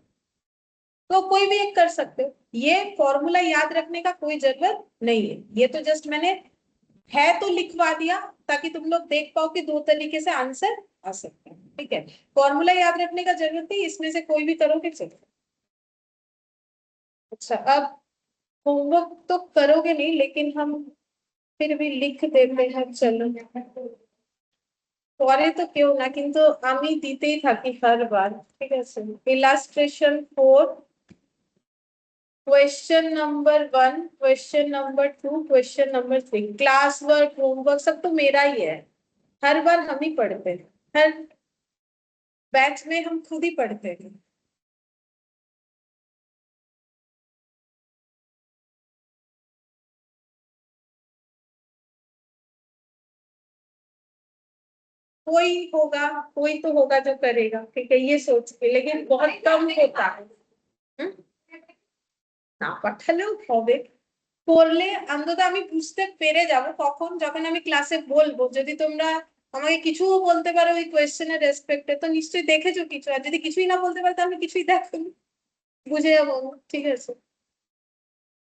तो कोई भी एक कर सकते हो, ये फॉर्मूला याद रखने का कोई जरूरत नहीं है, ये तो जस्ट मैंने है तो लिखवा दिया ताकि तुम लोग देख पाओ कि 2 तरीके से आंसर आ सकते हैं, ठीक है। फॉर्मूला याद रखने का जरूरत नहीं, इसमें से कोई भी करोगे चलो। अच्छा, अब होमवर्क तो करोगे नहीं, लेकिन हम फिर भी लिख देते हैं, चलो পরে তো কেউ না, কিন্তু আমি দিতেই থাকি হরবার, ঠিক আছে। Illustration 4, question number 1, question number 2, question number 3, class work homework सब तो मेरा ही है, हर बार हम ही पढ़ते हैं, हर बैच में हम खुद ही पढ़ते हैं। कोई होगा, कोई तो होगा जो करेगा, ठीक है, ये सोच के, लेकिन बहुत कम होता है। হুম? না পাঠালেও হবে, করলে অন্তত আমি বুঝতে পেরে যাব কখন, যখন আমি ক্লাসে বলবো, যদি তোমরা আমাকে কিছু বলতে পারো ওই কোয়েশ্চেনের রেসপেক্টে, তো নিশ্চয়ই দেখেছো কিছু, আর যদি কিছুই না বলতে পারো তাহলে কিছুই দেখোনি, বুঝে যাবো, ঠিক আছে,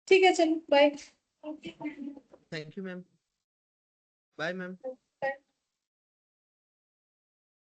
ঠিক আছে, by. Thank you, ma'am. Bye, ma'am.